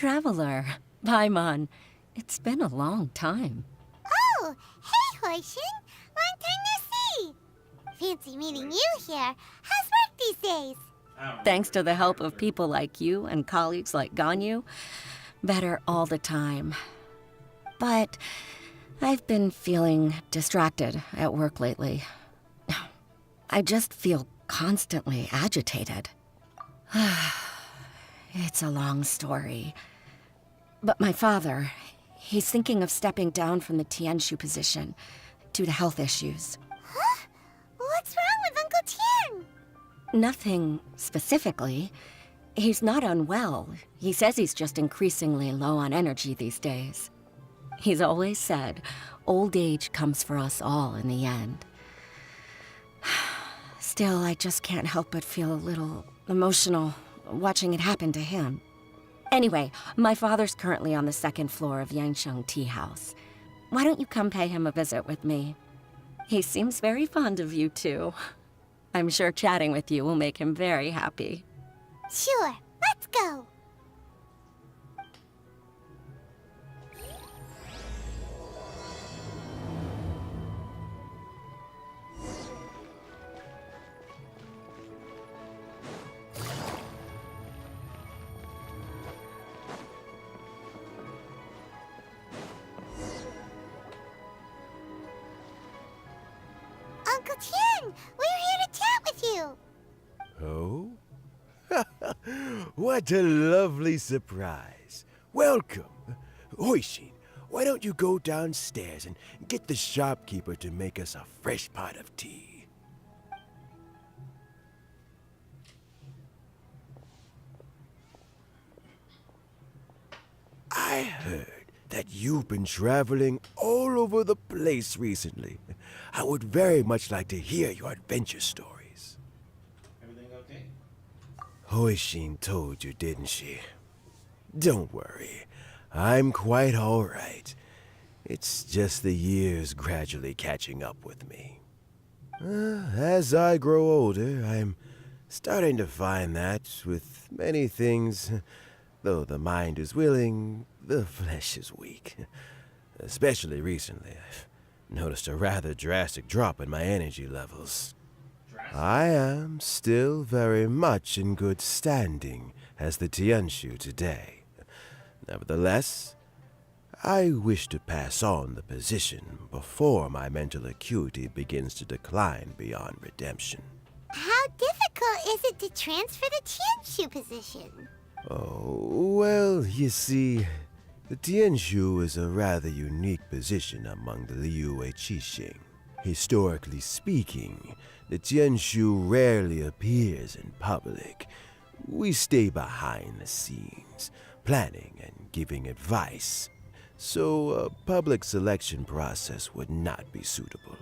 traveler. Paimon. It's been a long time. Oh, hey, Hoishin. Long time no see. Fancy meeting you here. How's work these days? Thanks to the help of people like you and colleagues like Ganyu, better all the time. But I've been feeling distracted at work lately. I just feel constantly agitated. It's a long story. But my father, he's thinking of stepping down from the Tianshu position due to health issues. Huh? What's wrong with Uncle Tian? Nothing specifically. He's not unwell. He says he's just increasingly low on energy these days. He's always said, old age comes for us all in the end. Still, I just can't help but feel a little emotional watching it happen to him. Anyway, my father's currently on the second floor of Yangsheng Tea House. Why don't you come pay him a visit with me? He seems very fond of you, too. I'm sure chatting with you will make him very happy. Sure, let's go. Uncle Tian, we're here to chat with you. Oh? What a lovely surprise. Welcome. Hoishin, why don't you go downstairs and get the shopkeeper to make us a fresh pot of tea? I heard that you've been traveling all over the place recently. I would very much like to hear your adventure stories. Everything okay? Hoishin told you, didn't she? Don't worry. I'm quite all right. It's just the years gradually catching up with me. As I grow older, I'm starting to find that with many things, though the mind is willing, the flesh is weak. Especially recently, I've noticed a rather drastic drop in my energy levels. I am still very much in good standing as the Tianshu today. Nevertheless, I wish to pass on the position before my mental acuity begins to decline beyond redemption. How difficult is it to transfer the Tianshu position? Oh, well, you see, the Tianshu is a rather unique position among the Liyue Qixing. Historically speaking, the Tianshu rarely appears in public. We stay behind the scenes, planning and giving advice, so a public selection process would not be suitable.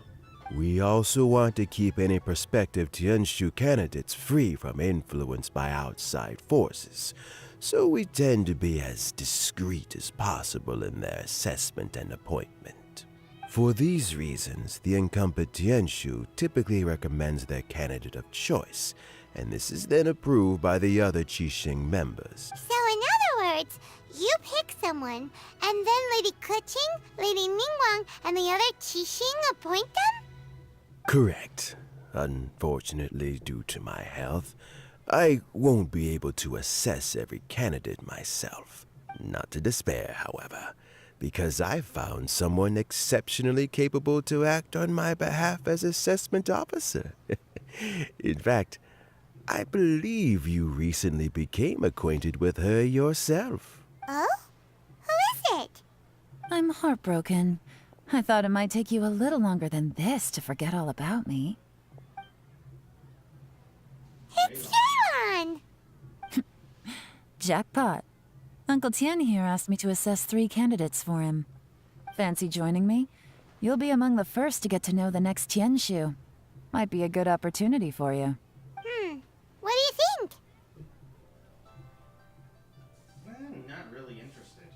We also want to keep any prospective Tianshu candidates free from influence by outside forces, so we tend to be as discreet as possible in their assessment and appointment. For these reasons, the incumbent Tianshu typically recommends their candidate of choice, and this is then approved by the other Qixing members. So in other words, you pick someone, and then Lady Keqing, Lady Ningguang, and the other Qixing appoint them? Correct. Unfortunately, due to my health, I won't be able to assess every candidate myself. Not to despair, however, because I found someone exceptionally capable to act on my behalf as assessment officer. In fact, I believe you recently became acquainted with her yourself. Oh? Who is it? I'm heartbroken. I thought it might take you a little longer than this to forget all about me. It's Yeon! Jackpot. Uncle Tian here asked me to assess 3 candidates for him. Fancy joining me? You'll be among the first to get to know the next Tianshu. Might be a good opportunity for you. What do you think? I'm not really interested.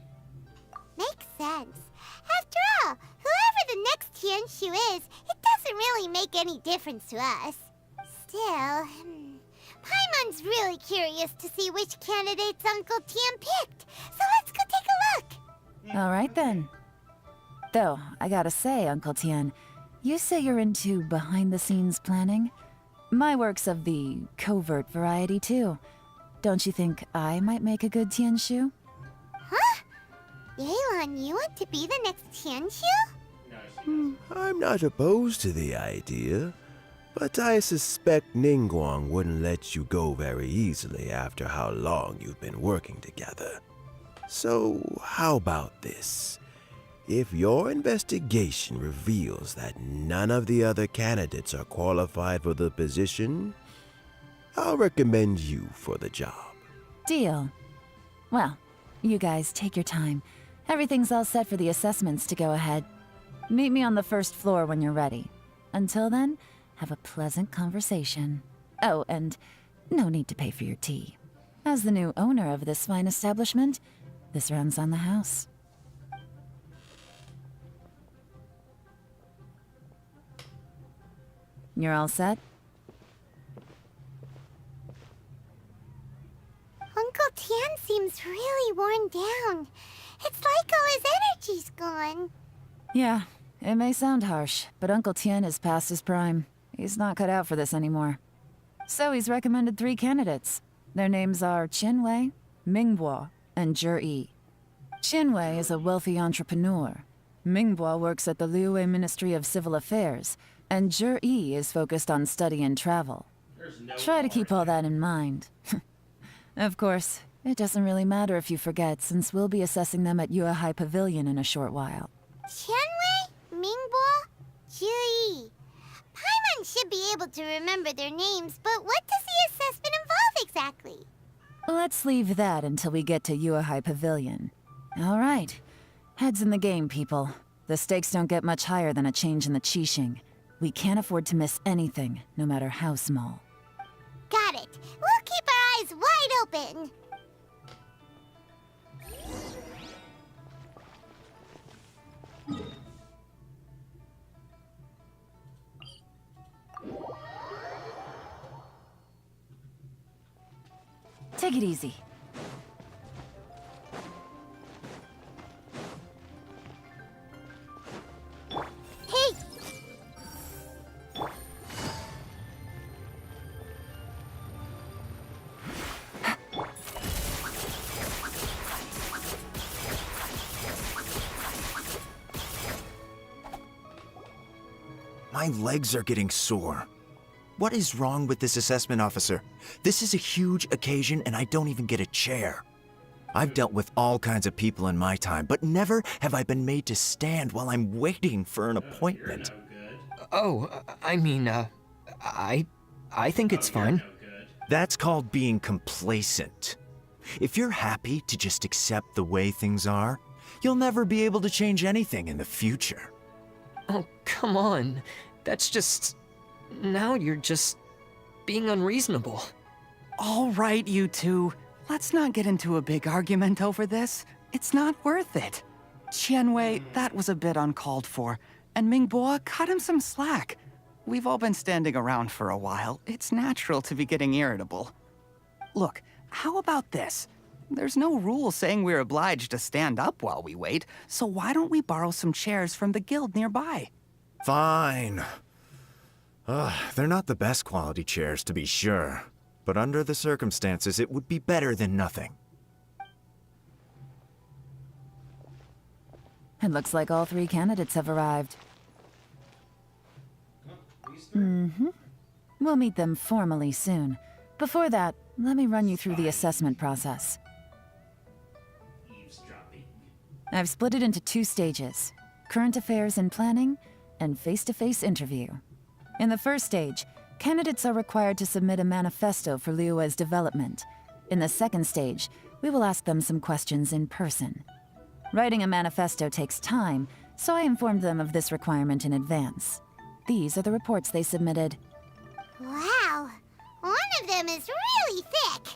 Makes sense. After all, whoever the next Tianshu is, it doesn't really make any difference to us. Still, Paimon's really curious to see which candidates Uncle Tian picked, so All right then. Though, I gotta say, Uncle Tian, you say you're into behind-the-scenes planning? My work's of the covert variety, too. Don't you think I might make a good Tianshu? Huh? Yelan, you want to be the next Tianshu? No, she doesn't. I'm not opposed to the idea, but I suspect Ningguang wouldn't let you go very easily after how long you've been working together. So, how about this? If your investigation reveals that none of the other candidates are qualified for the position, I'll recommend you for the job. Deal. Well, you guys take your time. Everything's all set for the assessments to go ahead. Meet me on the first floor when you're ready. Until then, have a pleasant conversation. Oh, and no need to pay for your tea. As the new owner of this fine establishment, this runs on the house. You're all set? Uncle Tian seems really worn down. It's like all his energy's gone. Yeah, it may sound harsh, but Uncle Tian is past his prime. He's not cut out for this anymore. So he's recommended 3 candidates. Their names are Qianwei, Mingbo, and Zhi. Qianwei is a wealthy entrepreneur. Mingbo works at the Liyue Ministry of Civil Affairs, and Zhi is focused on study and travel. There's no Try to keep more. all that in mind. Of course, it doesn't really matter if you forget, since we'll be assessing them at Yuehai Pavilion in a short while. Qianwei, Mingbo, Zhi. Paimon should be able to remember their names, but what does the assessment involve exactly? Let's leave that until we get to Yuehai Pavilion. All right. Heads in the game, people. The stakes don't get much higher than a change in the Qixing. We can't afford to miss anything, no matter how small. Got it. We'll keep our eyes wide open. Take it easy. Hey! My legs are getting sore. What is wrong with this assessment officer? This is a huge occasion and I don't even get a chair. I've dealt with all kinds of people in my time, but never have I been made to stand while I'm waiting for an appointment. You're no good. Oh, I think it's You're fine. no good. That's called being complacent. If you're happy to just accept the way things are, you'll never be able to change anything in the future. Oh, come on. That's just... Now you're just being unreasonable. All right, you two. Let's not get into a big argument over this. It's not worth it. Qianwei, that was a bit uncalled for. And Mingbo, cut him some slack. We've all been standing around for a while. It's natural to be getting irritable. Look, how about this? There's no rule saying we're obliged to stand up while we wait, so why don't we borrow some chairs from the guild nearby? Fine. They're not the best quality chairs, to be sure. But under the circumstances, it would be better than nothing. It looks like all 3 candidates have arrived. These 3? We'll meet them formally soon. Before that, let me run you through the assessment process. Eavesdropping. I've split it into 2 stages: current affairs and planning, and face-to-face interview. In the first stage, candidates are required to submit a manifesto for Liyue's development. In the second stage, we will ask them some questions in person. Writing a manifesto takes time, so I informed them of this requirement in advance. These are the reports they submitted. Wow! One of them is really thick!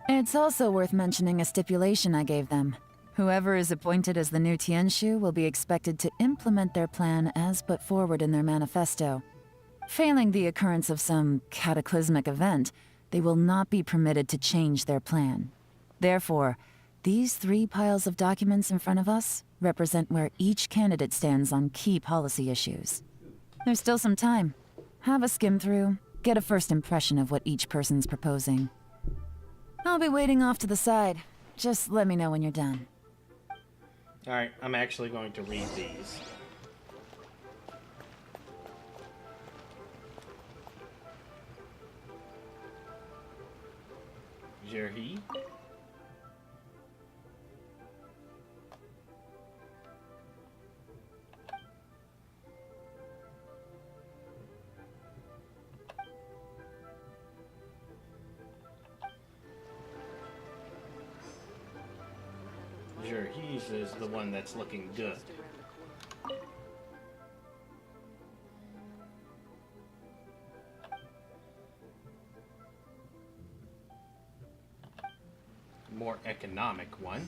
It's also worth mentioning a stipulation I gave them. Whoever is appointed as the new Tianshu will be expected to implement their plan as put forward in their manifesto. Failing the occurrence of some cataclysmic event, they will not be permitted to change their plan. Therefore, These 3 piles of documents in front of us represent where each candidate stands on key policy issues. There's still some time. Have a skim through, get a first impression of what each person's proposing. I'll be waiting off to the side. Just let me know when you're done. Alright, I'm actually going to read these. Jerry? Jerry's is the one that's looking good. More economic one.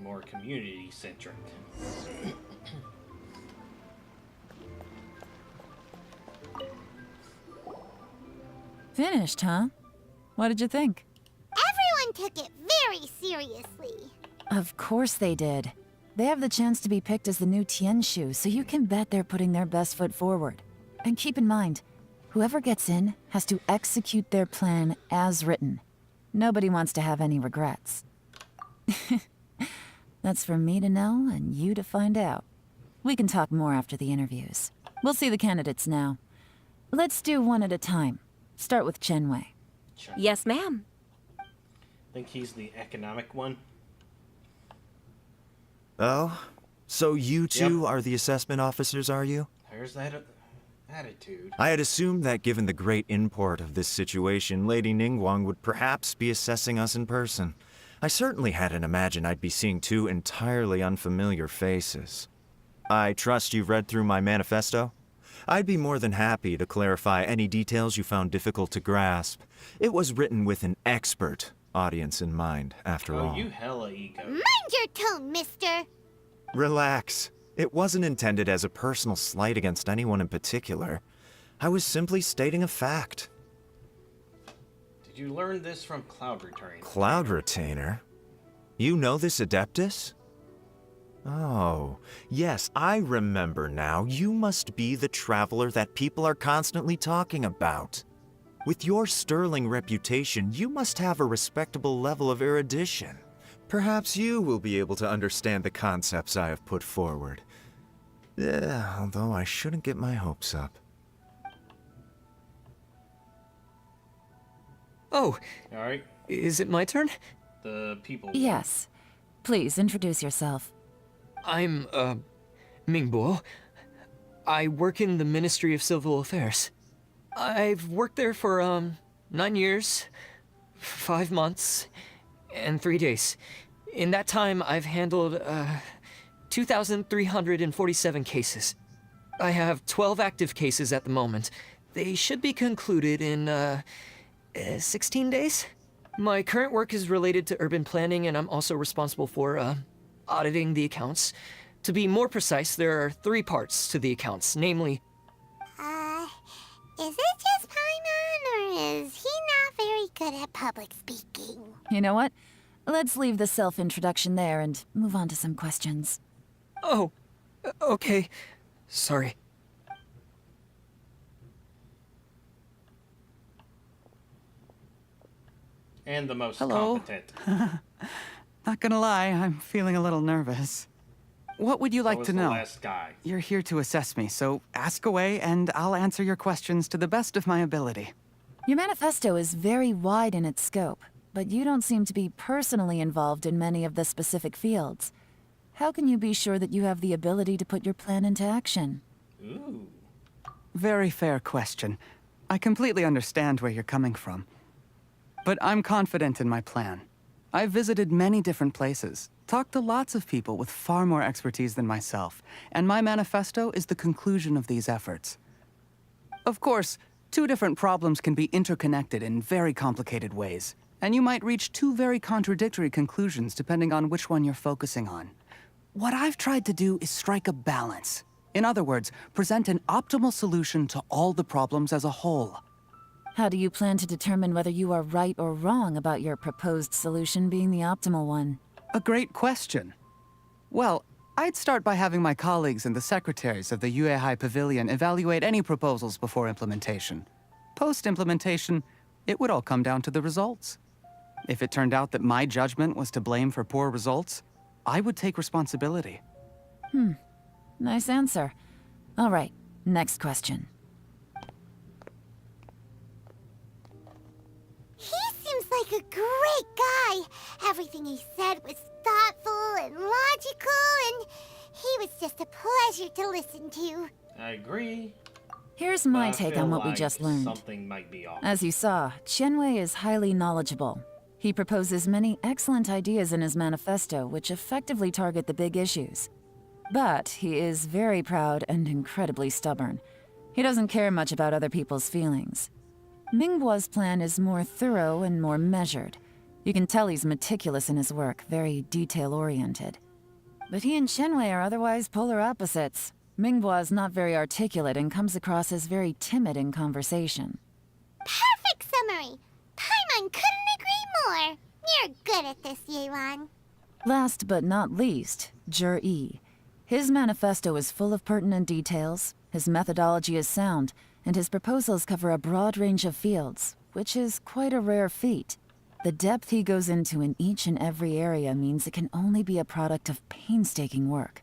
More community centric. Finished, huh? What did you think? Everyone took it very seriously. Of course they did. They have the chance to be picked as the new Tianshu, so you can bet they're putting their best foot forward. And keep in mind, whoever gets in has to execute their plan as written. Nobody wants to have any regrets. That's for me to know and you to find out. We can talk more after the interviews. We'll see the candidates now. Let's do one at a time. Start with Chenwei. Yes, ma'am. Think he's the economic one? Oh? So you two are the assessment officers, are you? There's that attitude. I had assumed that given the great import of this situation, Lady Ningguang would perhaps be assessing us in person. I certainly hadn't imagined I'd be seeing 2 entirely unfamiliar faces. I trust you've read through my manifesto? I'd be more than happy to clarify any details you found difficult to grasp. It was written with an expert audience in mind, after all. Oh, you hella ego. Mind your tone, mister. Relax. It wasn't intended as a personal slight against anyone in particular. I was simply stating a fact. Did you learn this from Cloud Retainer? Cloud Retainer? You know this Adeptus? Oh, yes, I remember now. You must be the traveler that people are constantly talking about. With your sterling reputation, you must have a respectable level of erudition. Perhaps you will be able to understand the concepts I have put forward. Yeah, although I shouldn't get my hopes up. Oh, Alright, is it my turn? the people. Yes. Please introduce yourself. I'm, Mingbo. I work in the Ministry of Civil Affairs. I've worked there for, 9 years, 5 months, and 3 days. In that time, I've handled, 2,347 cases. I have 12 active cases at the moment. They should be concluded in, 16 days? My current work is related to urban planning, and I'm also responsible for, auditing the accounts. To be more precise, there are 3 parts to the accounts, namely... Is it just Paimon, or is he not very good at public speaking? You know what? Let's leave the self-introduction there and move on to some questions. Oh, okay. Sorry. And the most Hello. competent. Not gonna lie, I'm feeling a little nervous. What would you That like was to the know? last guy. You're here to assess me, so ask away and I'll answer your questions to the best of my ability. Your manifesto is very wide in its scope, but you don't seem to be personally involved in many of the specific fields. How can you be sure that you have the ability to put your plan into action? Ooh. Very fair question. I completely understand where you're coming from. But I'm confident in my plan. I've visited many different places, talked to lots of people with far more expertise than myself, and my manifesto is the conclusion of these efforts. Of course, 2 different problems can be interconnected in very complicated ways, and you might reach 2 very contradictory conclusions depending on which one you're focusing on. what I've tried to do is strike a balance. In other words, present an optimal solution to all the problems as a whole. How do you plan to determine whether you are right or wrong about your proposed solution being the optimal one? A great question. Well, I'd start by having my colleagues and the secretaries of the Yuehai Pavilion evaluate any proposals before implementation. Post-implementation, it would all come down to the results. If it turned out that my judgment was to blame for poor results, I would take responsibility. Nice answer. All right, next question. He seems like a great guy. Everything he said was thoughtful and logical, and he was just a pleasure to listen to. I agree. Here's but my I take feel on what we like just learned. Something might be off. As you saw, Qianwei is highly knowledgeable. He proposes many excellent ideas in his manifesto, which effectively target the big issues. But he is very proud and incredibly stubborn. He doesn't care much about other people's feelings. Mingboa's plan is more thorough and more measured. You can tell he's meticulous in his work, very detail-oriented. But he and Qianwei are otherwise polar opposites. Mingboa is not very articulate and comes across as very timid in conversation. Perfect summary. Paimon couldn't agree more. You're good at this, Yewan. Last but not least, Zhi. His manifesto is full of pertinent details, his methodology is sound, and his proposals cover a broad range of fields, which is quite a rare feat. The depth he goes into in each and every area means it can only be a product of painstaking work.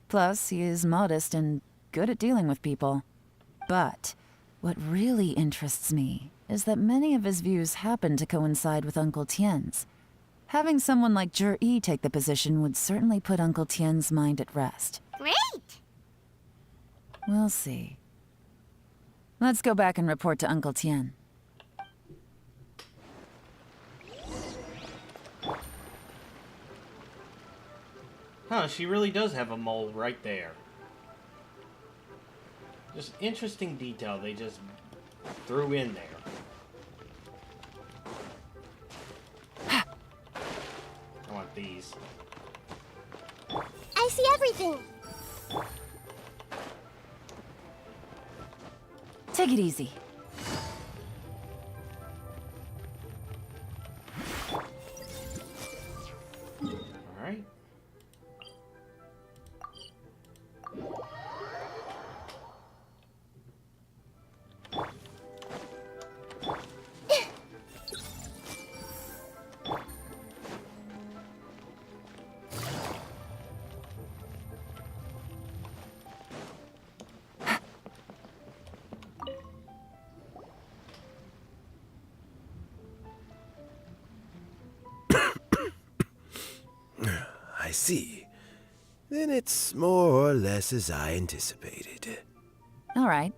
Plus, he is modest and good at dealing with people. But what really interests me is that many of his views happen to coincide with Uncle Tien's. Having someone like Zhi take the position would certainly put Uncle Tien's mind at rest. Great. We'll see. Let's go back and report to Uncle Tien. Huh, she really does have a mole right there. Just interesting detail they just threw in there. I want these. I see everything. Take it easy. Alright. I see. Then it's more or less as I anticipated. All right,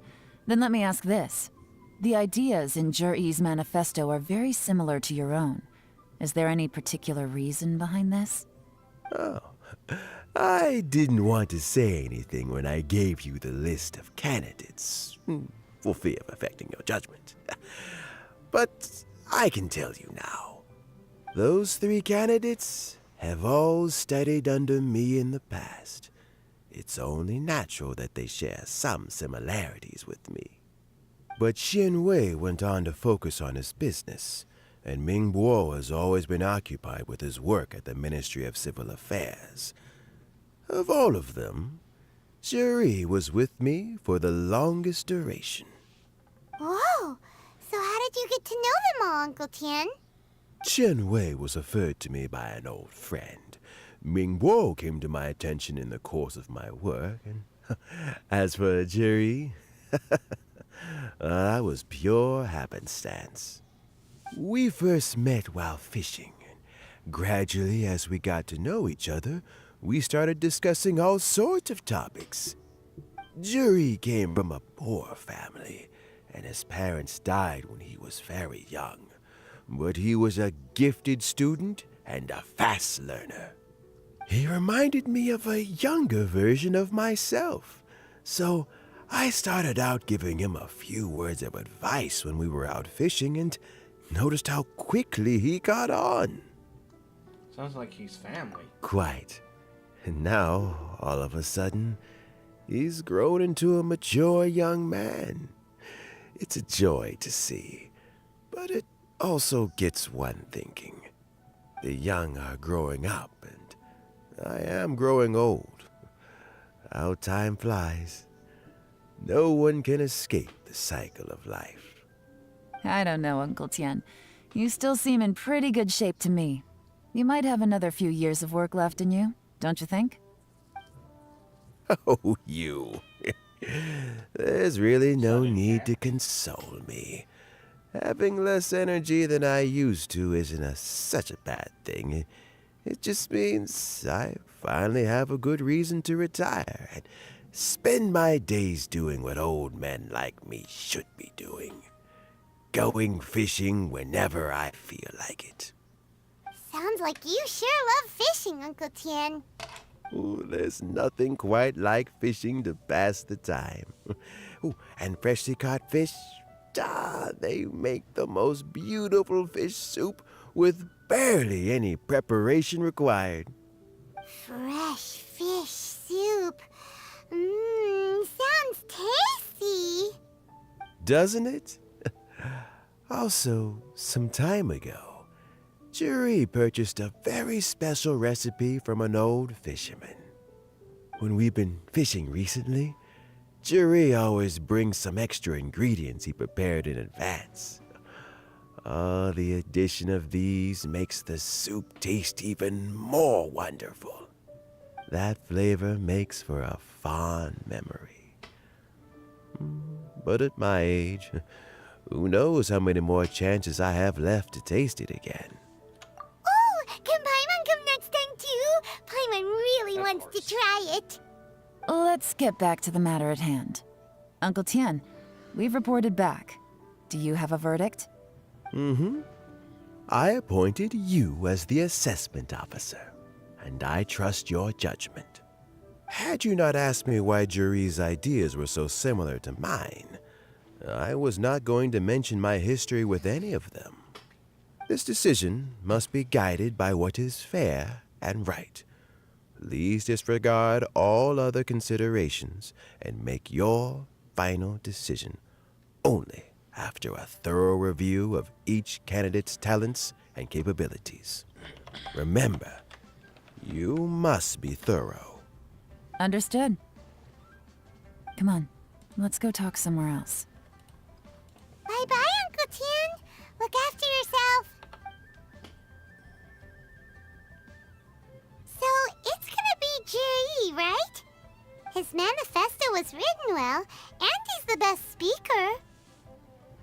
then let me ask this. The ideas in Zhi's manifesto are very similar to your own. Is there any particular reason behind this? Oh, I didn't want to say anything when I gave you the list of candidates, for fear of affecting your judgment. But I can tell you now. Those 3 candidates have all studied under me in the past. It's only natural that they share some similarities with me. But Qianwei went on to focus on his business, and Mingbo has always been occupied with his work at the Ministry of Civil Affairs. Of all of them, Zhi was with me for the longest duration. Whoa. So how did you get to know them all, Uncle Tien? Qianwei was referred to me by an old friend. Mingbo came to my attention in the course of my work, and as for Zhi, that was pure happenstance. We first met while fishing, and gradually as we got to know each other, we started discussing all sorts of topics. Zhi came from a poor family, and his parents died when he was very young. But he was a gifted student and a fast learner. He reminded me of a younger version of myself, so I started out giving him a few words of advice when we were out fishing and noticed how quickly he got on. Sounds like he's family. Quite. And now, all of a sudden, he's grown into a mature young man. It's a joy to see, but it also gets one thinking. The young are growing up, and I am growing old. How time flies. No one can escape the cycle of life. I don't know, Uncle Tian. You still seem in pretty good shape to me. You might have another few years of work left in you, don't you think? Oh, you. There's really no need to console me. Having less energy than I used to isn't such a bad thing. It just means I finally have a good reason to retire and spend my days doing what old men like me should be doing. Going fishing whenever I feel like it. Sounds like you sure love fishing, Uncle Tian. Ooh, there's nothing quite like fishing to pass the time. Ooh, and freshly caught fish, they make the most beautiful fish soup with barely any preparation required. Fresh fish soup. Sounds tasty. Doesn't it? Also, some time ago, Jerry purchased a very special recipe from an old fisherman. When we've been fishing recently, Jerry always brings some extra ingredients he prepared in advance. The addition of these makes the soup taste even more wonderful. That flavor makes for a fond memory. But at my age, who knows how many more chances I have left to taste it again. Oh, can Paimon come next time too? Paimon really Of wants course. to try it. Let's get back to the matter at hand. Uncle Tian, we've reported back. Do you have a verdict? I appointed you as the assessment officer, and I trust your judgment. Had you not asked me why Jerry's ideas were so similar to mine, I was not going to mention my history with any of them. This decision must be guided by what is fair and right. Please disregard all other considerations and make your final decision only after a thorough review of each candidate's talents and capabilities. Remember, you must be thorough. Understood. Come on, let's go talk somewhere else. Bye-bye, Uncle Tian. Look after yourself. So, it's gonna be Jerry, right? His manifesto was written well, and he's the best speaker.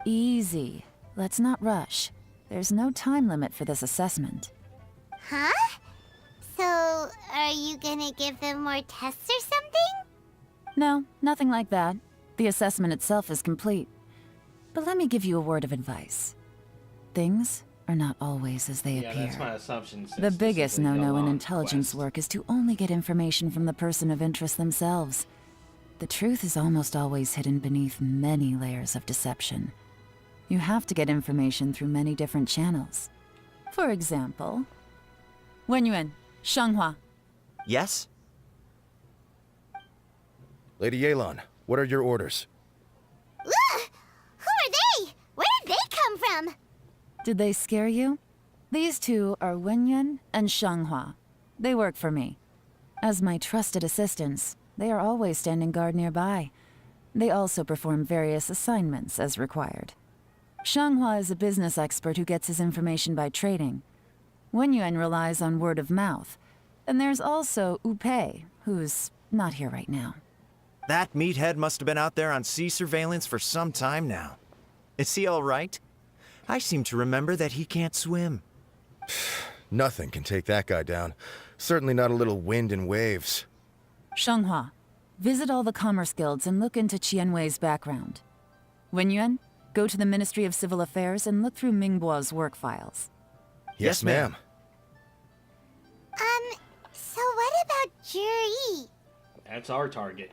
Easy. Let's not rush. There's no time limit for this assessment. Huh? So, are you gonna give them more tests or something? No, nothing like that. The assessment itself is complete. But let me give you a word of advice. Things are not always as they Yeah, appear. that's my assumption. since The this is biggest a no-no in long intelligence quest. work is to only get information from the person of interest themselves. The truth is almost always hidden beneath many layers of deception. You have to get information through many different channels. For example, Wenyuan, Shanghua. Yes? Lady Yelan, what are your orders? Ugh! Who are they? Where did they come from? Did they scare you? These two are Wenyuan and Shanghua. They work for me. As my trusted assistants, they are always standing guard nearby. They also perform various assignments as required. Shanghua is a business expert who gets his information by trading. Wenyuan relies on word of mouth. And there's also Upei, who's not here right now. That meathead must have been out there on sea surveillance for some time now. Is he all right? I seem to remember that he can't swim. Nothing can take that guy down. Certainly not a little wind and waves. Shanghua, visit all the commerce guilds and look into Qianwei's background. Wenyuan, go to the Ministry of Civil Affairs and look through Mingbo's work files. Yes, ma'am. So what about Jerry? That's our target.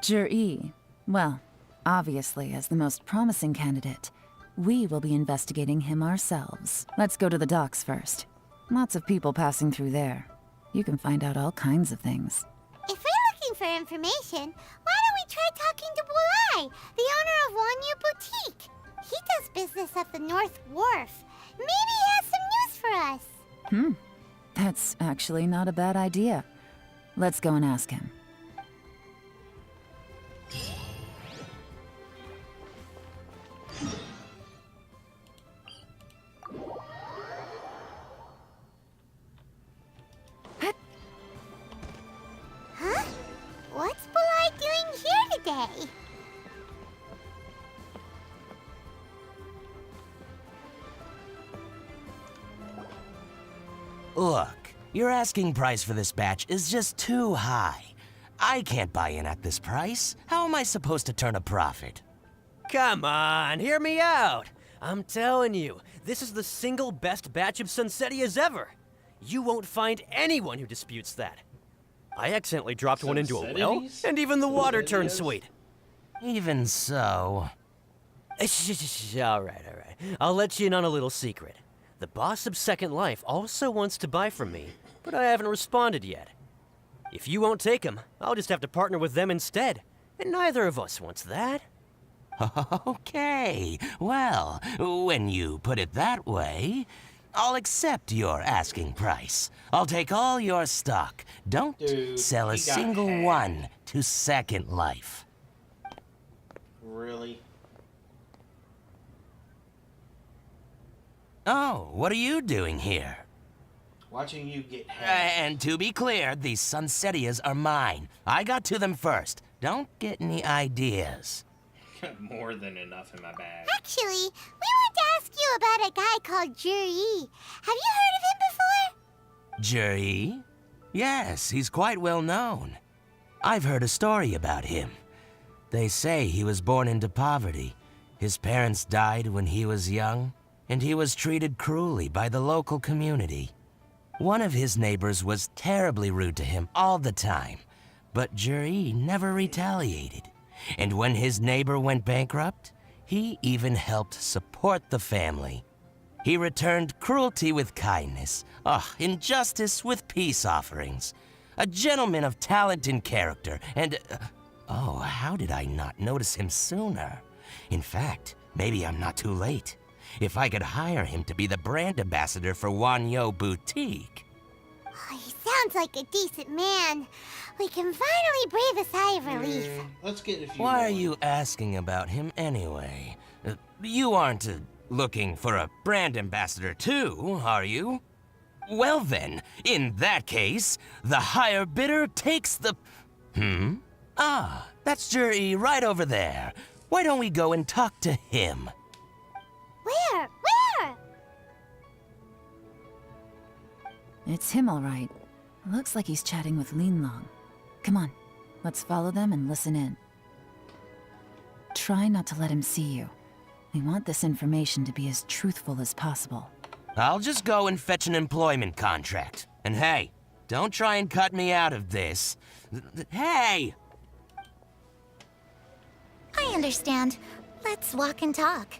Zhi, well, obviously as the most promising candidate, we will be investigating him ourselves. Let's go to the docks first. Lots of people passing through there. You can find out all kinds of things. If we're looking for information, why don't we try talking to Bulai, the owner of Wanyu Boutique? He does business at the North Wharf. Maybe he has some news for us. That's actually not a bad idea. Let's go and ask him. Huh? What's Bulai doing here today? Look, your asking price for this batch is just too high. I can't buy in at this price. How am I supposed to turn a profit? Come on, hear me out. I'm telling you, this is the single best batch of Sunsetias ever. You won't find anyone who disputes that. I accidentally dropped one into a well, Sunsetias? and even the water turned Sunsetias? sweet. Even so... All right. I'll let you in on a little secret. The boss of Second Life also wants to buy from me, but I haven't responded yet. If you won't take him, I'll just have to partner with them instead, and neither of us wants that. Okay, well, when you put it that way, I'll accept your asking price. I'll take all your stock. Don't Dude, sell a he got single hacked. one to Second Life. Really? Oh, what are you doing here? Watching you get hacked. And to be clear, these Sunsetias are mine. I got to them first. Don't get any ideas. Got more than enough in my bag. Actually, we want to ask you about a guy called Juri. Have you heard of him before? Juri? Yes, he's quite well known. I've heard a story about him. They say he was born into poverty. His parents died when he was young, and he was treated cruelly by the local community. One of his neighbors was terribly rude to him all the time, but Juri never retaliated. And when his neighbor went bankrupt, he even helped support the family. He returned cruelty with kindness, injustice with peace offerings. A gentleman of talent and character, and... how did I not notice him sooner? In fact, maybe I'm not too late. If I could hire him to be the brand ambassador for Wanyo Boutique. Oh, he sounds like a decent man. We can finally breathe a sigh of relief. Let's get a few Why are more. you asking about him anyway? You aren't looking for a brand ambassador too, are you? Well then, in that case, the higher bidder takes the... that's Juri right over there. Why don't we go and talk to him? Where? It's him, all right. Looks like he's chatting with Linlong. Come on, let's follow them and listen in. Try not to let him see you. We want this information to be as truthful as possible. I'll just go and fetch an employment contract. And hey, don't try and cut me out of this. Hey! I understand. Let's walk and talk.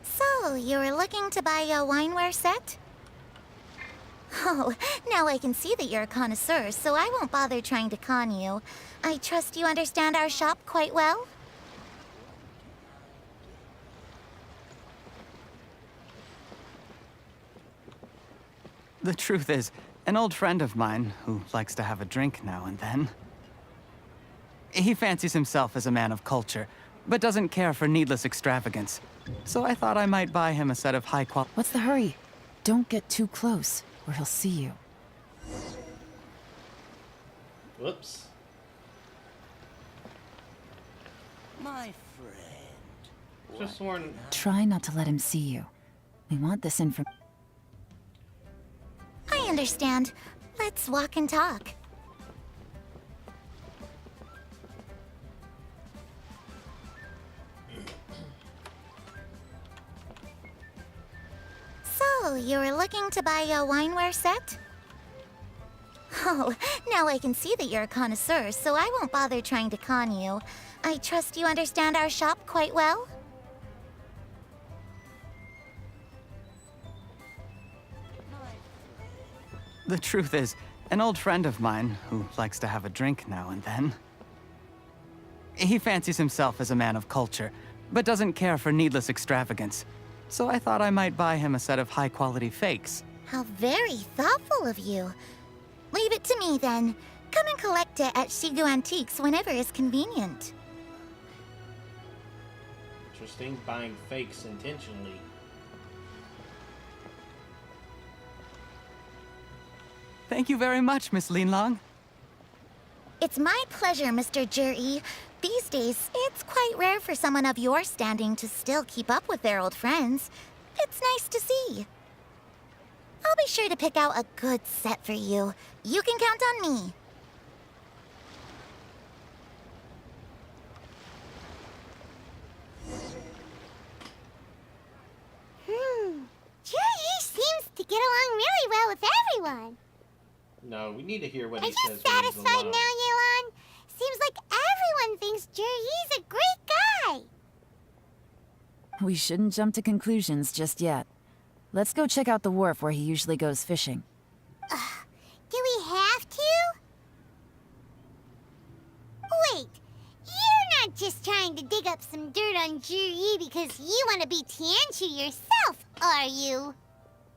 So, you were looking to buy a wineware set? Oh, now I can see that you're a connoisseur, so I won't bother trying to con you. I trust you understand our shop quite well? The truth is, an old friend of mine, who likes to have a drink now and then, he fancies himself as a man of culture, but doesn't care for needless extravagance. So I thought I might buy him a set of high-quality... What's the hurry? Don't get too close, or he'll see you. Whoops. My friend. Just one. Try not to let him see you. We want this information. I understand. Let's walk and talk. So, you were looking to buy a wineware set? Oh, now I can see that you're a connoisseur, so I won't bother trying to con you. I trust you understand our shop quite well? The truth is, an old friend of mine, who likes to have a drink now and then, he fancies himself as a man of culture, but doesn't care for needless extravagance. So I thought I might buy him a set of high-quality fakes. How very thoughtful of you. Leave it to me, then. Come and collect it at Shigu Antiques whenever is convenient. Interesting, buying fakes intentionally. Thank you very much, Miss Linlong. It's my pleasure, Mr. Juri. These days, it's quite rare for someone of your standing to still keep up with their old friends. It's nice to see. I'll be sure to pick out a good set for you. You can count on me. Juri seems to get along really well with everyone. No, we need to hear what Are he you says when he's satisfied alone. now, Yelan? Seems like everyone thinks Juri's a great guy. We shouldn't jump to conclusions just yet. Let's go check out the wharf where he usually goes fishing. Do we have to? Wait, you're not just trying to dig up some dirt on Juri because you want to be Tianshu yourself, are you?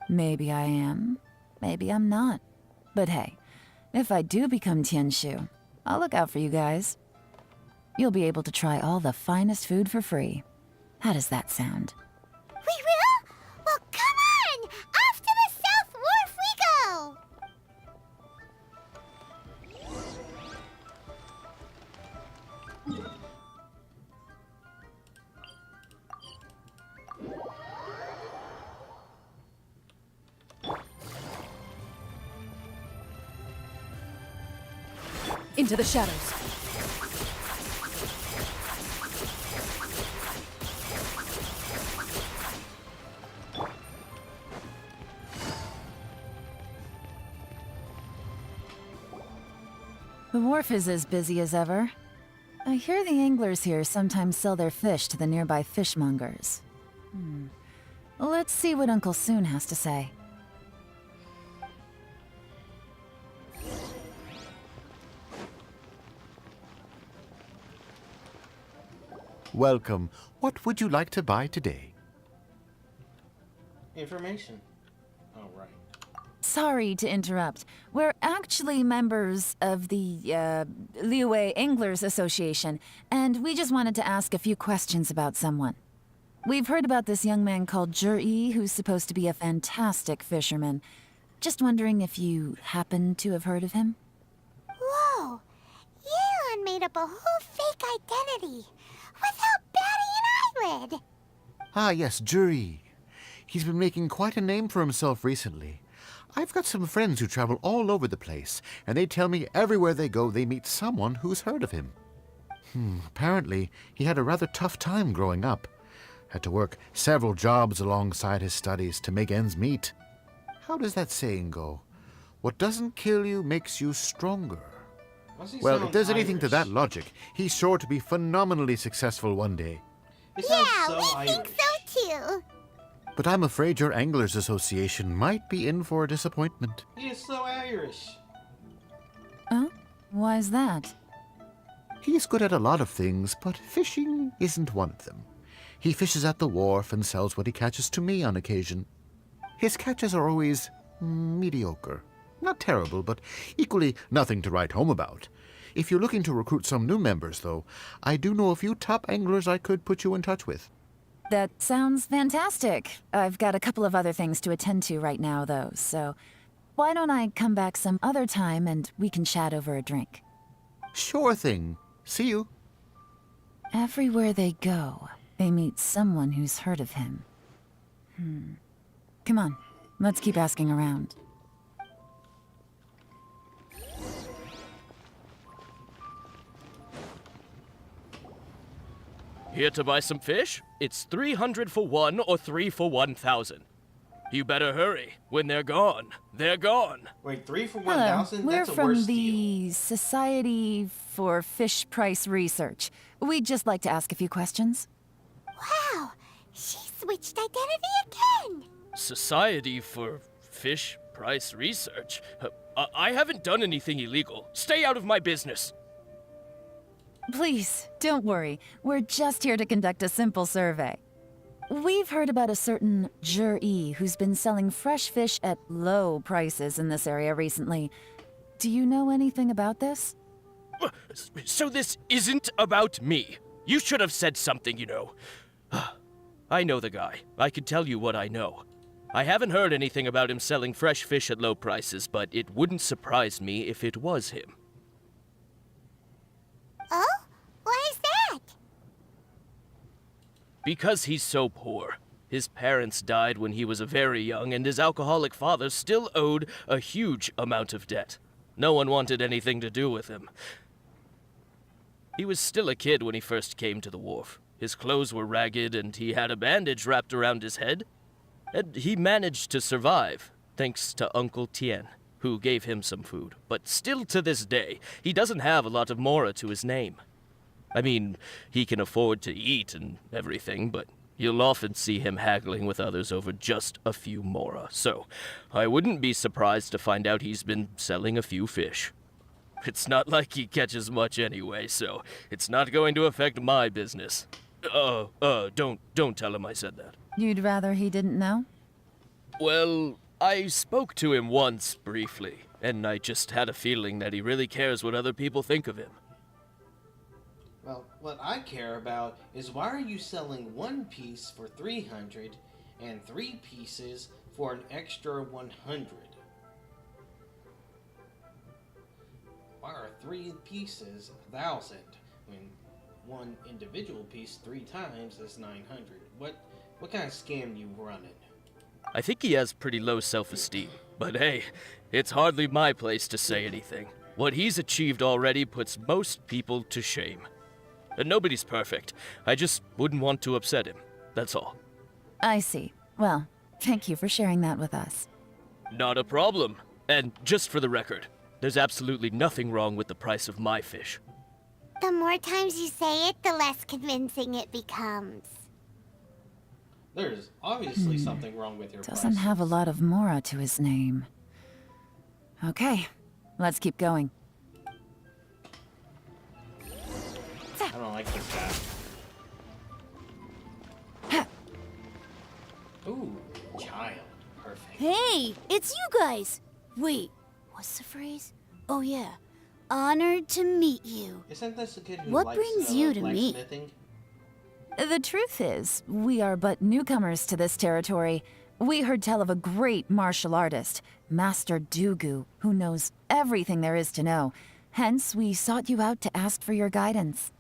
Maybe I am. Maybe I'm not. But hey, if I do become Tianshu, I'll look out for you guys. You'll be able to try all the finest food for free. How does that sound? We will? Well, come on! Off to the South Wharf we go! Into the shadows. The wharf is as busy as ever. I hear the anglers here sometimes sell their fish to the nearby fishmongers. Let's see what Uncle Soon has to say. Welcome. What would you like to buy today? Information. Oh, right. Sorry to interrupt. We're actually members of the, Liyue Anglers Association, and we just wanted to ask a few questions about someone. We've heard about this young man called Juri, who's supposed to be a fantastic fisherman. Just wondering if you happen to have heard of him? Whoa! Yelan made up a whole fake identity without batting an eyelid. Ah, yes, Juri. He's been making quite a name for himself recently. I've got some friends who travel all over the place, and they tell me everywhere they go they meet someone who's heard of him. Apparently, he had a rather tough time growing up. Had to work several jobs alongside his studies to make ends meet. How does that saying go? What doesn't kill you makes you stronger. Well, if there's anything to that logic, he's sure to be phenomenally successful one day. Yeah, we think so too. But I'm afraid your Anglers Association might be in for a disappointment. He is so Irish. Oh? Why's that? He's good at a lot of things, but fishing isn't one of them. He fishes at the wharf and sells what he catches to me on occasion. His catches are always mediocre. Not terrible, but equally nothing to write home about. If you're looking to recruit some new members, though, I do know a few top anglers I could put you in touch with. That sounds fantastic. I've got a couple of other things to attend to right now, though, so why don't I come back some other time and we can chat over a drink? Sure thing. See you. Everywhere they go, they meet someone who's heard of him. Come on, let's keep asking around. Here to buy some fish? It's 300 for one or 3 for 1,000. You better hurry. When they're gone, they're gone. Wait, 3 for Hello, 1,000? we're That's a from worse the deal. Society for Fish Price Research. We'd just like to ask a few questions. Wow, she switched identity again. Society for Fish Price Research? I haven't done anything illegal. Stay out of my business. Please, don't worry. We're just here to conduct a simple survey. We've heard about a certain Jur-E who's been selling fresh fish at low prices in this area recently. Do you know anything about this? So this isn't about me. You should have said something, you know. I know the guy. I can tell you what I know. I haven't heard anything about him selling fresh fish at low prices, but it wouldn't surprise me if it was him. Oh? Why is that? Because he's so poor. His parents died when he was very young, and his alcoholic father still owed a huge amount of debt. No one wanted anything to do with him. He was still a kid when he first came to the wharf. His clothes were ragged, and he had a bandage wrapped around his head. And he managed to survive, thanks to Uncle Tien, who gave him some food. But still to this day, he doesn't have a lot of mora to his name. I mean, he can afford to eat and everything, but you'll often see him haggling with others over just a few mora. So, I wouldn't be surprised to find out he's been selling a few fish. It's not like he catches much anyway, so it's not going to affect my business. Don't tell him I said that. You'd rather he didn't know? Well, I spoke to him once, briefly, and I just had a feeling that he really cares what other people think of him. Well, what I care about is why are you selling 1 piece for 300 and 3 pieces for an extra 100? Why are 3 pieces 1,000 when one individual piece 3 times is 900? What kind of scam you running? I think he has pretty low self-esteem, but hey, it's hardly my place to say anything. What he's achieved already puts most people to shame. And nobody's perfect. I just wouldn't want to upset him, that's all. I see. Well, thank you for sharing that with us. Not a problem. And just for the record, there's absolutely nothing wrong with the price of my fish. The more times you say it, the less convincing it becomes. There's obviously something wrong with your Doesn't have a lot of mora to his name. Okay, let's keep going. I don't like this guy. Ooh, child. Perfect. Hey, it's you guys! Wait, what's the phrase? Oh yeah, honored to meet you. Isn't this a kid who What likes, brings you to me? blacksmithing? The truth is, we are but newcomers to this territory. We heard tell of a great martial artist, Master Dugu, who knows everything there is to know. Hence, we sought you out to ask for your guidance.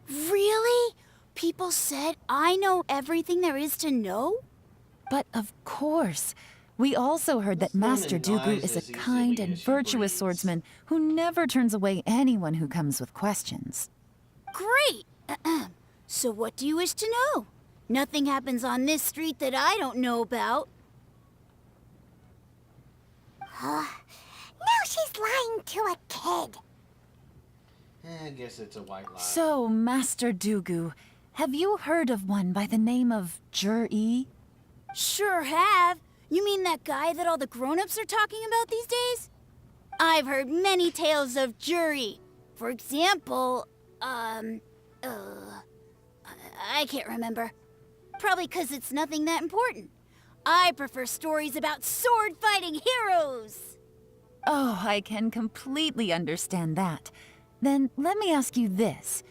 Really? People said I know everything there is to know? But of course. We also heard that Master Dugu is a kind and virtuous swordsman who never turns away anyone who comes with questions. Great! So what do you wish to know? Nothing happens on this street that I don't know about. Now she's lying to a kid. I guess it's a white lie. So, Master Dugu, have you heard of one by the name of Jur-E? Sure have. You mean that guy that all the grown-ups are talking about these days? I've heard many tales of Juri. For example, I can't remember. Probably 'cause it's nothing that important. I prefer stories about sword-fighting heroes. Oh, I can completely understand that. Then let me ask you this.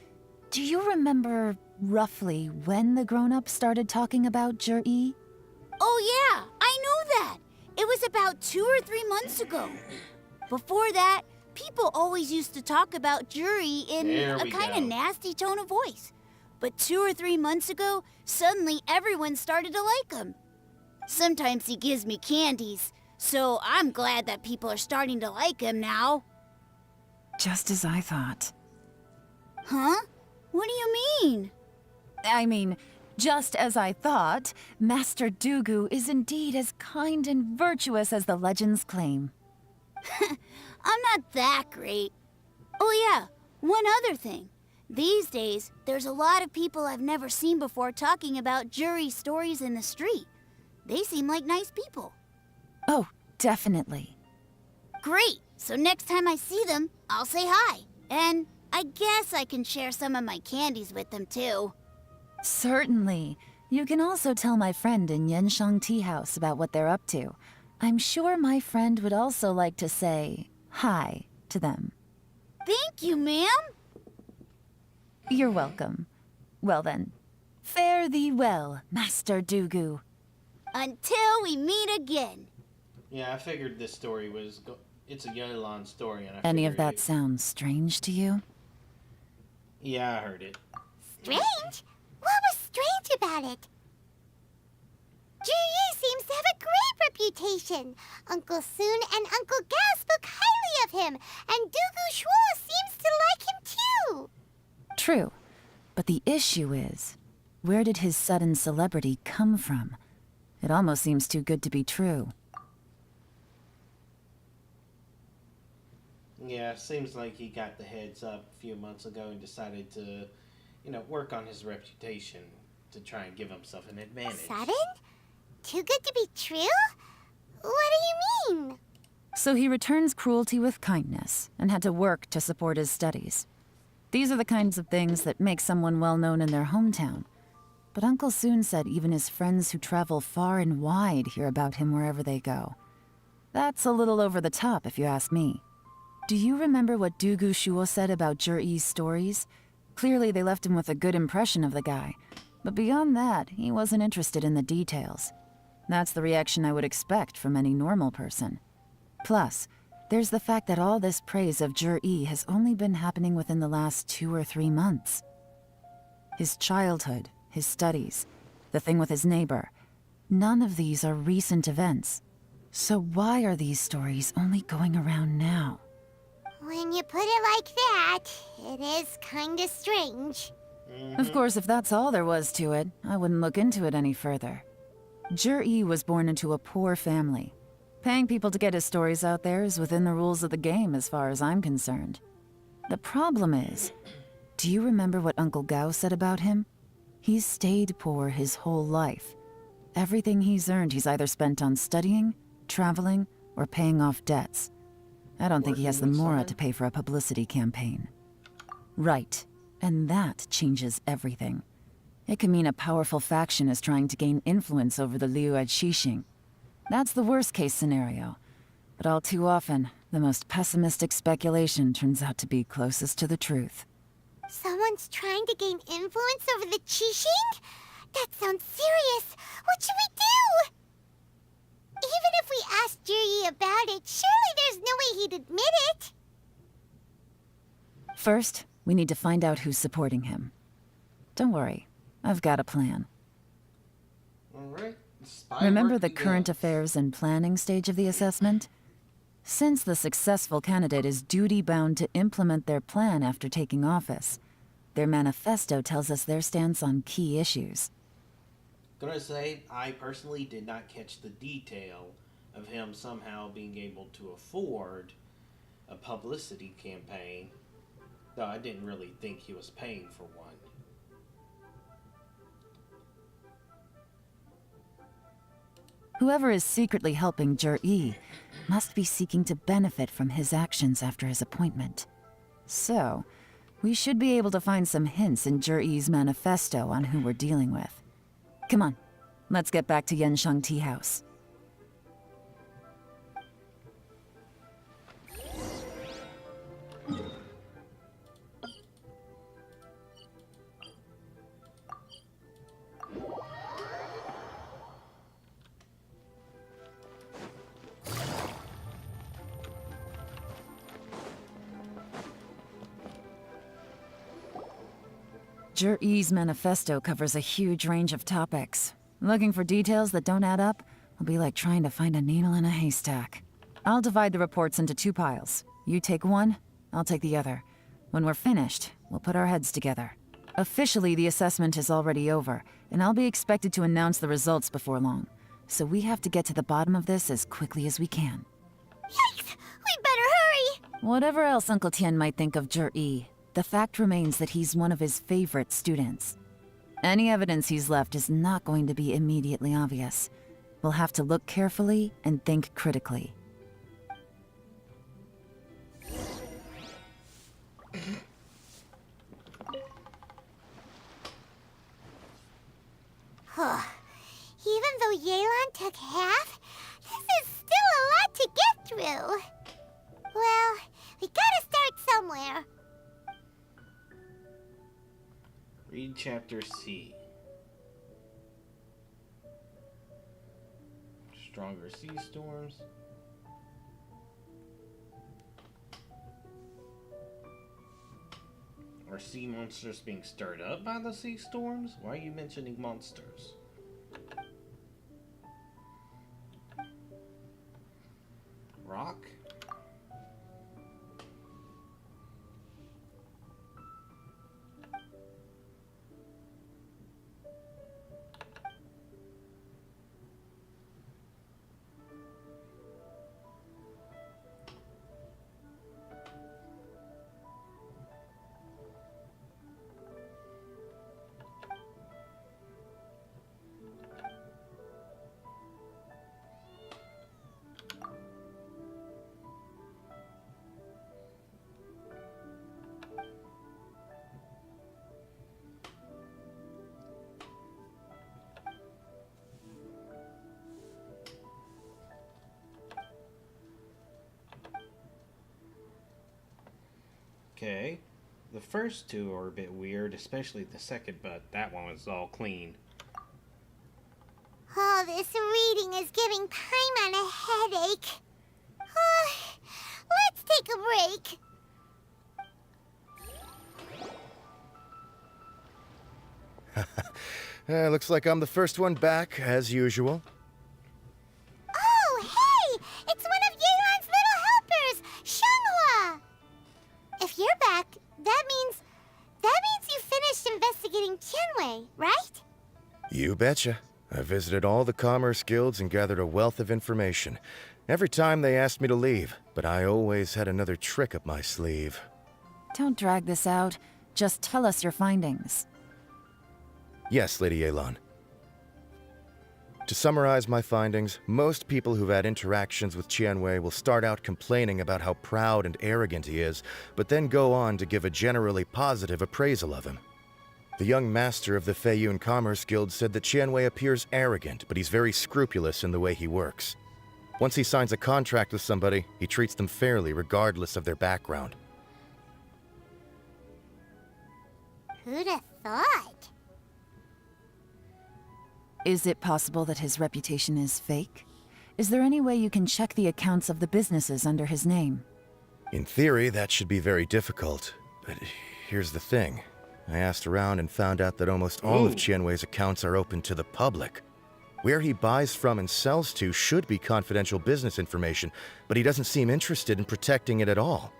Do you remember roughly when the grown-ups started talking about Jur-E? Oh yeah, I know that. It was about 2 or 3 months ago. Before that, people always used to talk about Juri in a kind of nasty tone of voice. But 2 or 3 months ago, suddenly everyone started to like him. Sometimes he gives me candies, so I'm glad that people are starting to like him now. Just as I thought. Huh? What do you mean? I mean, Just as I thought, Master Dugu is indeed as kind and virtuous as the legends claim. I'm not that great. Oh yeah, one other thing. These days, there's a lot of people I've never seen before talking about jury stories in the street. They seem like nice people. Oh, definitely. Great! So next time I see them, I'll say hi. And I guess I can share some of my candies with them too. Certainly. You can also tell my friend in Yansheng Tea House about what they're up to. I'm sure my friend would also like to say hi to them. Thank you, ma'am. You're welcome. Well then, fare thee well, Master Dugu. Until we meet again. Yeah, I figured this story was... It's a Yelan story, and I Any of figured that it... sound strange to you? Yeah, I heard it. Strange? What was strange about it? Juyi seems to have a great reputation. Uncle Soon and Uncle Gao spoke highly of him, and Dugu Shuo seems to like him too. True. But the issue is, where did his sudden celebrity come from? It almost seems too good to be true. Yeah, seems like he got the heads up a few months ago and decided to, work on his reputation to try and give himself an advantage. Sudden? Too good to be true? What do you mean? So he returns cruelty with kindness, and had to work to support his studies. These are the kinds of things that make someone well known in their hometown. But Uncle Soon said even his friends who travel far and wide hear about him wherever they go. That's a little over the top, if you ask me. Do you remember what Dugu Shuo said about Zhiyi's stories? Clearly they left him with a good impression of the guy. But beyond that, he wasn't interested in the details. That's the reaction I would expect from any normal person. Plus, there's the fact that all this praise of Zhiyi has only been happening within the last 2 or 3 months. His childhood, his studies, the thing with his neighbor, none of these are recent events. So why are these stories only going around now? When you put it like that, it is kinda strange. Of course, if that's all there was to it, I wouldn't look into it any further. Zhiyi was born into a poor family. Paying people to get his stories out there is within the rules of the game as far as I'm concerned. The problem is, do you remember what Uncle Gao said about him? He's stayed poor his whole life. Everything he's earned he's either spent on studying, traveling, or paying off debts. I don't think he has the mora to pay for a publicity campaign. Right. And that changes everything. It can mean a powerful faction is trying to gain influence over the Liu Xixing. That's the worst-case scenario. But all too often, the most pessimistic speculation turns out to be closest to the truth. Someone's trying to gain influence over the Qixing? That sounds serious. What should we do? Even if we asked Zhiyi about it, surely there's no way he'd admit it. First, we need to find out who's supporting him. Don't worry, I've got a plan. Alright. Remember the current affairs and planning stage of the assessment? Since the successful candidate is duty-bound to implement their plan after taking office, their manifesto tells us their stance on key issues. Gonna say, I personally did not catch the detail of him somehow being able to afford a publicity campaign, though I didn't really think he was paying for one. Whoever is secretly helping Zhiyi must be seeking to benefit from his actions after his appointment. So, we should be able to find some hints in Zhiyi's manifesto on who we're dealing with. Come on, let's get back to Yansheng Tea House. Zhiyi's manifesto covers a huge range of topics. Looking for details that don't add up will be like trying to find a needle in a haystack. I'll divide the reports into 2 piles. You take one, I'll take the other. When we're finished, we'll put our heads together. Officially, the assessment is already over, and I'll be expected to announce the results before long. So we have to get to the bottom of this as quickly as we can. Yikes! We better hurry! Whatever else Uncle Tian might think of Zhi, the fact remains that he's one of his favorite students. Any evidence he's left is not going to be immediately obvious. We'll have to look carefully and think critically. Even though Yelan took half, this is still a lot to get through. Well, we gotta start somewhere. Read Chapter C. Stronger sea storms. Are sea monsters being stirred up by the sea storms? Why are you mentioning monsters? Rock? Okay. The first two are a bit weird, especially the second, but that one was all clean. Oh, this reading is giving Paimon a headache. Let's take a break. Looks like I'm the first one back, as usual. Oh, hey! It's one of Yelan's little helpers, Shenghua! If you're back, that means you finished investigating Tianwei, right? You betcha. I visited all the commerce guilds and gathered a wealth of information. Every time they asked me to leave, but I always had another trick up my sleeve. Don't drag this out. Just tell us your findings. Yes, Lady Yelan. To summarize my findings, most people who've had interactions with Tianwei will start out complaining about how proud and arrogant he is, but then go on to give a generally positive appraisal of him. The young master of the Feiyun Commerce Guild said that Tianwei appears arrogant, but he's very scrupulous in the way he works. Once he signs a contract with somebody, he treats them fairly regardless of their background. Who'd have thought? Is it possible that his reputation is fake? Is there any way you can check the accounts of the businesses under his name? In theory, that should be very difficult. But here's the thing. I asked around and found out that almost all of Tianwei's accounts are open to the public. Where he buys from and sells to should be confidential business information, but he doesn't seem interested in protecting it at all.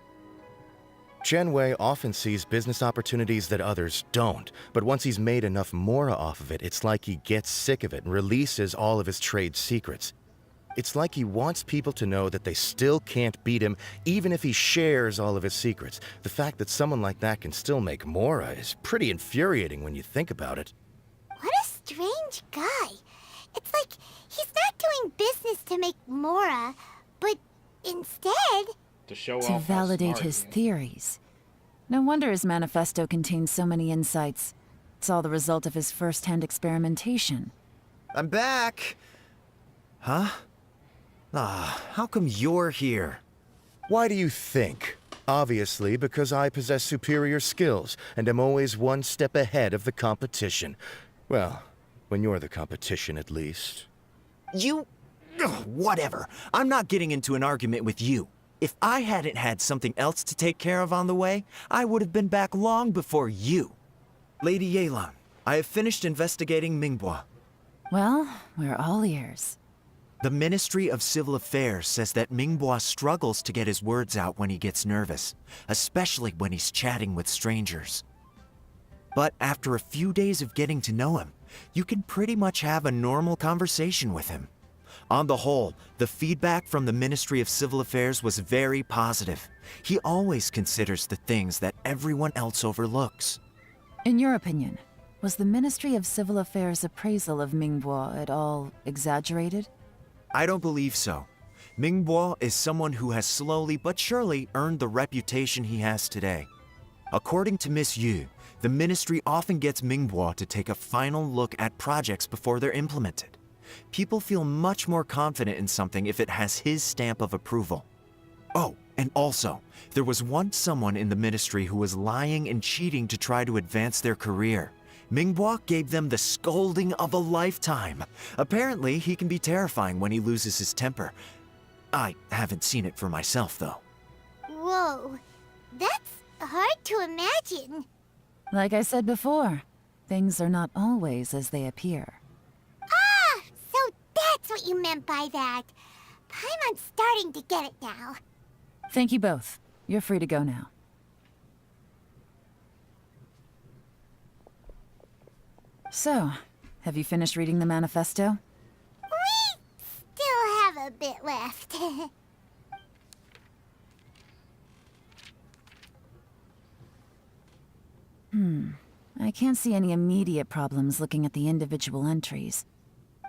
Tianwei often sees business opportunities that others don't, but once he's made enough mora off of it, it's like he gets sick of it and releases all of his trade secrets. It's like he wants people to know that they still can't beat him, even if he shares all of his secrets. The fact that someone like that can still make mora is pretty infuriating when you think about it. What a strange guy. It's like he's not doing business to make mora, but instead... to validate his theories. No wonder his manifesto contains so many insights. It's all the result of his first-hand experimentation. I'm back! Huh? How come you're here? Why do you think? Obviously, because I possess superior skills and am always one step ahead of the competition. Well, when you're the competition, at least. You... whatever. I'm not getting into an argument with you. If I hadn't had something else to take care of on the way, I would have been back long before you. Lady Yelan, I have finished investigating Mingbua. Well, we're all ears. The Ministry of Civil Affairs says that Mingbua struggles to get his words out when he gets nervous, especially when he's chatting with strangers. But after a few days of getting to know him, you can pretty much have a normal conversation with him. On the whole, the feedback from the Ministry of Civil Affairs was very positive. He always considers the things that everyone else overlooks. In your opinion, was the Ministry of Civil Affairs' appraisal of Mingbo at all exaggerated? I don't believe so. Mingbo is someone who has slowly but surely earned the reputation he has today. According to Miss Yu, the ministry often gets Mingbo to take a final look at projects before they're implemented. People feel much more confident in something if it has his stamp of approval. Oh, and also, there was once someone in the ministry who was lying and cheating to try to advance their career. Mingbo gave them the scolding of a lifetime. Apparently, he can be terrifying when he loses his temper. I haven't seen it for myself, though. Whoa, that's hard to imagine. Like I said before, things are not always as they appear. Ah, so that's what you meant by that. Paimon's starting to get it now. Thank you both. You're free to go now. So, have you finished reading the manifesto? We still have a bit left. I can't see any immediate problems looking at the individual entries.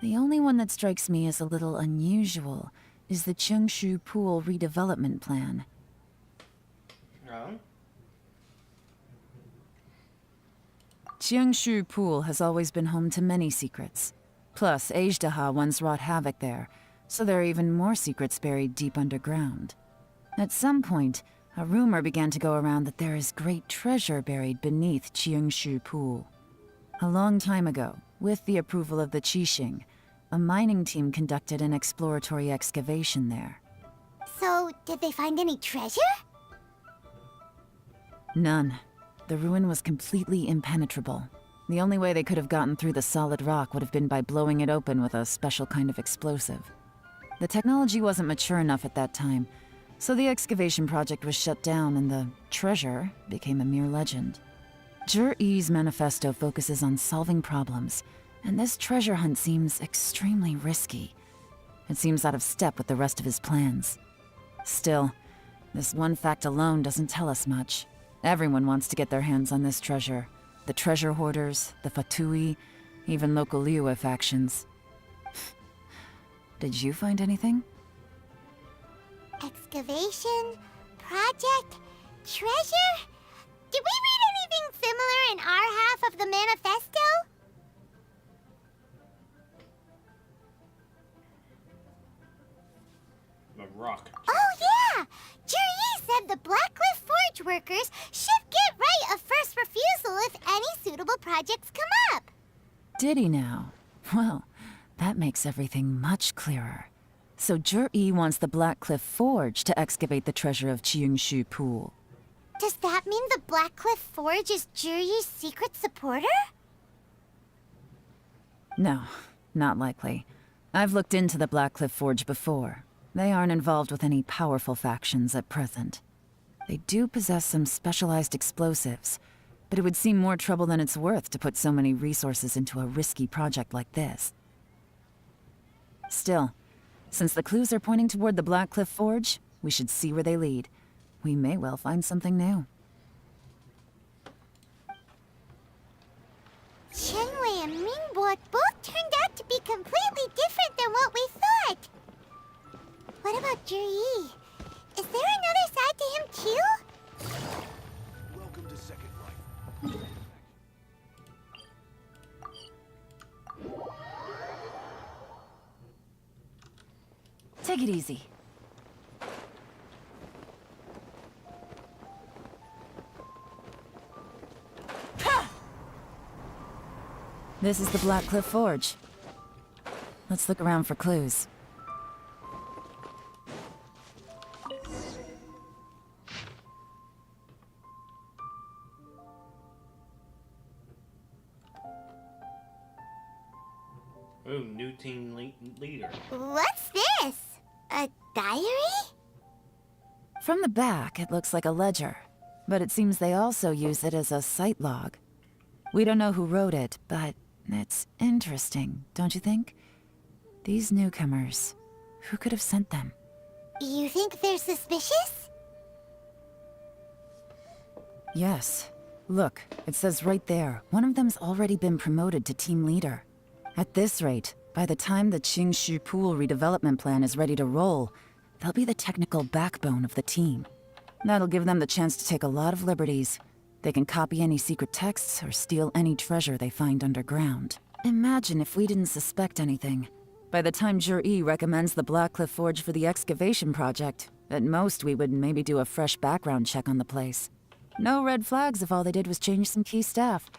The only one that strikes me as a little unusual is the Cheongshu Pool redevelopment plan. Oh? Cheongshu Pool has always been home to many secrets. Plus, Ajdaha once wrought havoc there, so there are even more secrets buried deep underground. At some point, a rumor began to go around that there is great treasure buried beneath Cheongshu Pool. A long time ago, with the approval of the Qixing, a mining team conducted an exploratory excavation there. So, did they find any treasure? None. The ruin was completely impenetrable. The only way they could have gotten through the solid rock would have been by blowing it open with a special kind of explosive. The technology wasn't mature enough at that time, so the excavation project was shut down and the treasure became a mere legend. Zhi-Yi's manifesto focuses on solving problems, and this treasure hunt seems extremely risky. It seems out of step with the rest of his plans. Still, this one fact alone doesn't tell us much. Everyone wants to get their hands on this treasure. The treasure hoarders, the Fatui, even local Liyue factions. Did you find anything? Excavation? Project? Treasure? Did we read anything similar in our half of the manifesto? The rock. Oh yeah! Zhi-Yi said the Blackcliff Forge workers should get right of first refusal if any suitable projects come up. Did he now? Well, that makes everything much clearer. So Zhi-Yi wants the Blackcliff Forge to excavate the treasure of Cheongshu Pool. Does that mean the Blackcliff Forge is Zhi-Yi's secret supporter? No, not likely. I've looked into the Blackcliff Forge before. They aren't involved with any powerful factions at present. They do possess some specialized explosives, but it would seem more trouble than it's worth to put so many resources into a risky project like this. Still, since the clues are pointing toward the Blackcliff Forge, we should see where they lead. We may well find something new. Qianwei and Mingbo both turned out to be completely different than what we thought. What about Zhi-Yi? Is there another side to him too? Welcome to Second Life. Take it easy. This is the Blackcliff Forge. Let's look around for clues. Ooh, new team leader. What's this? A diary? From the back, it looks like a ledger, but it seems they also use it as a site log. We don't know who wrote it, but it's interesting, don't you think? These newcomers, who could have sent them? You think they're suspicious? Yes. Look, it says right there, one of them's already been promoted to team leader. At this rate, by the time the Qingshu Pool redevelopment plan is ready to roll, they'll be the technical backbone of the team. That'll give them the chance to take a lot of liberties. They can copy any secret texts or steal any treasure they find underground. Imagine if we didn't suspect anything. By the time Jur-E recommends the Blackcliff Forge for the excavation project, at most we would maybe do a fresh background check on the place. No red flags if all they did was change some key staff.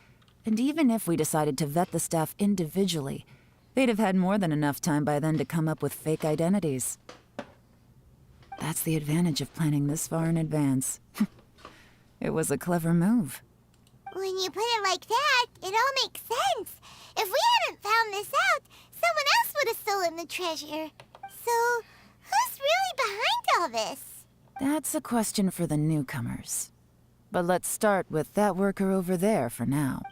And even if we decided to vet the staff individually, they'd have had more than enough time by then to come up with fake identities. That's the advantage of planning this far in advance. It was a clever move. When you put it like that, it all makes sense. If we hadn't found this out, someone else would have stolen the treasure. So, who's really behind all this? That's a question for the newcomers. But let's start with that worker over there for now.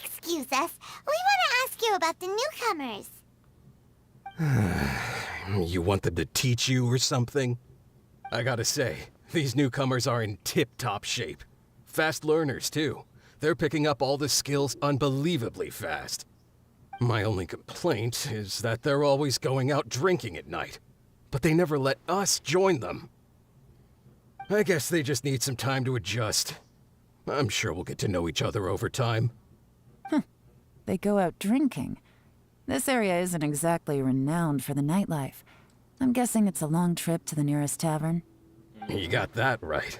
Excuse us. We want to ask you about the newcomers. You want them to teach you or something? I gotta say, these newcomers are in tip-top shape. Fast learners, too. They're picking up all the skills unbelievably fast. My only complaint is that they're always going out drinking at night. But they never let us join them. I guess they just need some time to adjust. I'm sure we'll get to know each other over time. They go out drinking. This area isn't exactly renowned for the nightlife. I'm guessing it's a long trip to the nearest tavern. You got that right.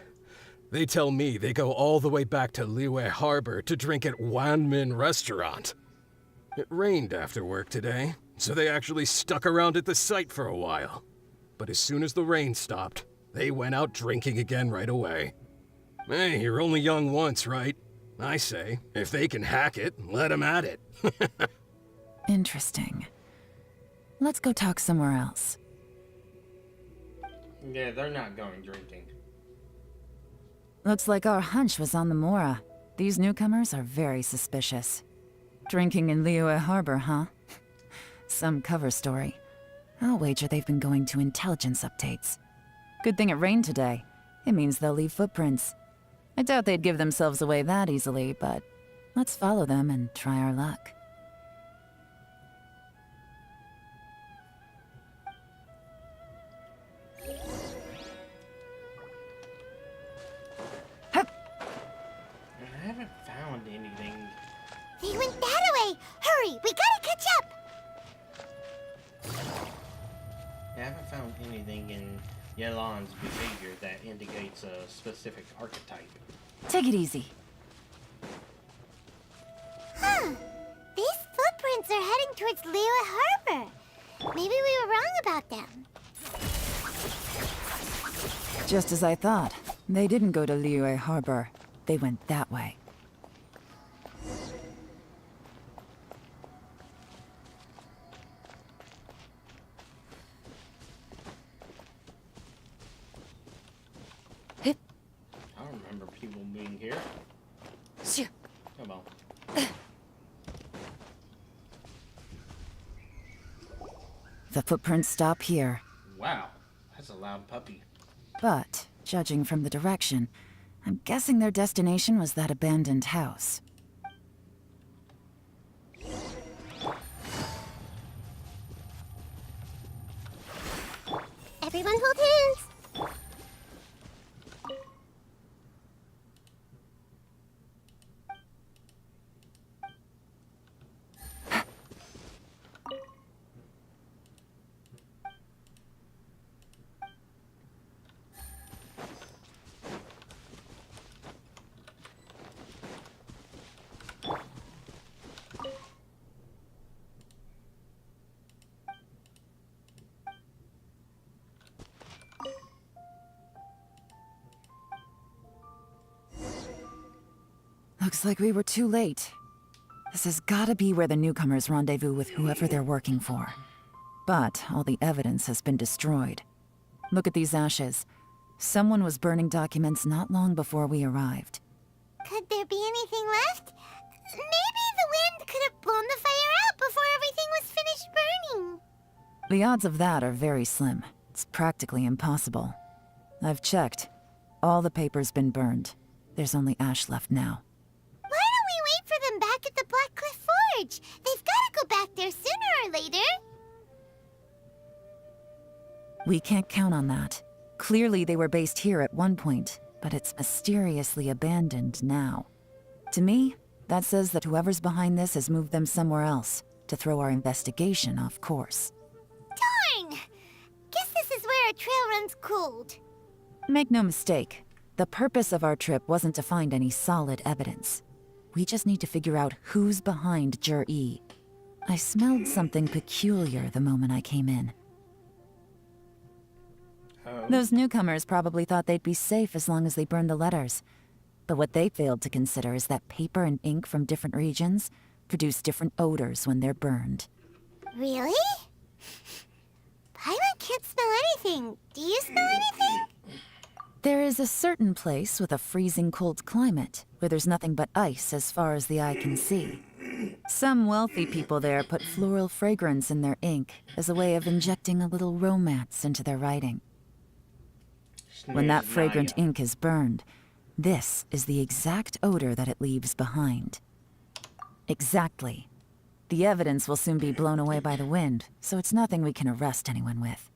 They tell me they go all the way back to Liyue Harbor to drink at Wanmin Restaurant. It rained after work today, so they actually stuck around at the site for a while. But as soon as the rain stopped, they went out drinking again right away. Hey, you're only young once, right? I say, if they can hack it, let them at it. Interesting. Let's go talk somewhere else. Yeah, they're not going drinking. Looks like our hunch was on the Mora. These newcomers are very suspicious. Drinking in Liyue Harbor, huh? Some cover story. I'll wager they've been going to intelligence updates. Good thing it rained today. It means they'll leave footprints. I doubt they'd give themselves away that easily, but let's follow them and try our luck. I haven't found anything. They went that way! Hurry, we gotta catch up! I haven't found anything in Yelan's behavior that indicates a specific archetype. Take it easy. Huh. These footprints are heading towards Liyue Harbor. Maybe we were wrong about them. Just as I thought. They didn't go to Liyue Harbor. They went that way. I don't remember people being here. Come on. The footprints stop here. Wow, that's a loud puppy. But, judging from the direction, I'm guessing their destination was that abandoned house. Everyone hold hands! Looks like we were too late. This has gotta be where the newcomers rendezvous with whoever they're working for. But all the evidence has been destroyed. Look at these ashes. Someone was burning documents not long before we arrived. Could there be anything left? Maybe the wind could have blown the fire out before everything was finished burning. The odds of that are very slim. It's practically impossible. I've checked. All the paper's been burned. There's only ash left now. Why don't we wait for them back at the Black Cliff Forge? They've got to go back there sooner or later. We can't count on that. Clearly they were based here at one point, but it's mysteriously abandoned now. To me, that says that whoever's behind this has moved them somewhere else to throw our investigation off course. Darn! Guess this is where a trail runs cold. Make no mistake, the purpose of our trip wasn't to find any solid evidence. We just need to figure out who's behind Jur-E. I smelled something peculiar the moment I came in. Those newcomers probably thought they'd be safe as long as they burned the letters. But what they failed to consider is that paper and ink from different regions produce different odors when they're burned. Really? Paimon can't smell anything. Do you smell anything? There is a certain place with a freezing cold climate where there's nothing but ice as far as the eye can see. Some wealthy people there put floral fragrance in their ink as a way of injecting a little romance into their writing. When that fragrant ink is burned, this is the exact odor that it leaves behind. Exactly. The evidence will soon be blown away by the wind, so it's nothing we can arrest anyone with.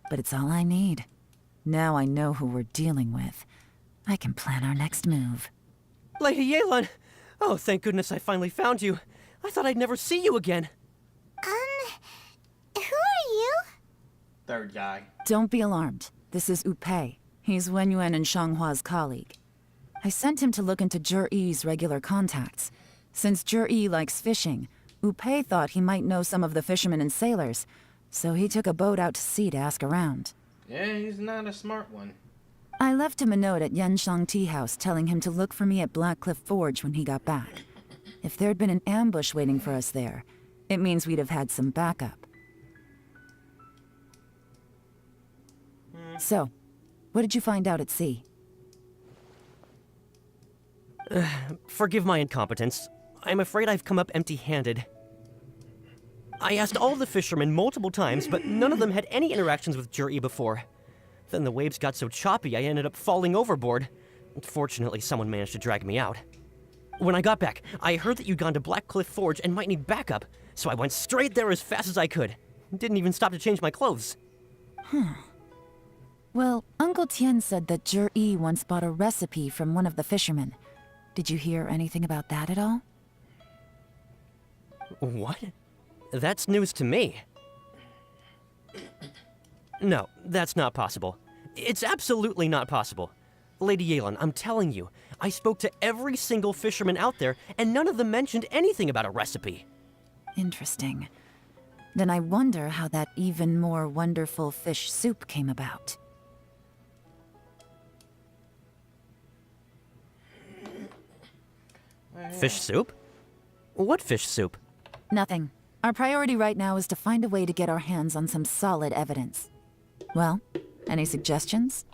But it's all I need. Now I know who we're dealing with. I can plan our next move. Lady Yelan! Oh, thank goodness I finally found you. I thought I'd never see you again. Who are you? Third guy. Don't be alarmed. This is Upei. He's Wenyuan and Shanghua's colleague. I sent him to look into Jur-E's regular contacts. Since Jur-E likes fishing, Upei thought he might know some of the fishermen and sailors, so he took a boat out to sea to ask around. Yeah, he's not a smart one. I left him a note at Yanshang Tea House telling him to look for me at Black Cliff Forge when he got back. If there'd been an ambush waiting for us there, it means we'd have had some backup. So, what did you find out at sea? Forgive my incompetence. I'm afraid I've come up empty-handed. I asked all the fishermen multiple times, but none of them had any interactions with Jur-E before. Then the waves got so choppy I ended up falling overboard. Fortunately, someone managed to drag me out. When I got back, I heard that you'd gone to Black Cliff Forge and might need backup, so I went straight there as fast as I could. Didn't even stop to change my clothes. Well, Uncle Tien said that Jur-E once bought a recipe from one of the fishermen. Did you hear anything about that at all? What? That's news to me. No, that's not possible. It's absolutely not possible. Lady Yelan, I'm telling you, I spoke to every single fisherman out there, and none of them mentioned anything about a recipe. Interesting. Then I wonder how that even more wonderful fish soup came about. Fish soup? What fish soup? Nothing. Our priority right now is to find a way to get our hands on some solid evidence. Well, any suggestions?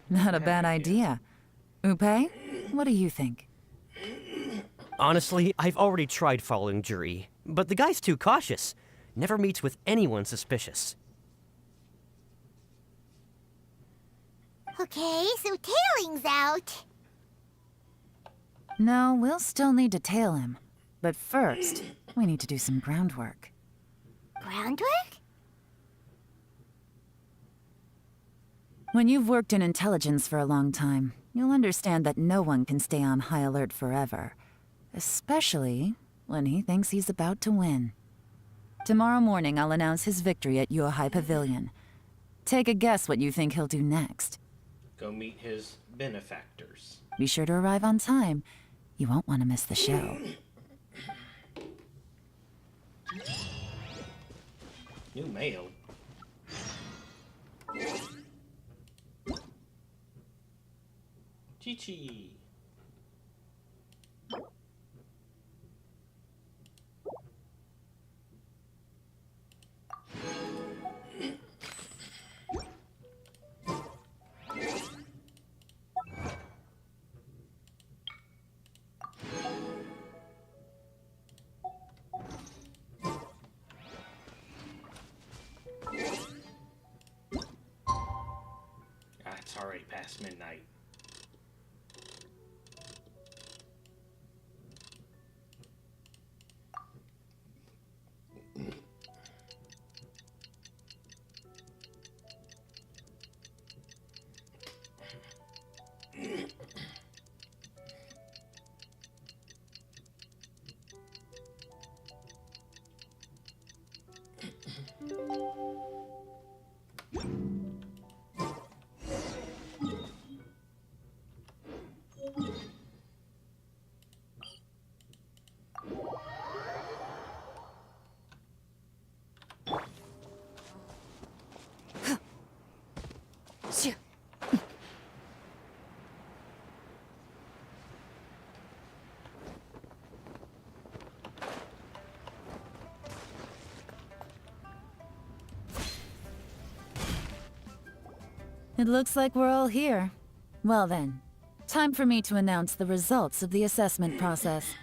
Not a bad idea. Upei, what do you think? Honestly, I've already tried following Jur-E, but the guy's too cautious. Never meets with anyone suspicious. Okay, so Tailing's out. No, we'll still need to tail him. But first, we need to do some groundwork. Groundwork? When you've worked in intelligence for a long time, you'll understand that no one can stay on high alert forever. Especially when he thinks he's about to win. Tomorrow morning, I'll announce his victory at Yuehai Pavilion. Take a guess what you think he'll do next. Go meet his benefactors. Be sure to arrive on time. You won't want to miss the show. New mail. Chi-Chi. It's already past midnight. It looks like we're all here. Well then, time for me to announce the results of the assessment process.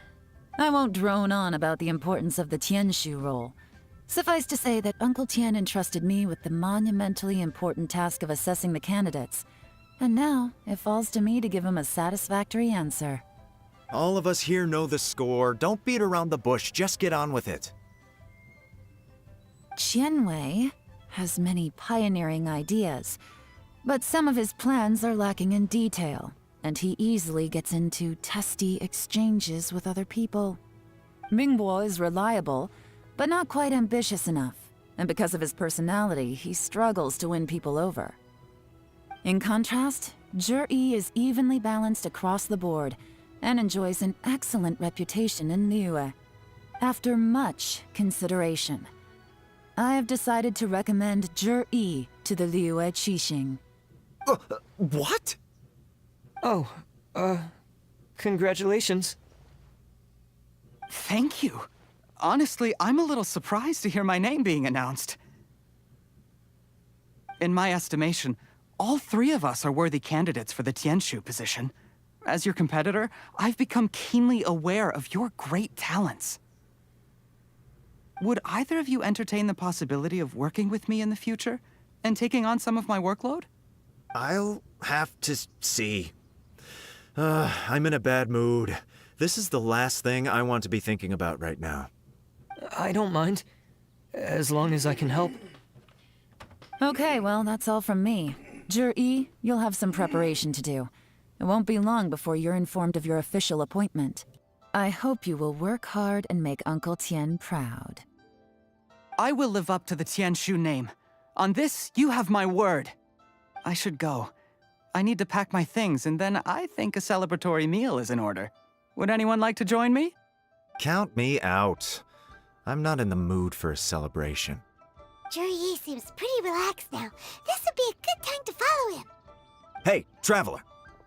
I won't drone on about the importance of the Tianshu role. Suffice to say that Uncle Tian entrusted me with the monumentally important task of assessing the candidates. And now, it falls to me to give him a satisfactory answer. All of us here know the score. Don't beat around the bush, just get on with it. Qianwei has many pioneering ideas, but some of his plans are lacking in detail, and he easily gets into testy exchanges with other people. Mingbo is reliable, but not quite ambitious enough, and because of his personality, he struggles to win people over. In contrast, Zhi is evenly balanced across the board, and enjoys an excellent reputation in Liyue. After much consideration, I have decided to recommend Zhi to the Liyue Qixing. What? Oh, congratulations. Thank you. Honestly, I'm a little surprised to hear my name being announced. In my estimation, all three of us are worthy candidates for the Tianshu position. As your competitor, I've become keenly aware of your great talents. Would either of you entertain the possibility of working with me in the future and taking on some of my workload? I'll have to see. I'm in a bad mood. This is the last thing I want to be thinking about right now. I don't mind, as long as I can help. Okay, well, that's all from me. Zhi, you'll have some preparation to do. It won't be long before you're informed of your official appointment. I hope you will work hard and make Uncle Tian proud. I will live up to the Tianshu name. On this, you have my word. I should go. I need to pack my things, and then I think a celebratory meal is in order. Would anyone like to join me? Count me out. I'm not in the mood for a celebration. Zhi seems pretty relaxed now. This would be a good time to follow him. Hey, Traveler,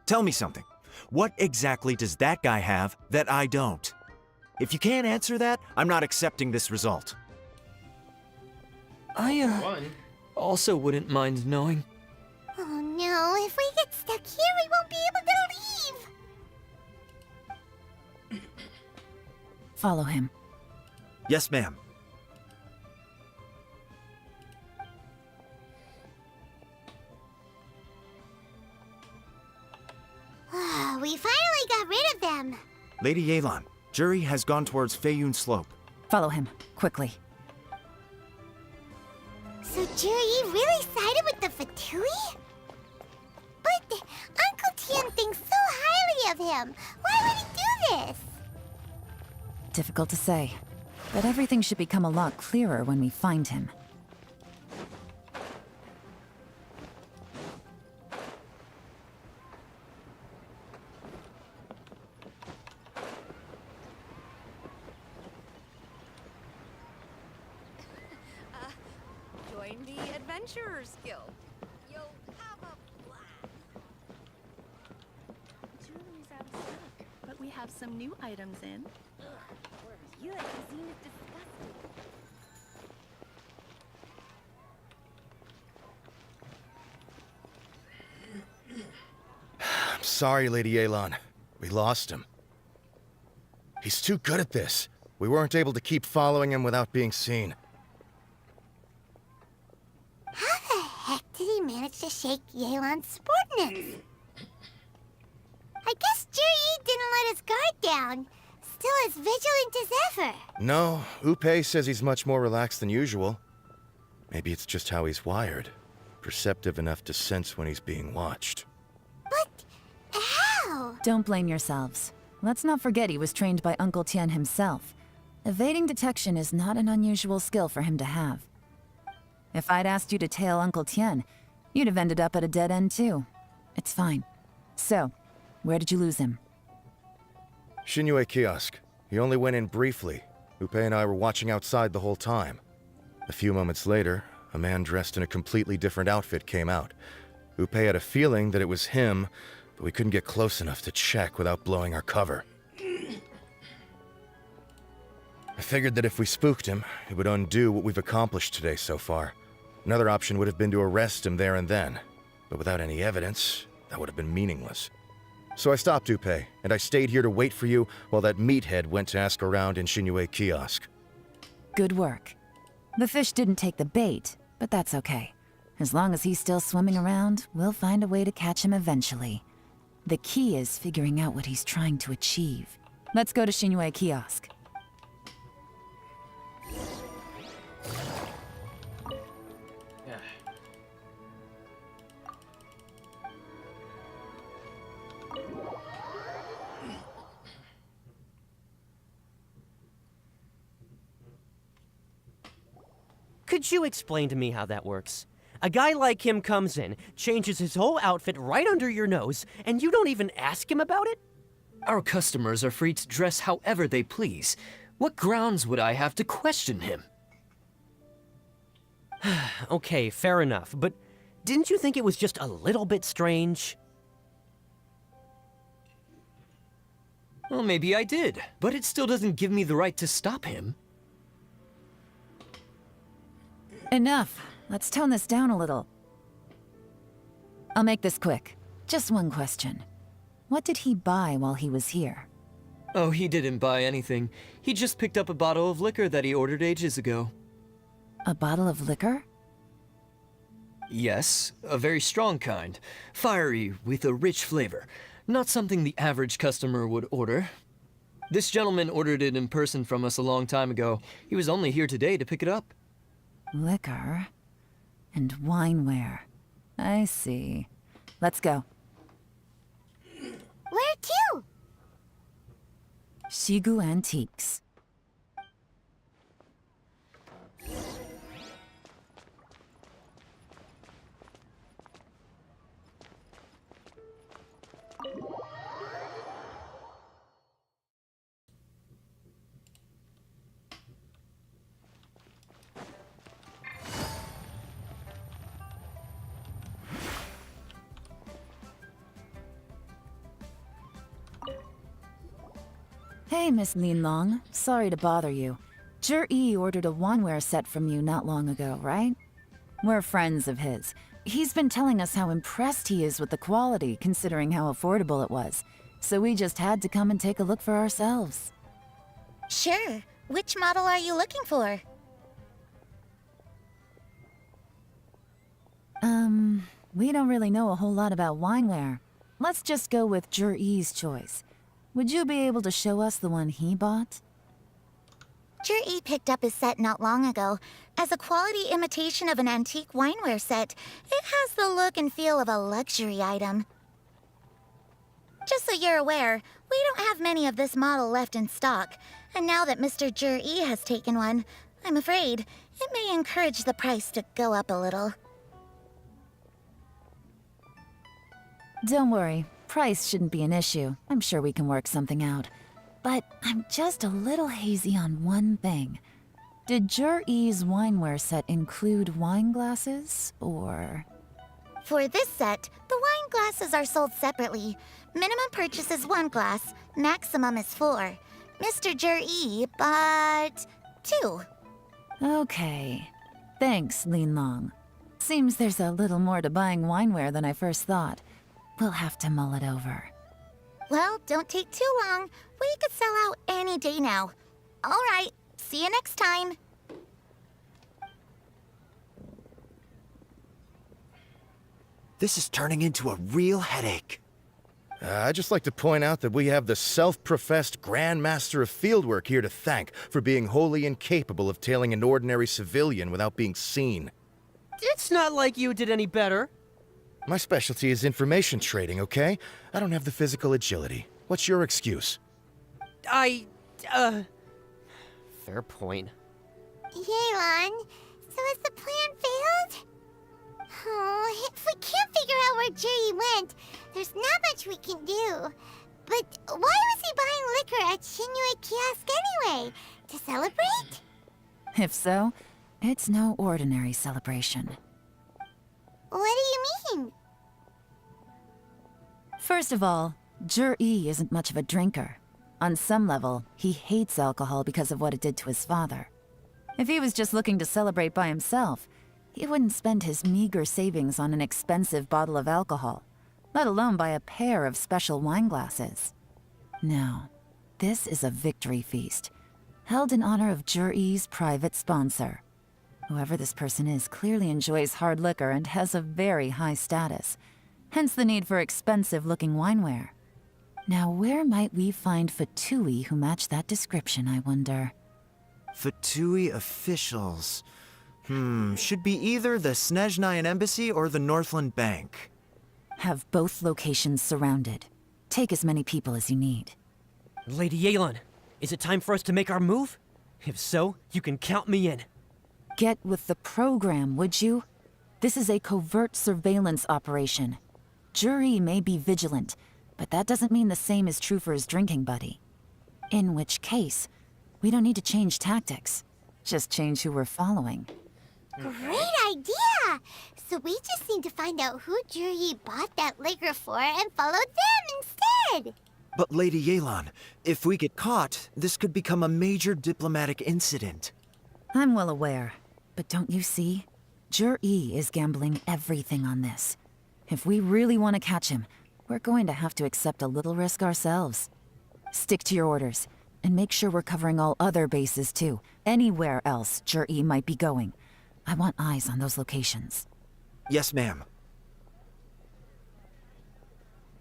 tell me something. What exactly does that guy have that I don't? If you can't answer that, I'm not accepting this result. I, also wouldn't mind knowing. Oh no, if we get stuck here, we won't be able to leave. Follow him. Yes, ma'am. We finally got rid of them. Lady Yelan, Zhi has gone towards Feiyun Slope. Follow him, quickly. So Zhi really sided with the Fatui? But Uncle Tian thinks so highly of him. Why would he do this? Difficult to say, but everything should become a lot clearer when we find him. Join the Adventurers Guild. You'll have a blast. Jewelry's out of stock, but we have some new items in. You like cuisine is disgusting. I'm sorry, Lady Yelan. We lost him. He's too good at this. We weren't able to keep following him without being seen. How the heck did he managed to shake Yelan's subordinates. I guess Juri didn't let his guard down. Still as vigilant as ever. No, Upe says he's much more relaxed than usual. Maybe it's just how he's wired. Perceptive enough to sense when he's being watched. But how? Don't blame yourselves. Let's not forget he was trained by Uncle Tian himself. Evading detection is not an unusual skill for him to have. If I'd asked you to tail Uncle Tian, you'd have ended up at a dead end too. It's fine. So, where did you lose him? Shinue Kiosk. He only went in briefly. Upe and I were watching outside the whole time. A few moments later, a man dressed in a completely different outfit came out. Upe had a feeling that it was him, but we couldn't get close enough to check without blowing our cover. I figured that if we spooked him, it would undo what we've accomplished today so far. Another option would have been to arrest him there and then, but without any evidence, that would have been meaningless. So I stopped Upe, and I stayed here to wait for you while that meathead went to ask around in Shinue Kiosk. Good work. The fish didn't take the bait, but that's okay. As long as he's still swimming around, we'll find a way to catch him eventually. The key is figuring out what he's trying to achieve. Let's go to Shinue Kiosk. Could you explain to me how that works? A guy like him comes in, changes his whole outfit right under your nose, and you don't even ask him about it? Our customers are free to dress however they please. What grounds would I have to question him? Okay, fair enough, but didn't you think it was just a little bit strange? Well, maybe I did, but it still doesn't give me the right to stop him. Enough. Let's tone this down a little. I'll make this quick. Just one question. What did he buy while he was here? Oh, he didn't buy anything. He just picked up a bottle of liquor that he ordered ages ago. A bottle of liquor? Yes, a very strong kind. Fiery, with a rich flavor. Not something the average customer would order. This gentleman ordered it in person from us a long time ago. He was only here today to pick it up. Liquor and wineware. I see. Let's go. Where to? Shigu Antiques. Hey, Miss Lin Long. Sorry to bother you. Zhi ordered a wanware set from you not long ago, right? We're friends of his. He's been telling us how impressed he is with the quality, considering how affordable it was. So we just had to come and take a look for ourselves. Sure. Which model are you looking for? We don't really know a whole lot about wineware. Let's just go with Zhi's choice. Would you be able to show us the one he bought? Zhi picked up his set not long ago. As a quality imitation of an antique wineware set, it has the look and feel of a luxury item. Just so you're aware, we don't have many of this model left in stock, and now that Mr. Zhi has taken one, I'm afraid it may encourage the price to go up a little. Don't worry. Price shouldn't be an issue. I'm sure we can work something out. But I'm just a little hazy on one thing. Did Zhi's wineware set include wine glasses, or...? For this set, the wine glasses are sold separately. Minimum purchase is 1 glass, maximum is 4. Mr. Zhi bought 2. Okay. Thanks, Lin Long. Seems there's a little more to buying wineware than I first thought. We'll have to mull it over. Well, don't take too long. We could sell out any day now. All right, see you next time. This is turning into a real headache. I'd just like to point out that we have the self-professed Grand Master of Fieldwork here to thank for being wholly incapable of tailing an ordinary civilian without being seen. It's not like you did any better. My specialty is information trading, okay? I don't have the physical agility. What's your excuse? Fair point. Yelan, so has the plan failed? Oh, if we can't figure out where Jerry went, there's not much we can do. But why was he buying liquor at Shinue Kiosk anyway? To celebrate? If so, it's no ordinary celebration. What do you mean? First of all, Jur-E isn't much of a drinker. On some level, he hates alcohol because of what it did to his father. If he was just looking to celebrate by himself, he wouldn't spend his meager savings on an expensive bottle of alcohol, let alone buy a pair of special wine glasses. No, this is a victory feast, held in honor of Jur-E's private sponsor. Whoever this person is clearly enjoys hard liquor and has a very high status, hence the need for expensive-looking wineware. Now, where might we find Fatui who match that description, I wonder? Fatui officials. Should be either the Snezhnayan Embassy or the Northland Bank. Have both locations surrounded. Take as many people as you need. Lady Yelan, is it time for us to make our move? If so, you can count me in. Get with the program, would you? This is a covert surveillance operation. Jur-E may be vigilant, but that doesn't mean the same is true for his drinking buddy. In which case, we don't need to change tactics. Just change who we're following. Great idea! So we just need to find out who Jur-E bought that liquor for and follow them instead! But Lady Yelan, if we get caught, this could become a major diplomatic incident. I'm well aware, but don't you see? Jur-E is gambling everything on this. If we really want to catch him, we're going to have to accept a little risk ourselves. Stick to your orders, and make sure we're covering all other bases too. Anywhere else Jur-E might be going. I want eyes on those locations. Yes, ma'am.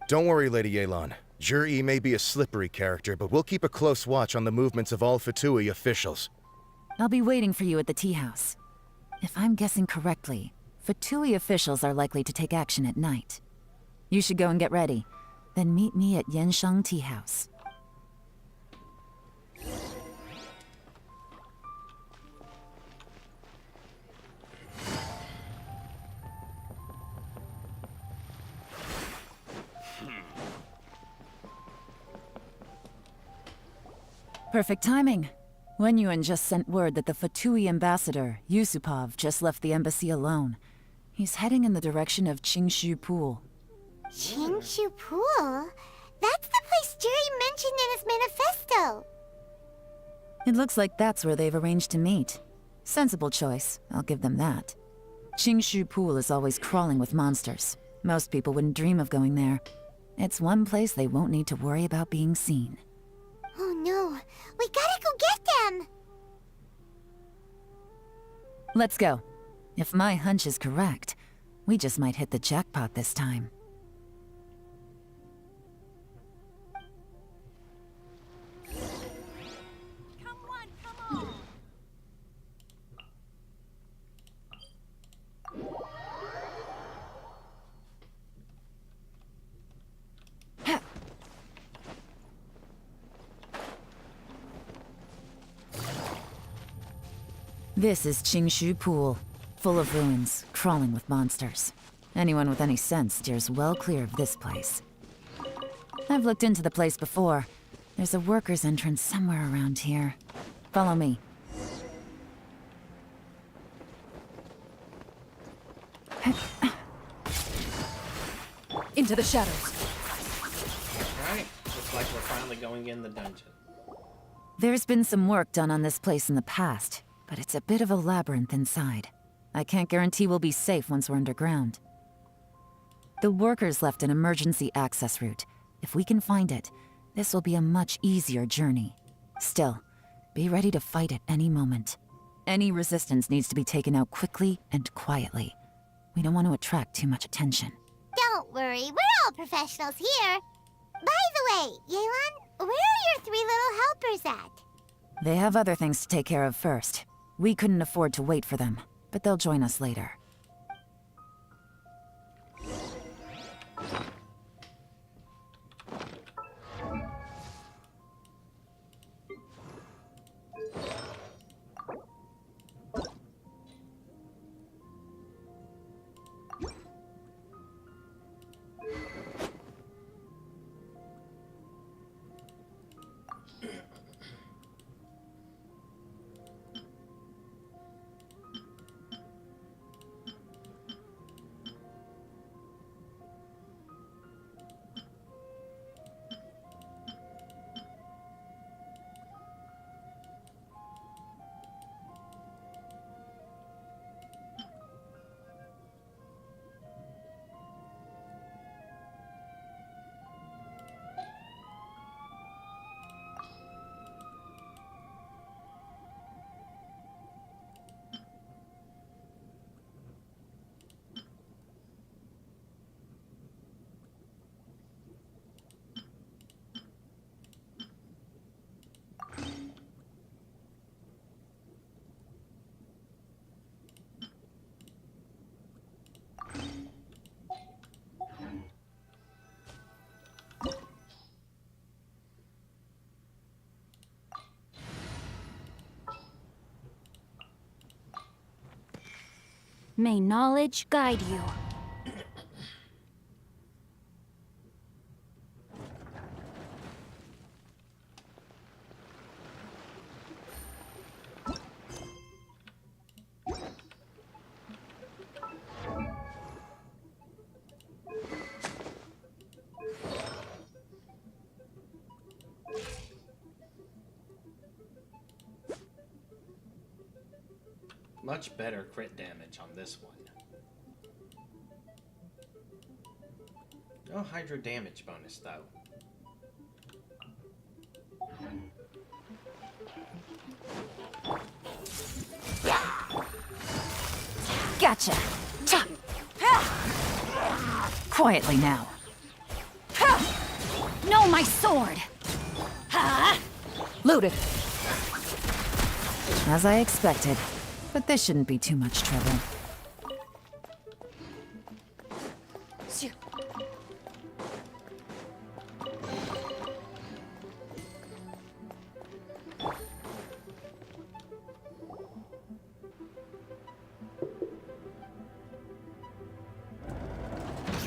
Don't worry, Lady Yelan. Jur-E may be a slippery character, but we'll keep a close watch on the movements of all Fatui officials. I'll be waiting for you at the tea house. If I'm guessing correctly, Fatui officials are likely to take action at night. You should go and get ready. Then meet me at Yansheng Tea House. Perfect timing. Wenyuan just sent word that the Fatui ambassador, Yusupov, just left the embassy alone. He's heading in the direction of Qingshu Pool. Qingshu Pool? That's the place Jerry mentioned in his manifesto! It looks like that's where they've arranged to meet. Sensible choice, I'll give them that. Qingshu Pool is always crawling with monsters. Most people wouldn't dream of going there. It's one place they won't need to worry about being seen. Oh no, we gotta go get them! Let's go. If my hunch is correct, we just might hit the jackpot this time. Come on. This is Qingshu Pool, full of ruins, crawling with monsters. Anyone with any sense steers well clear of this place. I've looked into the place before. There's a worker's entrance somewhere around here. Follow me. Into the shadows. Alright, looks like we're finally going in the dungeon. There's been some work done on this place in the past, but it's a bit of a labyrinth inside. I can't guarantee we'll be safe once we're underground. The workers left an emergency access route. If we can find it, this will be a much easier journey. Still, be ready to fight at any moment. Any resistance needs to be taken out quickly and quietly. We don't want to attract too much attention. worry. We're all professionals here. By the way, Yelan, where are your 3 little helpers at? They have other things to take care of first. We couldn't afford to wait for them, but they'll join us later. May knowledge guide you. Much better crit damage on this one. No Hydra damage bonus, though. Gotcha! Quietly now. No, my sword! Loaded! As I expected. But this shouldn't be too much trouble. You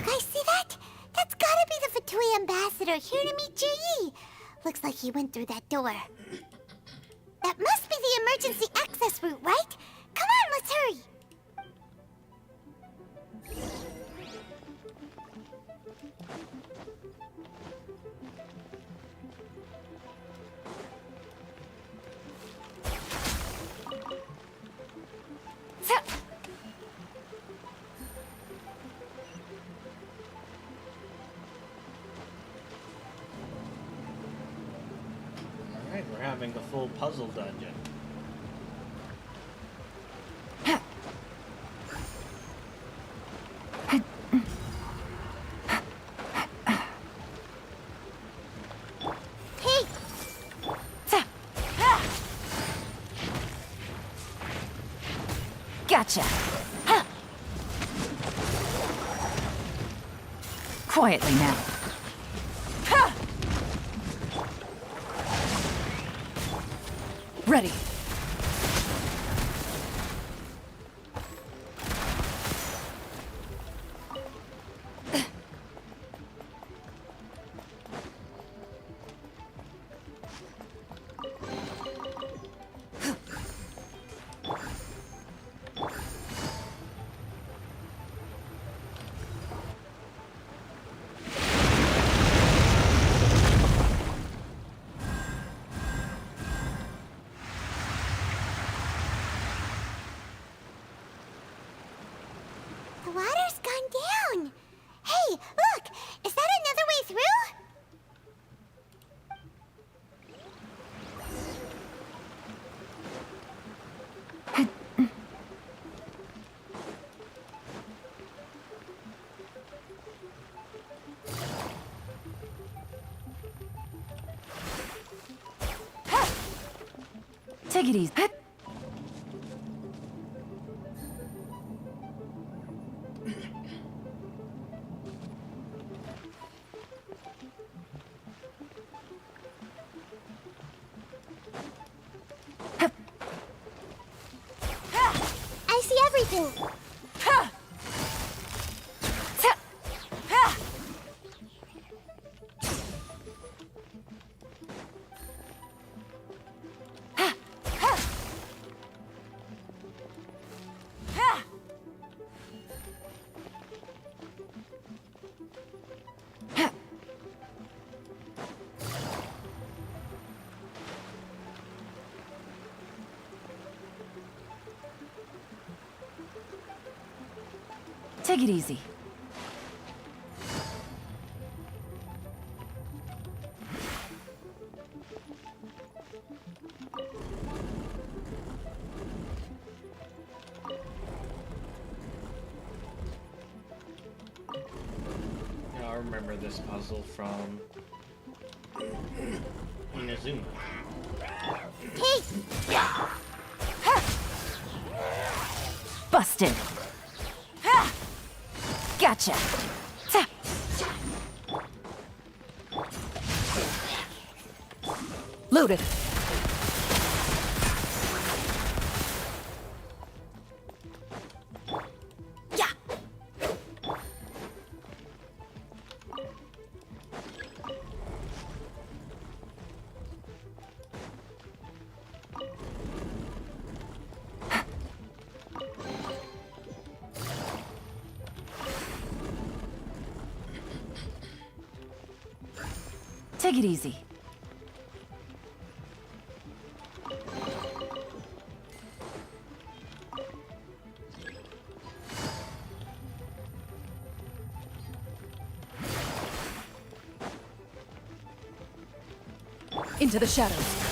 guys see that? That's gotta be the Fatui ambassador here to meet Ji. Looks like he went through that door. That must be the emergency access route, right? Come on, let's hurry! Alright, we're having a full puzzle dungeon. Gotcha! Quietly now. Ready. The water's gone down. Hey, look! Is that another way through? Take it easy. I see everything. Take it easy. I remember this puzzle from Inazuma. Busted. Gotcha. Loaded. Yeah. Take it easy. Into the shadows.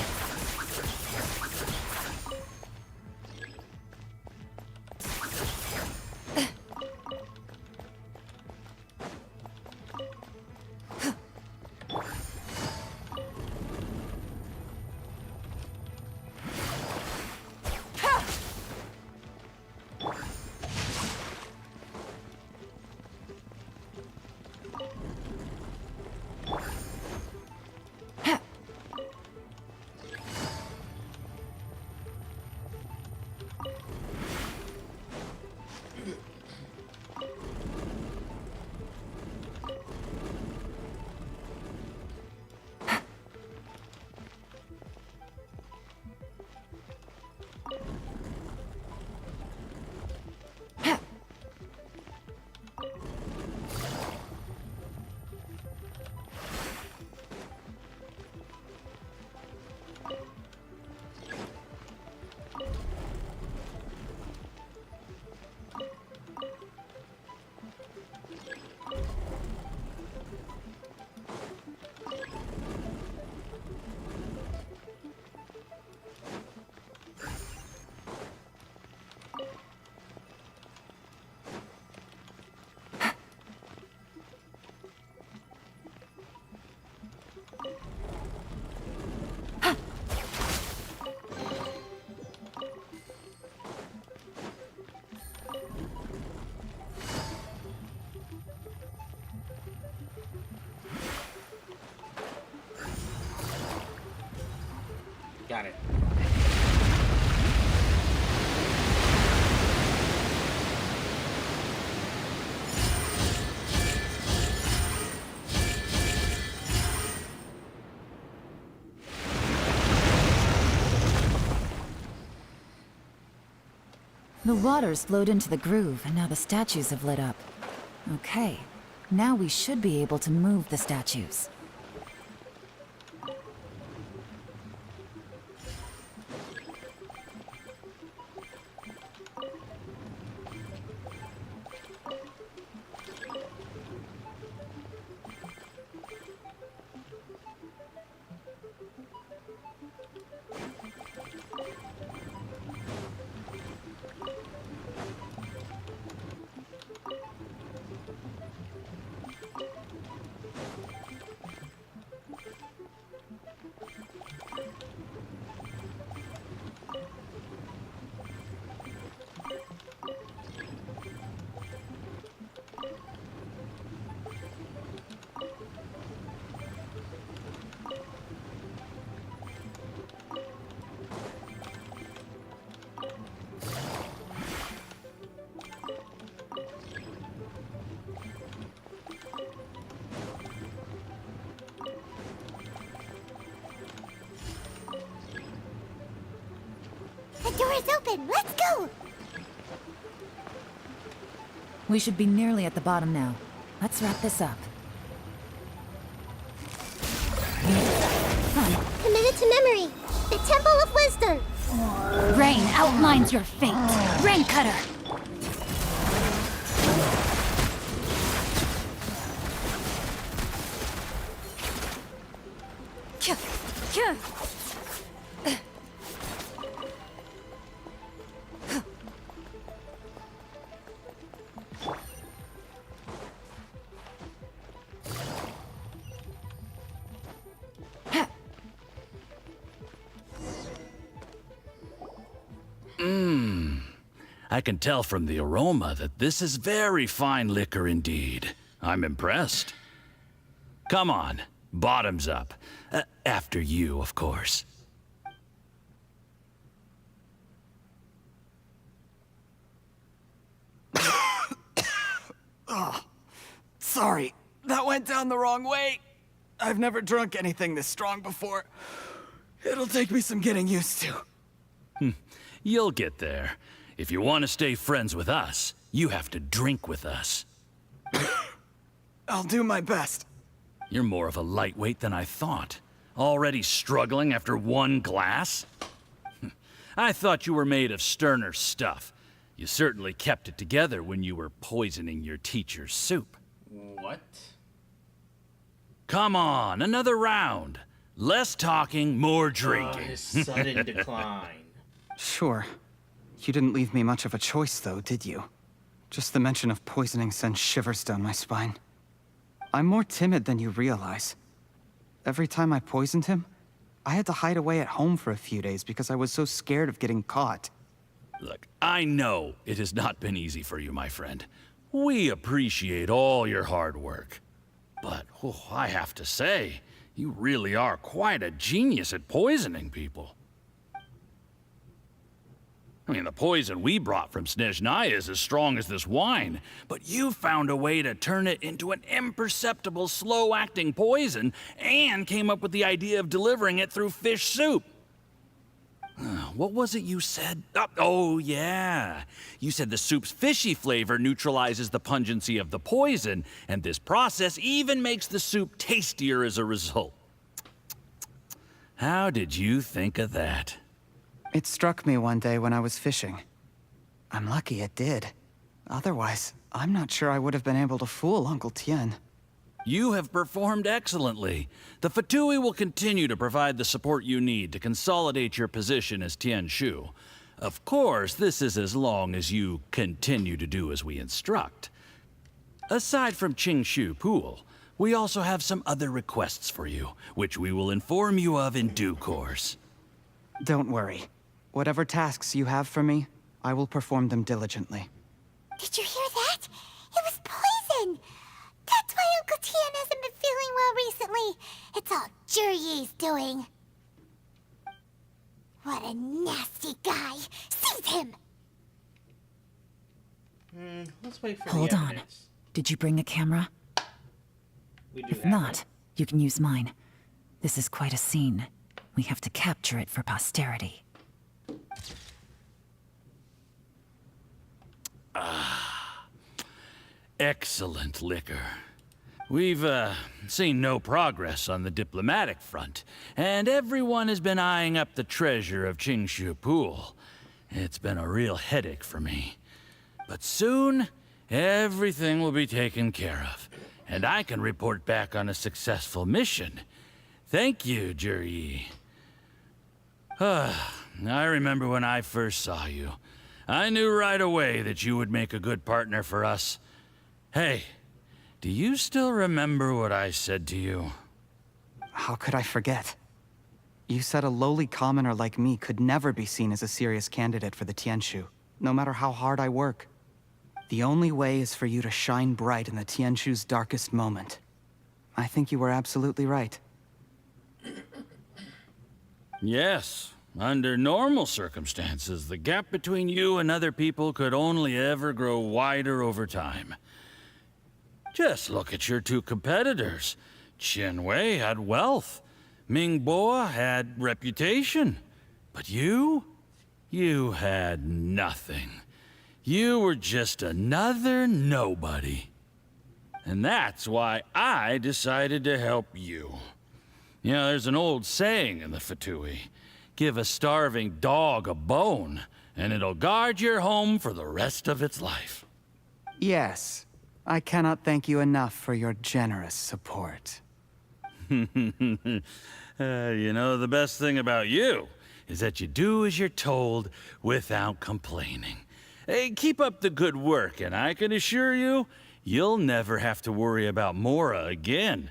Got it. The water's flowed into the groove, and now the statues have lit up. Okay, now we should be able to move the statues. is open. Let's go. We should be nearly at the bottom now. Let's wrap this up. Committed to memory. The Temple of Wisdom. Rain outlines your fate. Rain Cutter. I can tell from the aroma that this is very fine liquor indeed. I'm impressed. Come on, bottoms up. After you, of course. Oh, sorry. That went down the wrong way. I've never drunk anything this strong before. It'll take me some getting used to. You'll get there. If you want to stay friends with us, you have to drink with us. I'll do my best. You're more of a lightweight than I thought. Already struggling after one glass? I thought you were made of sterner stuff. You certainly kept it together when you were poisoning your teacher's soup. What? Come on, another round. Less talking, more drinking. His sudden decline. Sure. You didn't leave me much of a choice, though, did you? Just the mention of poisoning sends shivers down my spine. I'm more timid than you realize. Every time I poisoned him, I had to hide away at home for a few days because I was so scared of getting caught. Look, I know it has not been easy for you, my friend. We appreciate all your hard work. But, I have to say, you really are quite a genius at poisoning people. I mean, the poison we brought from Snezhnaya is as strong as this wine, but you found a way to turn it into an imperceptible, slow-acting poison, and came up with the idea of delivering it through fish soup. What was it you said? Oh, yeah. You said the soup's fishy flavor neutralizes the pungency of the poison, and this process even makes the soup tastier as a result. How did you think of that? It struck me one day when I was fishing. I'm lucky it did. Otherwise, I'm not sure I would have been able to fool Uncle Tien. You have performed excellently. The Fatui will continue to provide the support you need to consolidate your position as Tien Shu. Of course, this is as long as you continue to do as we instruct. Aside from Qingshu Pool, we also have some other requests for you, which we will inform you of in due course. Don't worry. Whatever tasks you have for me, I will perform them diligently. Did you hear that? It was poison! That's why Uncle Tien hasn't been feeling well recently. It's all Jurye's doing. What a nasty guy! Seize him! Let's wait for Hold the on. evidence. Did you bring a camera? We do If have not, you can use mine. This is quite a scene. We have to capture it for posterity. Excellent liquor. We've, seen no progress on the diplomatic front, and everyone has been eyeing up the treasure of Qingshu Pool. It's been a real headache for me. But soon, everything will be taken care of, and I can report back on a successful mission. Thank you, Juryi. I remember when I first saw you. I knew right away that you would make a good partner for us. Hey, do you still remember what I said to you? How could I forget? You said a lowly commoner like me could never be seen as a serious candidate for the Tianshu, no matter how hard I work. The only way is for you to shine bright in the Tianshu's darkest moment. I think you were absolutely right. Yes. Under normal circumstances, the gap between you and other people could only ever grow wider over time. Just look at your two competitors. Qianwei had wealth. Mingbo had reputation. But you You had nothing. You were just another nobody. And that's why I decided to help you. You know, there's an old saying in the Fatui. Give a starving dog a bone, and it'll guard your home for the rest of its life. Yes. I cannot thank you enough for your generous support. You know, the best thing about you is that you do as you're told without complaining. Hey, keep up the good work, and I can assure you, you'll never have to worry about Mora again.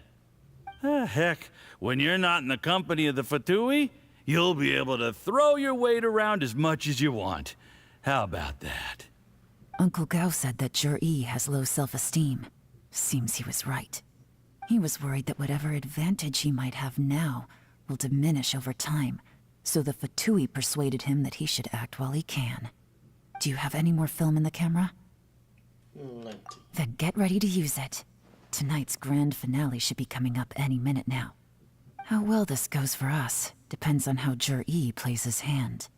Heck, when you're not in the company of the Fatui, you'll be able to throw your weight around as much as you want. How about that? Uncle Gao said that Jur-E has low self-esteem. Seems he was right. He was worried that whatever advantage he might have now will diminish over time, so the Fatui persuaded him that he should act while he can. Do you have any more film in the camera? Then get ready to use it. Tonight's grand finale should be coming up any minute now. How well this goes for us depends on how Jur-E plays his hand.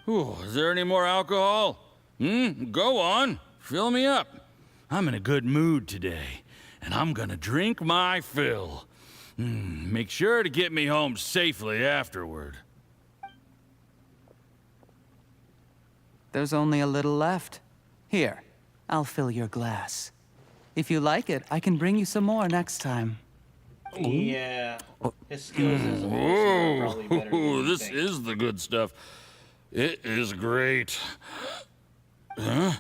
Ooh, is there any more alcohol? Go on. Fill me up. I'm in a good mood today, and I'm gonna drink my fill. Make sure to get me home safely afterward. There's only a little left. Here, I'll fill your glass. If you like it, I can bring you some more next time. Yeah. His skills as a horseman are probably better than you This think. is the good stuff. It is great. Huh?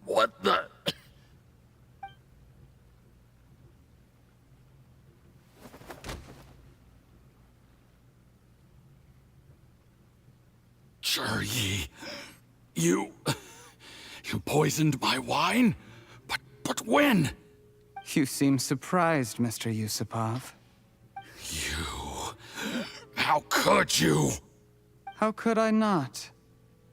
What the? Jur-E, you poisoned my wine? But when? You seem surprised, Mr. Yusupov. How could you? How could I not?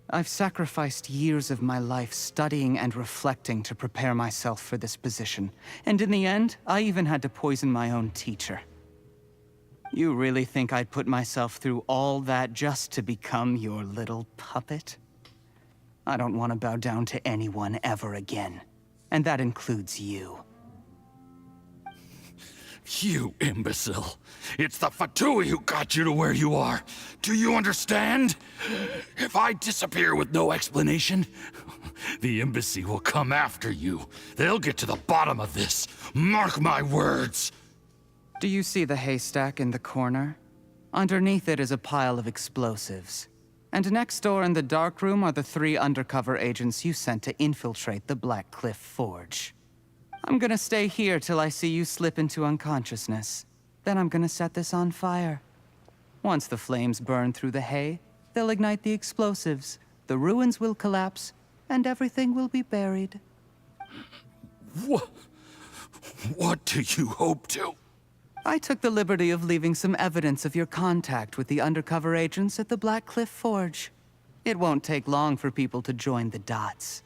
I've sacrificed years of my life studying and reflecting to prepare myself for this position. And in the end, I even had to poison my own teacher. You really think I'd put myself through all that just to become your little puppet? I don't want to bow down to anyone ever again. And that includes you. You imbecile. It's the Fatui who got you to where you are. Do you understand? If I disappear with no explanation, the embassy will come after you. They'll get to the bottom of this. Mark my words. Do you see the haystack in the corner? Underneath it is a pile of explosives. And next door in the dark room are the 3 undercover agents you sent to infiltrate the Black Cliff Forge. I'm gonna stay here till I see you slip into unconsciousness. Then I'm gonna set this on fire. Once the flames burn through the hay, they'll ignite the explosives, the ruins will collapse, and everything will be buried. What do you hope to? I took the liberty of leaving some evidence of your contact with the undercover agents at the Black Cliff Forge. It won't take long for people to join the dots.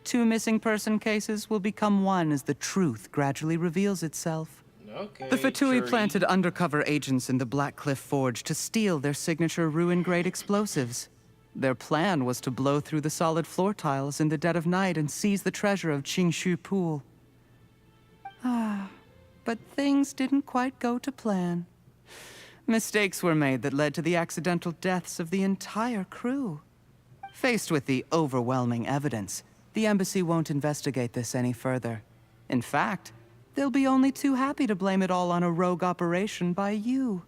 2 missing person cases will become one as the truth gradually reveals itself. Okay, The Fatui Jur-E. planted undercover agents in the Black Cliff Forge to steal their signature ruin-grade explosives. Their plan was to blow through the solid floor tiles in the dead of night and seize the treasure of Qingshu Pool. But things didn't quite go to plan. Mistakes were made that led to the accidental deaths of the entire crew. Faced with the overwhelming evidence, the embassy won't investigate this any further. In fact, they'll be only too happy to blame it all on a rogue operation by you.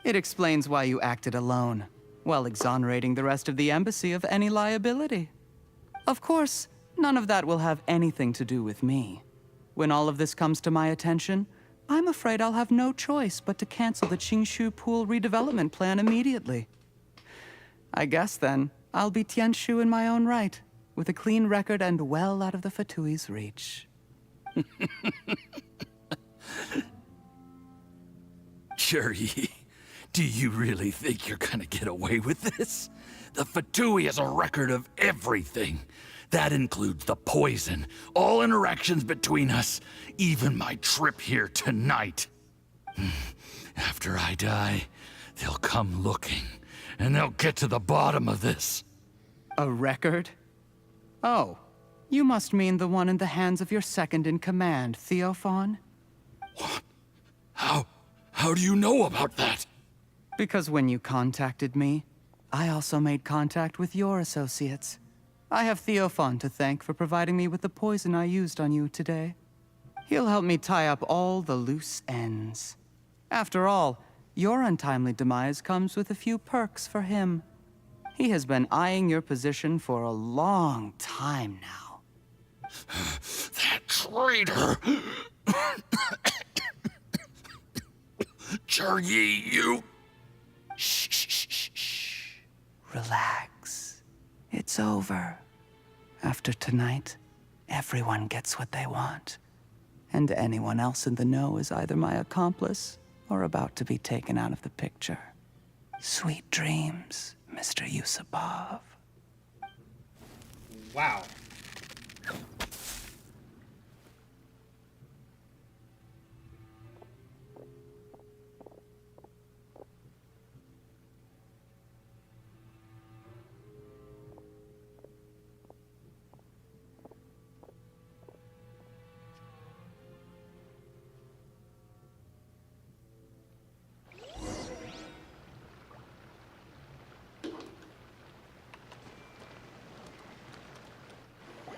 It explains why you acted alone, while exonerating the rest of the embassy of any liability. Of course, none of that will have anything to do with me. When all of this comes to my attention, I'm afraid I'll have no choice but to cancel the Qingshu Pool redevelopment plan immediately. I guess then, I'll be Tianshu in my own right, with a clean record and well out of the Fatui's reach. Jur-E, do you really think you're gonna get away with this? The Fatui has a record of everything. That includes the poison, all interactions between us, even my trip here tonight. After I die, They'll come looking, and they'll get to the bottom of this. A record? Oh, you must mean the one in the hands of your second-in-command, Theophon? How do you know about that? Because when you contacted me, I also made contact with your associates. I have Theophon to thank for providing me with the poison I used on you today. He'll help me tie up all the loose ends. After all, your untimely demise comes with a few perks for him. He has been eyeing your position for a long time now. That traitor! Zhiyi, you... Shh. Relax. It's over. After tonight, everyone gets what they want. And anyone else in the know is either my accomplice or about to be taken out of the picture. Sweet dreams, Mr. Yusupov. Wow.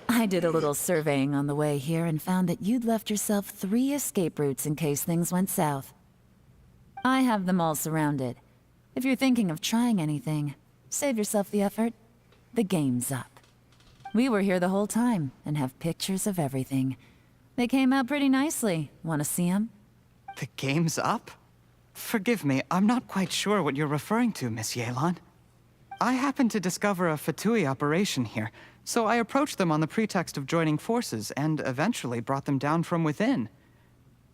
I did a little surveying on the way here and found that you'd left yourself 3 escape routes in case things went south. I have them all surrounded. If you're thinking of trying anything, save yourself the effort. The game's up. We were here the whole time and have pictures of everything. They came out pretty nicely. Want to see them? The game's up? Forgive me, I'm not quite sure what you're referring to, Miss Yelan. I happened to discover a Fatui operation here, so I approached them on the pretext of joining forces and eventually brought them down from within.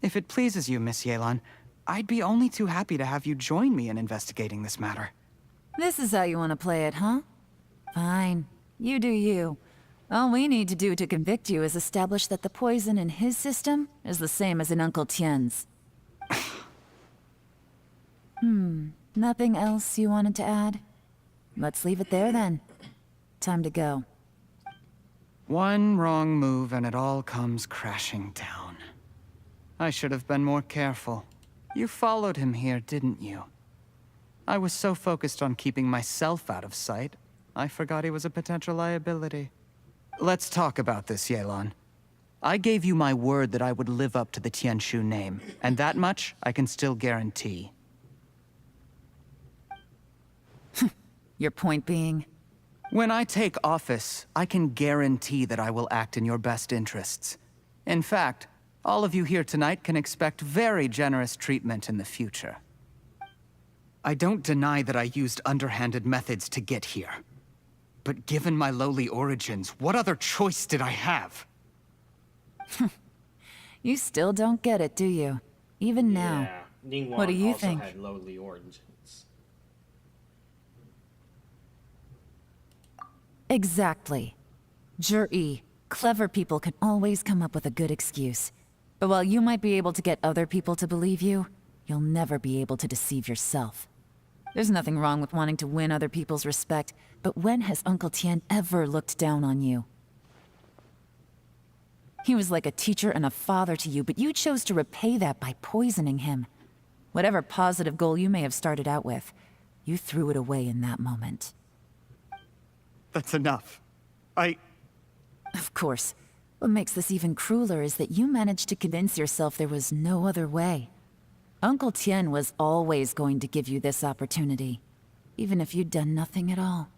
If it pleases you, Miss Yelan, I'd be only too happy to have you join me in investigating this matter. This is how you want to play it, huh? Fine. You do you. All we need to do to convict you is establish that the poison in his system is the same as in Uncle Tien's. Nothing else you wanted to add? Let's leave it there then. Time to go. One wrong move and it all comes crashing down. I should have been more careful. You followed him here, didn't you? I was so focused on keeping myself out of sight, I forgot he was a potential liability. Let's talk about this, Yelan. I gave you my word that I would live up to the Tianshu name, and that much I can still guarantee. Your point being? When I take office, I can guarantee that I will act in your best interests. In fact, all of you here tonight can expect very generous treatment in the future. I don't deny that I used underhanded methods to get here. But given my lowly origins, what other choice did I have? You still don't get it, do you? Even now. Yeah, Ningguang what do you also think? had lowly origins. Exactly. Zhi, clever people can always come up with a good excuse. But while you might be able to get other people to believe you, you'll never be able to deceive yourself. There's nothing wrong with wanting to win other people's respect, but when has Uncle Tian ever looked down on you? He was like a teacher and a father to you, but you chose to repay that by poisoning him. Whatever positive goal you may have started out with, you threw it away in that moment. That's enough. Of course. What makes this even crueler is that you managed to convince yourself there was no other way. Uncle Tian was always going to give you this opportunity, even if you'd done nothing at all.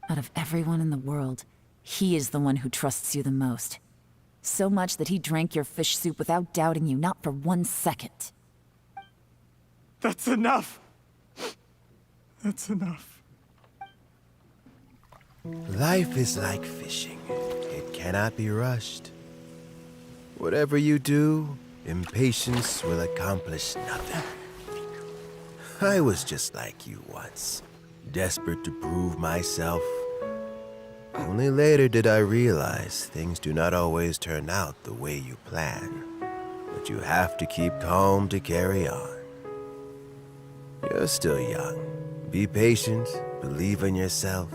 Out of everyone in the world, he is the one who trusts you the most. So much that he drank your fish soup without doubting you, not for 1 second. That's enough! That's enough. Life is like fishing. It cannot be rushed. Whatever you do, impatience will accomplish nothing. I was just like you once, desperate to prove myself. Only later did I realize things do not always turn out the way you plan, but you have to keep calm to carry on. You're still young. Be patient, believe in yourself,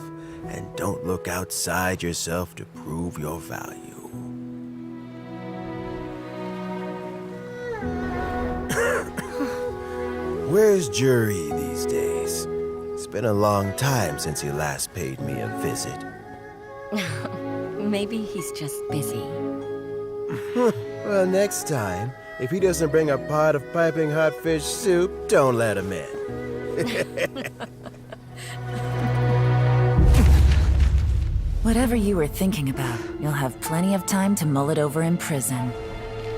and don't look outside yourself to prove your value. Where's Jury these days? It's been a long time since he last paid me a visit. Maybe he's just busy. Well, next time, if he doesn't bring a pot of piping hot fish soup, don't let him in. Whatever you were thinking about, you'll have plenty of time to mull it over in prison.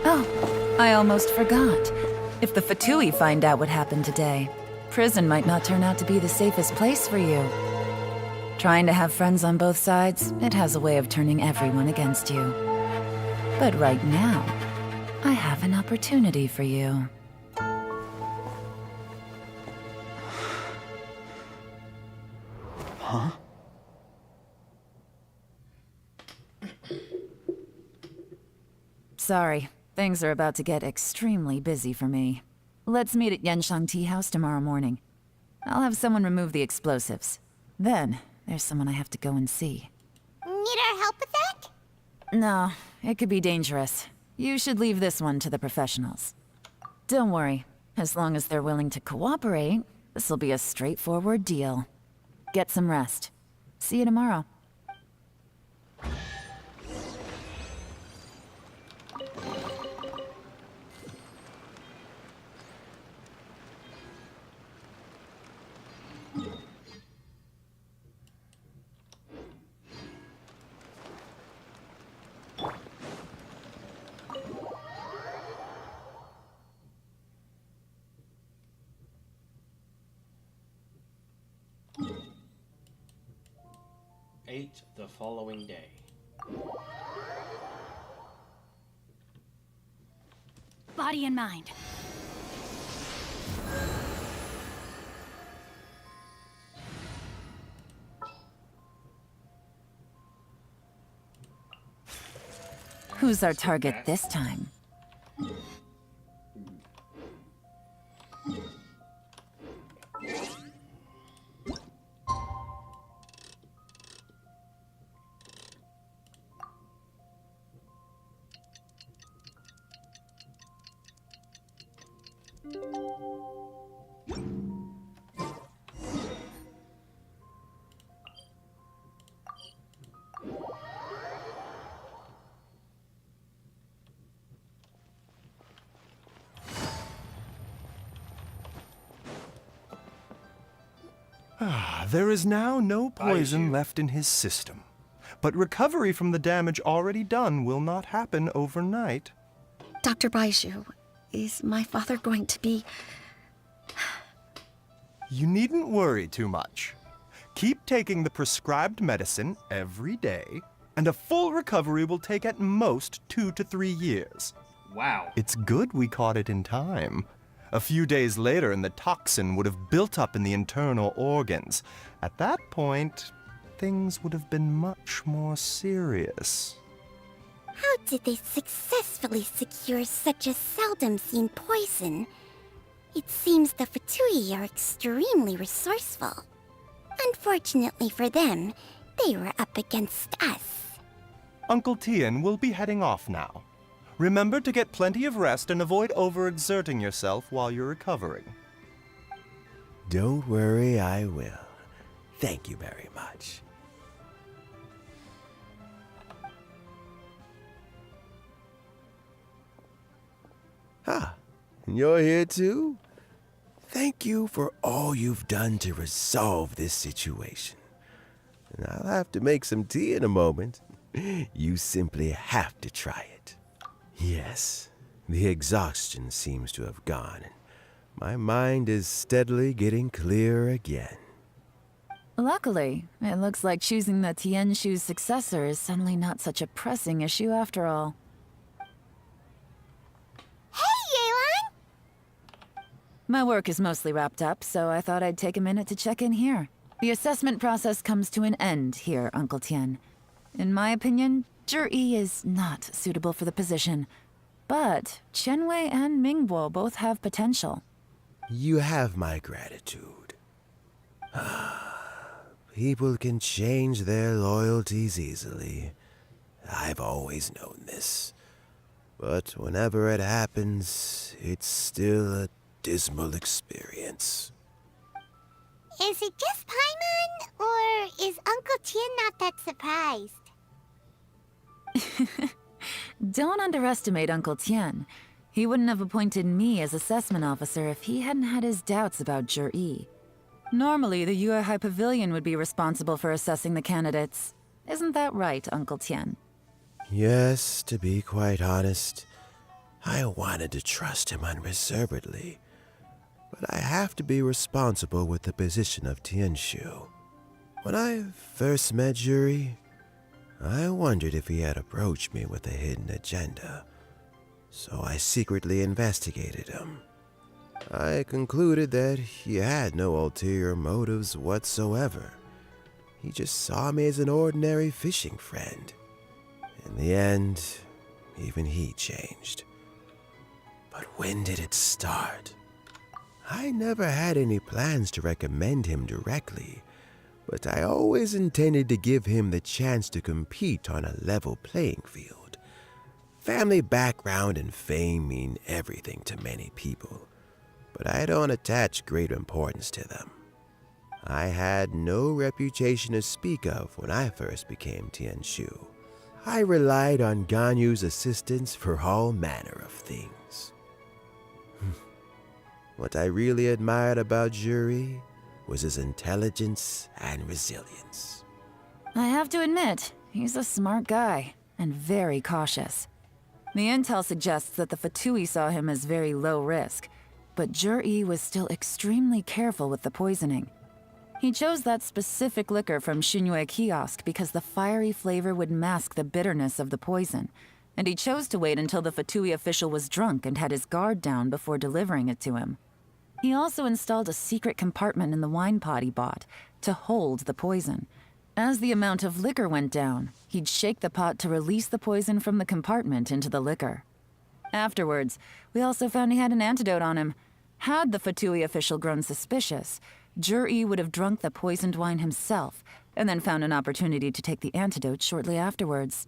Oh, I almost forgot. If the Fatui find out what happened today, prison might not turn out to be the safest place for you. Trying to have friends on both sides, it has a way of turning everyone against you. But right now, I have an opportunity for you. Huh? Sorry, things are about to get extremely busy for me. Let's meet at Yanshang Tea House tomorrow morning. I'll have someone remove the explosives. Then, there's someone I have to go and see. Need our help with that? No, it could be dangerous. You should leave this one to the professionals. Don't worry, as long as they're willing to cooperate, this'll be a straightforward deal. Get some rest. See you tomorrow. The following day. Body and mind. Who's our target this time? There is now no poison left in his system. But recovery from the damage already done will not happen overnight. Dr. Baizhu, is my father going to be... You needn't worry too much. Keep taking the prescribed medicine every day, and a full recovery will take at most 2 to 3 years. Wow. It's good we caught it in time. A few days later, and the toxin would have built up in the internal organs. At that point, things would have been much more serious. How did they successfully secure such a seldom-seen poison? It seems the Fatui are extremely resourceful. Unfortunately for them, they were up against us. Uncle Tian will be heading off now. Remember to get plenty of rest and avoid overexerting yourself while you're recovering. Don't worry, I will. Thank you very much. Ah, you're here too? Thank you for all you've done to resolve this situation. And I'll have to make some tea in a moment. You simply have to try it. Yes, the exhaustion seems to have gone, and my mind is steadily getting clearer again. Luckily, it looks like choosing the Tianshu's successor is suddenly not such a pressing issue after all. My work is mostly wrapped up, so I thought I'd take a minute to check in here. The assessment process comes to an end here, Uncle Tian. In my opinion, Zhi is not suitable for the position. But Qianwei and Mingbo both have potential. You have my gratitude. People can change their loyalties easily. I've always known this. But whenever it happens, it's still a dismal experience. Is it just Paimon, or is Uncle Tien not that surprised? Don't underestimate Uncle Tien. He wouldn't have appointed me as assessment officer if he hadn't had his doubts about Zhi. Normally, the Yuehai Pavilion would be responsible for assessing the candidates. Isn't that right, Uncle Tien? Yes, to be quite honest, I wanted to trust him unreservedly. But I have to be responsible with the position of Tianshu. When I first met Zhi, I wondered if he had approached me with a hidden agenda. So I secretly investigated him. I concluded that he had no ulterior motives whatsoever. He just saw me as an ordinary fishing friend. In the end, even he changed. But when did it start? I never had any plans to recommend him directly, but I always intended to give him the chance to compete on a level playing field. Family background and fame mean everything to many people, but I don't attach great importance to them. I had no reputation to speak of when I first became Tianshu. I relied on Ganyu's assistance for all manner of things. What I really admired about Zhi was his intelligence and resilience. I have to admit, he's a smart guy, and very cautious. The intel suggests that the Fatui saw him as very low risk, but Zhi was still extremely careful with the poisoning. He chose that specific liquor from Xunyue Kiosk because the fiery flavor would mask the bitterness of the poison, and he chose to wait until the Fatui official was drunk and had his guard down before delivering it to him. He also installed a secret compartment in the wine pot he bought to hold the poison. As the amount of liquor went down, he'd shake the pot to release the poison from the compartment into the liquor. Afterwards, we also found he had an antidote on him. Had the Fatui official grown suspicious, Zhi would have drunk the poisoned wine himself, and then found an opportunity to take the antidote shortly afterwards.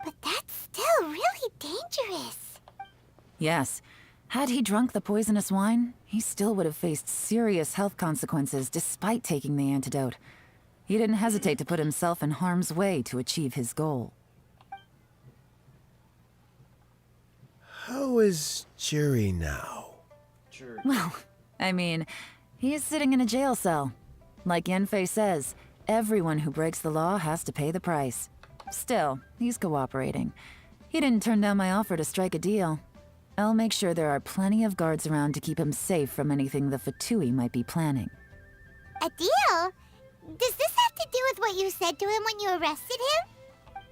But that's still really dangerous. Yes. Had he drunk the poisonous wine, he still would have faced serious health consequences despite taking the antidote. He didn't hesitate to put himself in harm's way to achieve his goal. How is Zhi now? Well, I mean, he is sitting in a jail cell. Like Yanfei says, everyone who breaks the law has to pay the price. Still, he's cooperating. He didn't turn down my offer to strike a deal. I'll make sure there are plenty of guards around to keep him safe from anything the Fatui might be planning. A deal? Does this have to do with what you said to him when you arrested him?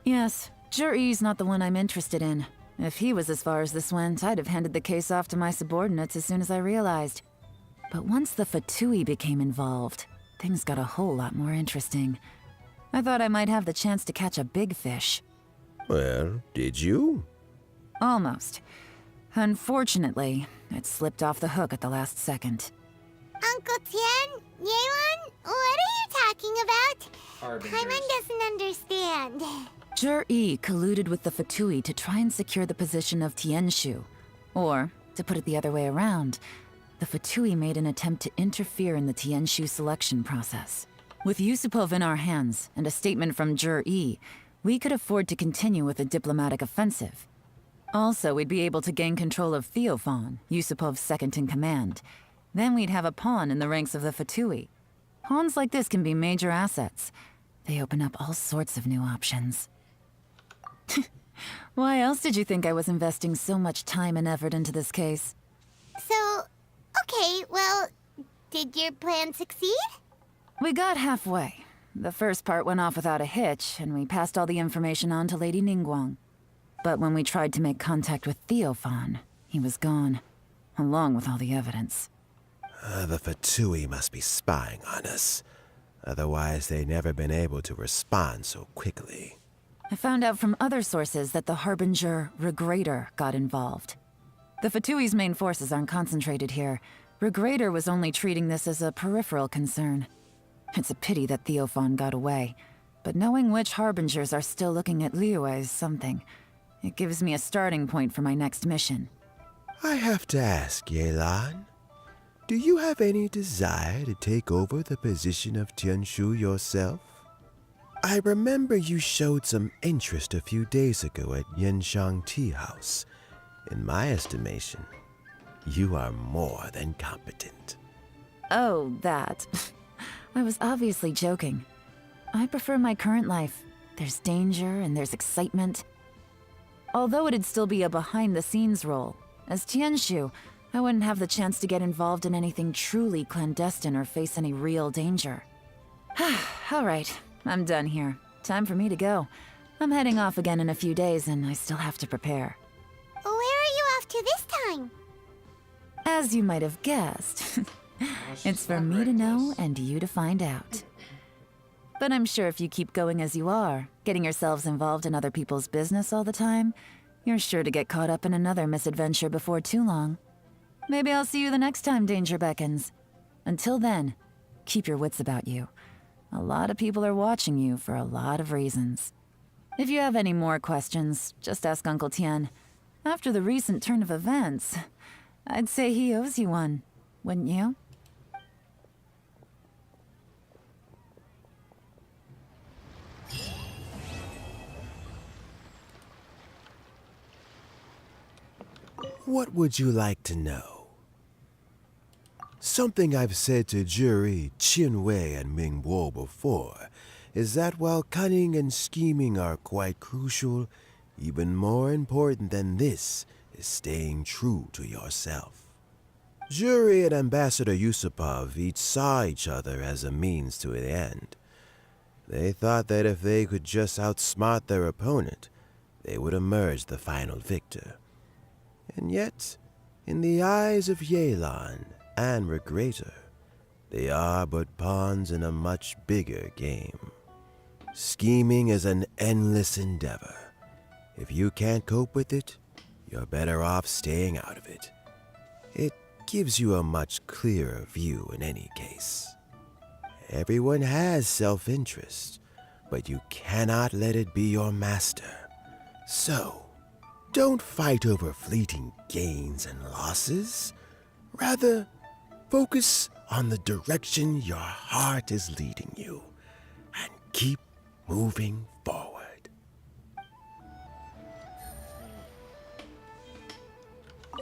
Yes, Zhi's not the one I'm interested in. If he was as far as this went, I'd have handed the case off to my subordinates as soon as I realized. But once the Fatui became involved, things got a whole lot more interesting. I thought I might have the chance to catch a big fish. Well, did you? Almost. Unfortunately, it slipped off the hook at the last second. Uncle Tien? Yeon? What are you talking about? Paimon doesn't understand. Zhi colluded with the Fatui to try and secure the position of Tianshu. Or, to put it the other way around, the Fatui made an attempt to interfere in the Tianshu selection process. With Yusupov in our hands and a statement from Zhi, we could afford to continue with a diplomatic offensive. Also, we'd be able to gain control of Theophan, Yusupov's second-in-command. Then we'd have a pawn in the ranks of the Fatui. Pawns like this can be major assets. They open up all sorts of new options. Why else did you think I was investing so much time and effort into this case? So, okay, well, did your plan succeed? We got halfway. The first part went off without a hitch, and we passed all the information on to Lady Ningguang. But when we tried to make contact with Theophan, he was gone, along with all the evidence. The Fatui must be spying on us. Otherwise, they'd never been able to respond so quickly. I found out from other sources that the Harbinger Regrator got involved. The Fatui's main forces aren't concentrated here, Regrator was only treating this as a peripheral concern. It's a pity that Theophan got away, but knowing which harbingers are still looking at Liyue is something. It gives me a starting point for my next mission. I have to ask, Yelan, do you have any desire to take over the position of Tianshu yourself? I remember you showed some interest a few days ago at Yanshang Tea House. In my estimation, you are more than competent. Oh, that. I was obviously joking. I prefer my current life. There's danger and there's excitement. Although it'd still be a behind-the-scenes role, as Tianshu, I wouldn't have the chance to get involved in anything truly clandestine or face any real danger. All right, I'm done here. Time for me to go. I'm heading off again in a few days, and I still have to prepare. Where are you off to this time? As you might have guessed, it's for me to know and you to find out. But I'm sure if you keep going as you are, getting yourselves involved in other people's business all the time, you're sure to get caught up in another misadventure before too long. Maybe I'll see you the next time danger beckons. Until then, keep your wits about you. A lot of people are watching you for a lot of reasons. If you have any more questions, just ask Uncle Tian. After the recent turn of events, I'd say he owes you one, wouldn't you? What would you like to know? Something I've said to Jury, Qianwei, and Mingbo before is that while cunning and scheming are quite crucial, even more important than this is staying true to yourself. Jury and Ambassador Yusupov each saw each other as a means to an end. They thought that if they could just outsmart their opponent, they would emerge the final victor. And yet, in the eyes of Yelan and Regrator, they are but pawns in a much bigger game. Scheming is an endless endeavor. If you can't cope with it, you're better off staying out of it. It gives you a much clearer view in any case. Everyone has self-interest, but you cannot let it be your master. So, don't fight over fleeting gains and losses. Rather, focus on the direction your heart is leading you, and keep moving forward.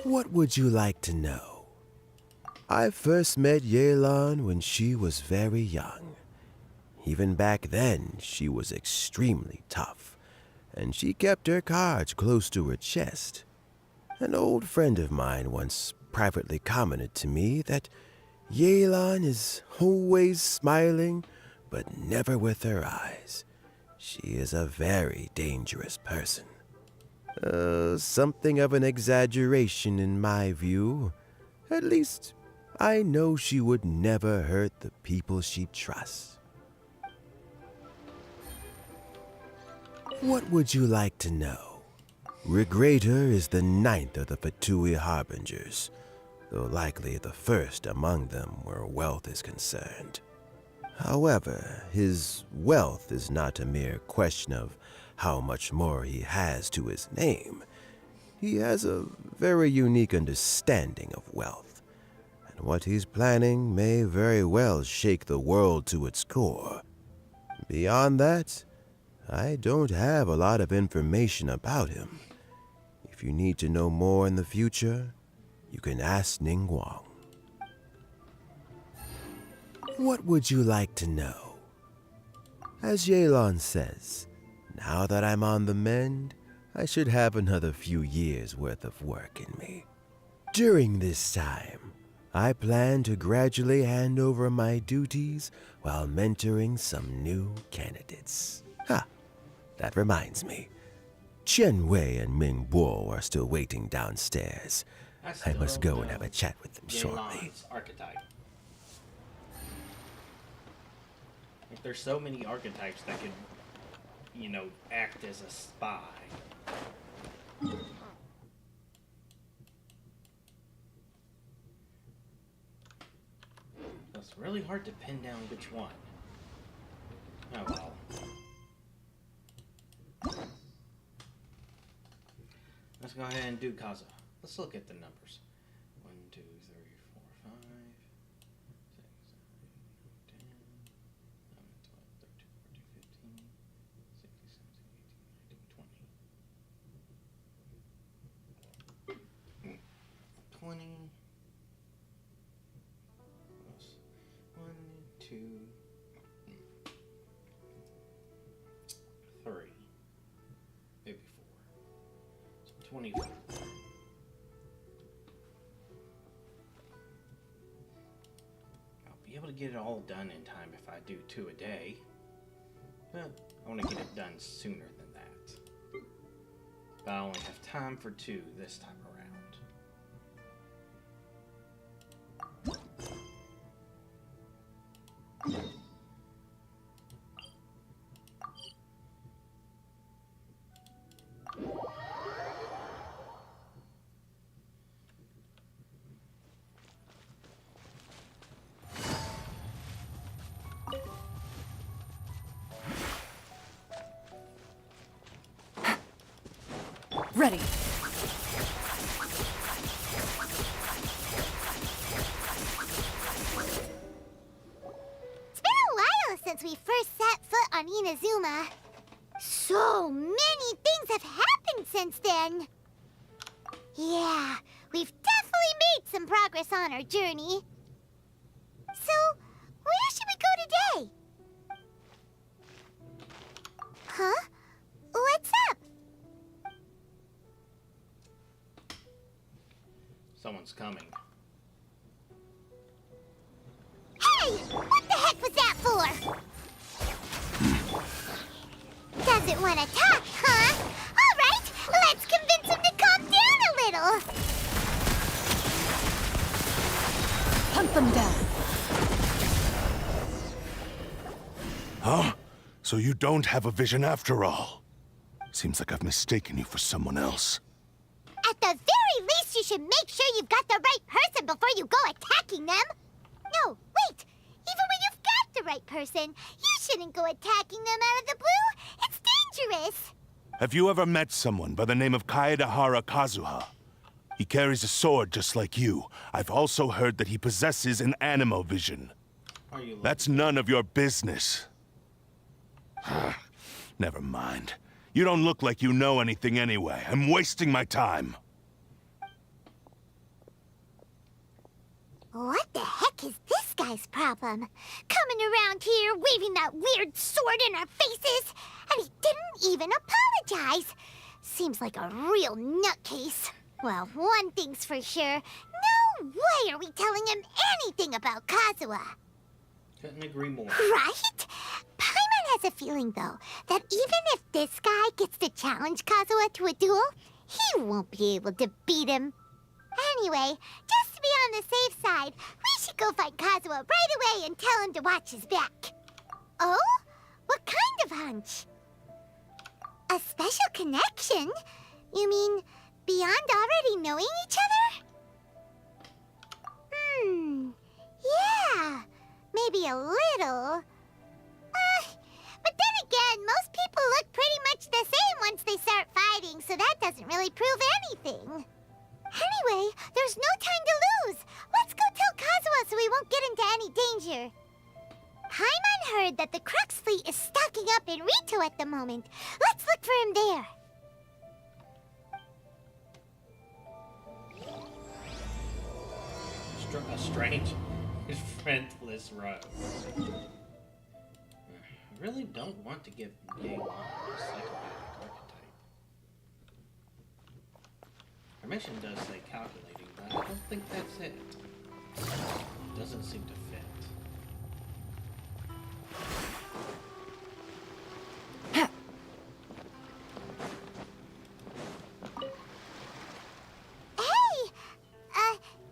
What would you like to know? I first met Yelan when she was very young. Even back then, she was extremely tough, and she kept her cards close to her chest. An old friend of mine once privately commented to me that Yelan is always smiling, but never with her eyes. She is a very dangerous person. Something of an exaggeration in my view. At least, I know she would never hurt the people she trusts. What would you like to know? Regrator is the 9th of the Fatui Harbingers, though likely the first among them where wealth is concerned. However, his wealth is not a mere question of how much more he has to his name. He has a very unique understanding of wealth, and what he's planning may very well shake the world to its core. Beyond that, I don't have a lot of information about him. If you need to know more in the future, you can ask Ningguang. What would you like to know? As Yelan says, now that I'm on the mend, I should have another few years' worth of work in me. During this time, I plan to gradually hand over my duties while mentoring some new candidates. That reminds me. Qianwei and Mingbo are still waiting downstairs. I must go and have a chat with them shortly. Yelan's archetype. Like, there's so many archetypes that could, act as a spy. really hard to pin down which one. Oh well. Let's go ahead and do Kazuha. Let's look at the numbers. 1, 2, 3, 4, 5, 6, 7, 8, 9, 10, 11, 12, 13, 14, 15, 16, 17, 18, 19, 20. 20. Plus 1, 2, 3. Maybe 4. So 24. I'll be able to get it all done in time if I do 2 a day. But I want to get it done sooner than that. But I only have time for 2 this time around. Ready. It's been a while since we first set foot on Inazuma. So many things have happened since then. Yeah, we've definitely made some progress on our journey. So, where should we go today? Huh? What's up? Someone's coming. Hey! What the heck was that for? Doesn't want to talk, huh? All right, let's convince him to calm down a little. Hunt them down. Huh? So you don't have a vision after all? Seems like I've mistaken you for someone else. At the very least, you should make sure you've got the right person before you go attacking them. No, wait. Even when you've got the right person, you shouldn't go attacking them out of the blue. It's dangerous. Have you ever met someone by the name of Kaedahara Kazuha? He carries a sword just like you. I've also heard that he possesses an animo vision. That's none of your business. Never mind. You don't look like you know anything anyway. I'm wasting my time. What the heck is this guy's problem? Coming around here, waving that weird sword in our faces, and he didn't even apologize. Seems like a real nutcase. Well, one thing's for sure. No way are we telling him anything about Kazuha. Couldn't agree more. Right? Paimon has a feeling, though, that even if this guy gets to challenge Kazuha to a duel, he won't be able to beat him. Anyway, just to be on the safe side, we should go find Kazuha right away and tell him to watch his back. Oh? What kind of hunch? A special connection? You mean beyond already knowing each other? Yeah, maybe a little. But then again, most people look pretty much the same once they start fighting, so that doesn't really prove anything. Anyway, there's no time to lose. Let's go tell Kazuha so we won't get into any danger. Paimon heard that the Crux fleet is stocking up in Rito at the moment. Let's look for him there. A strange, friendless road. I really don't want to give Yelan a psychopathic archetype. Our mission does say calculating, but I don't think that's it. It doesn't seem to fit.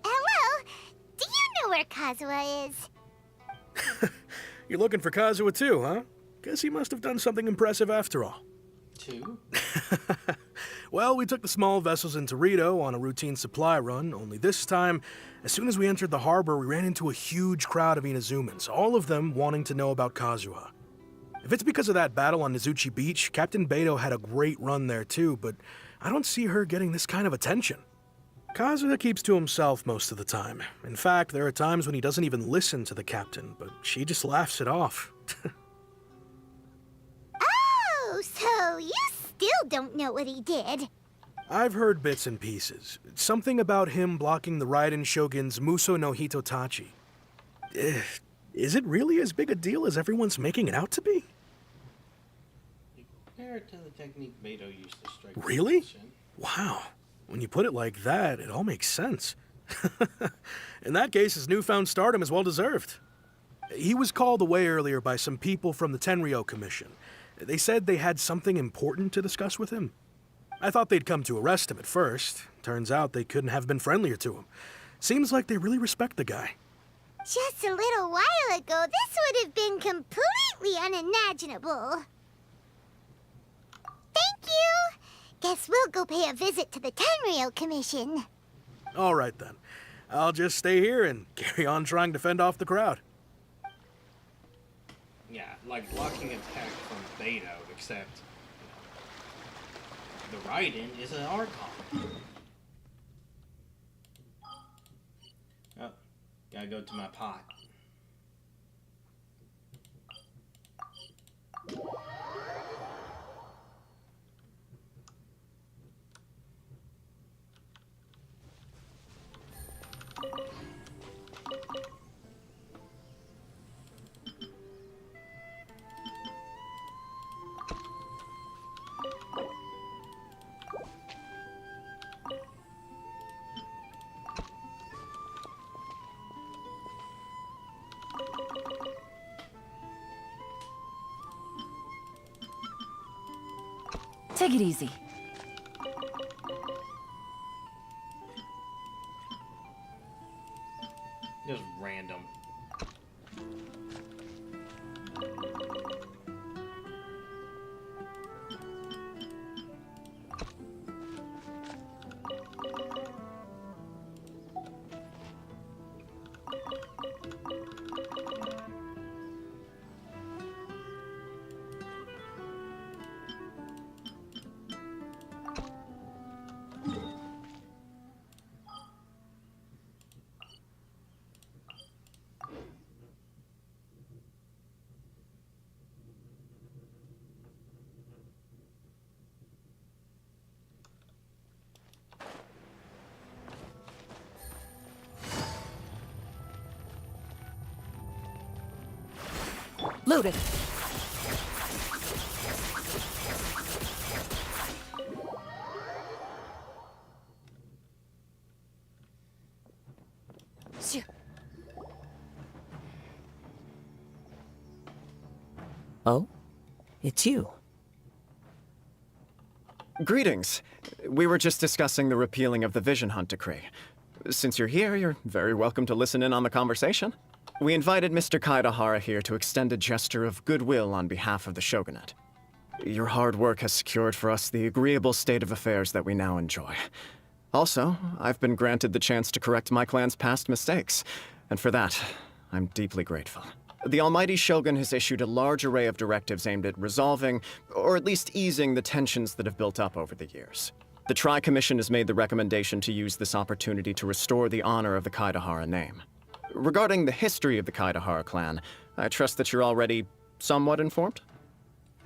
Hello? Do you know where Kazuha is? You're looking for Kazuha too, huh? Guess he must have done something impressive after all. 2? Well, we took the small vessels into Rito on a routine supply run, only this time, as soon as we entered the harbor, we ran into a huge crowd of Inazumans, all of them wanting to know about Kazuha. If it's because of that battle on Nizuchi Beach, Captain Beto had a great run there too, but I don't see her getting this kind of attention. Kazuha keeps to himself most of the time. In fact, there are times when he doesn't even listen to the captain, but she just laughs it off. Oh, so you still don't know what he did? I've heard bits and pieces. Something about him blocking the Raiden Shogun's Muso no Hitotachi. Is it really as big a deal as everyone's making it out to be? Compare it to the technique Beto used to strike. Really? Wow. When you put it like that, it all makes sense. In that case, his newfound stardom is well deserved. He was called away earlier by some people from the Tenryo Commission. They said they had something important to discuss with him. I thought they'd come to arrest him at first. Turns out they couldn't have been friendlier to him. Seems like they really respect the guy. Just a little while ago, this would have been completely unimaginable. Thank you! Guess we'll go pay a visit to the Tenryo Commission. All right, then. I'll just stay here and carry on trying to fend off the crowd. Yeah, like blocking attack from Beto, except the Raiden is an Archon. Oh, gotta go to my pot. Take it easy. Just random. Loaded. Oh? It's you. Greetings. We were just discussing the repealing of the Vision Hunt decree. Since you're here, you're very welcome to listen in on the conversation. We invited Mr. Kaedahara here to extend a gesture of goodwill on behalf of the Shogunate. Your hard work has secured for us the agreeable state of affairs that we now enjoy. Also, I've been granted the chance to correct my clan's past mistakes, and for that, I'm deeply grateful. The Almighty Shogun has issued a large array of directives aimed at resolving, or at least easing, the tensions that have built up over the years. The Tri-Commission has made the recommendation to use this opportunity to restore the honor of the Kaedahara name. Regarding the history of the Kaedahara clan, I trust that you're already somewhat informed?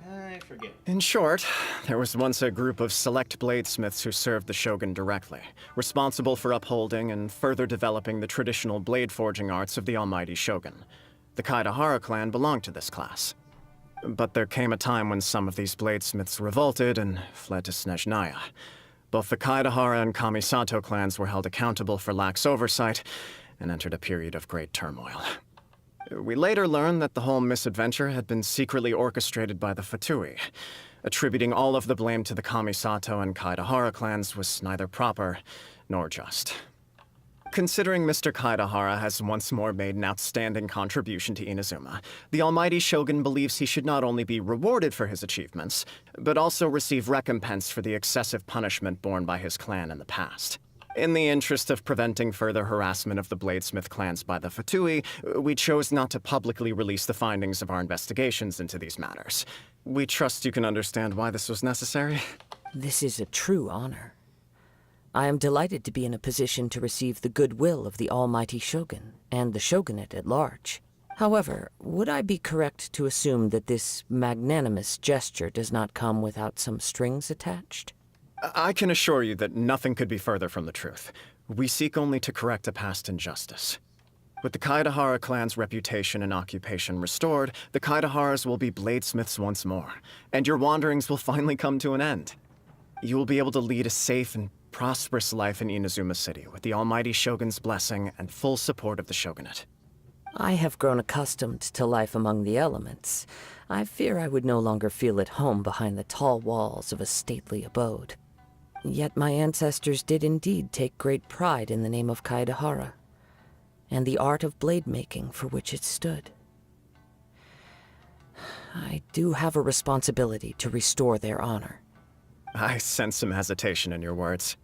I forget. In short, there was once a group of select bladesmiths who served the Shogun directly, responsible for upholding and further developing the traditional blade forging arts of the Almighty Shogun. The Kaedahara clan belonged to this class. But there came a time when some of these bladesmiths revolted and fled to Snezhnaya. Both the Kaedahara and Kamisato clans were held accountable for lax oversight and entered a period of great turmoil. We later learned that the whole misadventure had been secretly orchestrated by the Fatui. Attributing all of the blame to the Kamisato and Kaedahara clans was neither proper nor just. Considering Mr. Kaedahara has once more made an outstanding contribution to Inazuma, the Almighty Shogun believes he should not only be rewarded for his achievements, but also receive recompense for the excessive punishment borne by his clan in the past. In the interest of preventing further harassment of the Bladesmith clans by the Fatui, we chose not to publicly release the findings of our investigations into these matters. We trust you can understand why this was necessary. This is a true honor. I am delighted to be in a position to receive the goodwill of the Almighty Shogun and the Shogunate at large. However, would I be correct to assume that this magnanimous gesture does not come without some strings attached? I can assure you that nothing could be further from the truth. We seek only to correct a past injustice. With the Kaedahara clan's reputation and occupation restored, the Kaedaharas will be bladesmiths once more, and your wanderings will finally come to an end. You will be able to lead a safe and prosperous life in Inazuma City with the Almighty Shogun's blessing and full support of the Shogunate. I have grown accustomed to life among the elements. I fear I would no longer feel at home behind the tall walls of a stately abode. Yet my ancestors did indeed take great pride in the name of Kaedahara, and the art of blade making for which it stood. I do have a responsibility to restore their honor. I sense some hesitation in your words.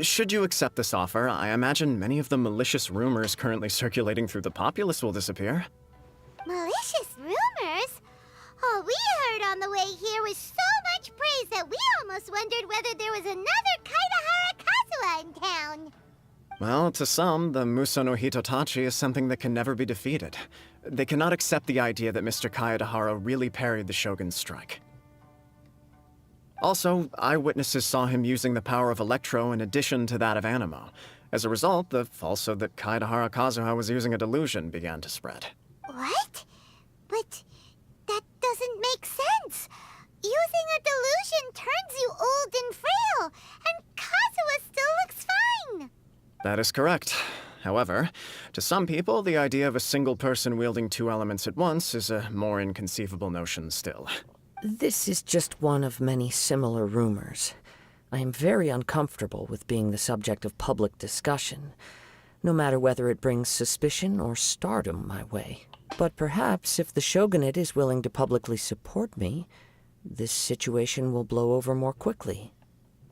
Should you accept this offer, I imagine many of the malicious rumors currently circulating through the populace will disappear. Malicious rumors? All we heard on the way here was so much praise that we almost wondered whether there was another Kaedahara Kazuha in town. Well, to some, the Muso no Hitotachi is something that can never be defeated. They cannot accept the idea that Mr. Kaedahara really parried the Shogun's strike. Also, eyewitnesses saw him using the power of Electro in addition to that of Anemo. As a result, the falsehood that Kaedahara Kazuha was using a delusion began to spread. What? But that doesn't make sense. Using a delusion turns you old and frail, and Kazuha still looks fine. That is correct. However, to some people, the idea of a single person wielding two elements at once is a more inconceivable notion still. This is just one of many similar rumors. I am very uncomfortable with being the subject of public discussion, no matter whether it brings suspicion or stardom my way. But perhaps if the Shogunate is willing to publicly support me, this situation will blow over more quickly.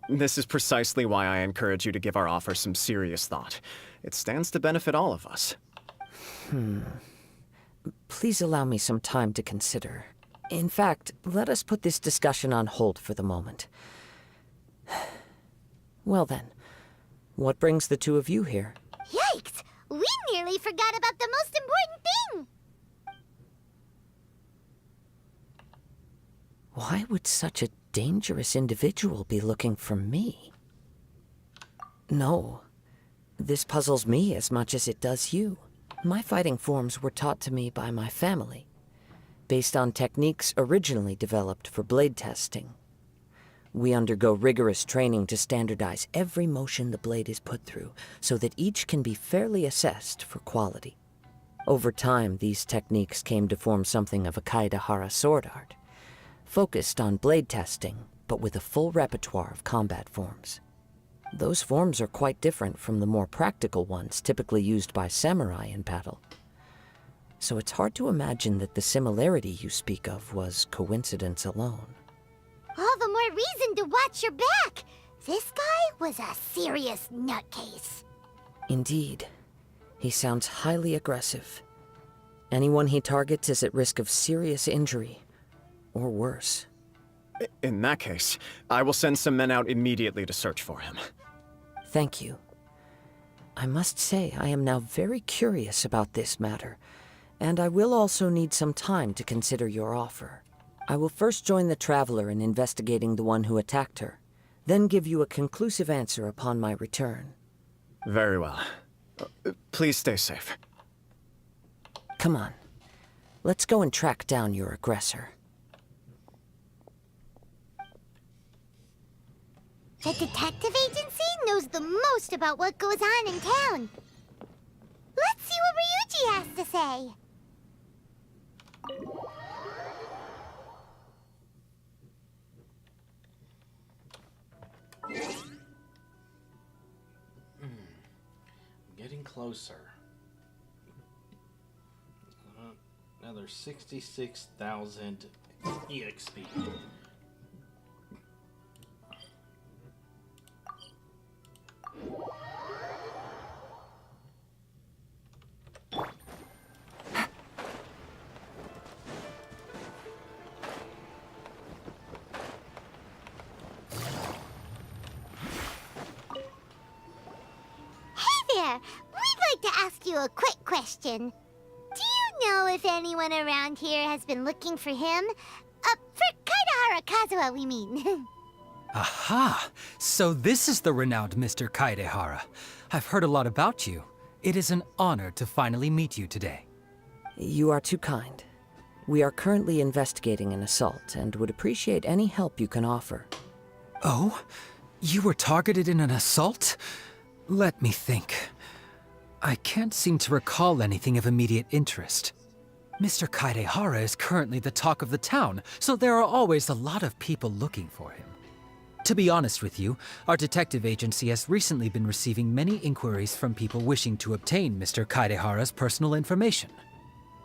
This is precisely why I encourage you to give our offer some serious thought. It stands to benefit all of us. Please allow me some time to consider. In fact, let us put this discussion on hold for the moment. Well then, what brings the two of you here? Yikes! We nearly forgot about the most important thing! Why would such a dangerous individual be looking for me? No, this puzzles me as much as it does you. My fighting forms were taught to me by my family, based on techniques originally developed for blade testing. We undergo rigorous training to standardize every motion the blade is put through, so that each can be fairly assessed for quality. Over time, these techniques came to form something of a Kaedahara sword art, focused on blade testing, but with a full repertoire of combat forms. Those forms are quite different from the more practical ones typically used by samurai in battle. So it's hard to imagine that the similarity you speak of was coincidence alone. All the more reason to watch your back! This guy was a serious nutcase. Indeed. He sounds highly aggressive. Anyone he targets is at risk of serious injury, or worse. In that case, I will send some men out immediately to search for him. Thank you. I must say I am now very curious about this matter, and I will also need some time to consider your offer. I will first join the Traveler in investigating the one who attacked her, then give you a conclusive answer upon my return. Very well. Please stay safe. Come on. Let's go and track down your aggressor. The detective agency knows the most about what goes on in town. Let's see what Ryuji has to say. closer. Another 66,000 EXP. There, we'd like to ask you a quick question. Do you know if anyone around here has been looking for him? For Kaidahara Kazuha, we mean. Aha! So this is the renowned Mr. Kaidehara. I've heard a lot about you. It is an honor to finally meet you today. You are too kind. We are currently investigating an assault and would appreciate any help you can offer. Oh? You were targeted in an assault? Let me think. I can't seem to recall anything of immediate interest. Mr. Kaidehara is currently the talk of the town, so there are always a lot of people looking for him. To be honest with you, our detective agency has recently been receiving many inquiries from people wishing to obtain Mr. Kaidehara's personal information.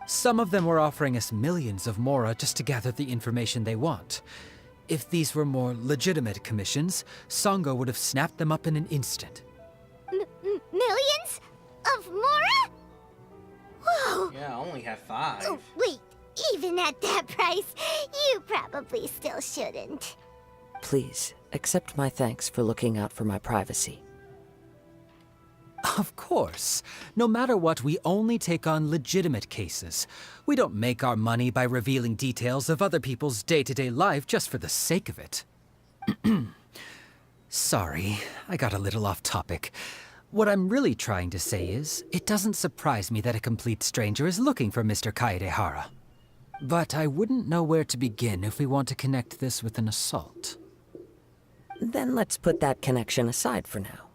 Some of them were offering us millions of mora just to gather the information they want. If these were more legitimate commissions, Sango would have snapped them up in an instant. Millions? Of mora? Whoa! Yeah, I only have 5. Oh, wait, even at that price, you probably still shouldn't. Please, accept my thanks for looking out for my privacy. Of course. No matter what, we only take on legitimate cases. We don't make our money by revealing details of other people's day-to-day life just for the sake of it. Sorry, I got a little off topic. What I'm really trying to say is, it doesn't surprise me that a complete stranger is looking for Mr. Kaidehara. But I wouldn't know where to begin if we want to connect this with an assault. Then let's put that connection aside for now.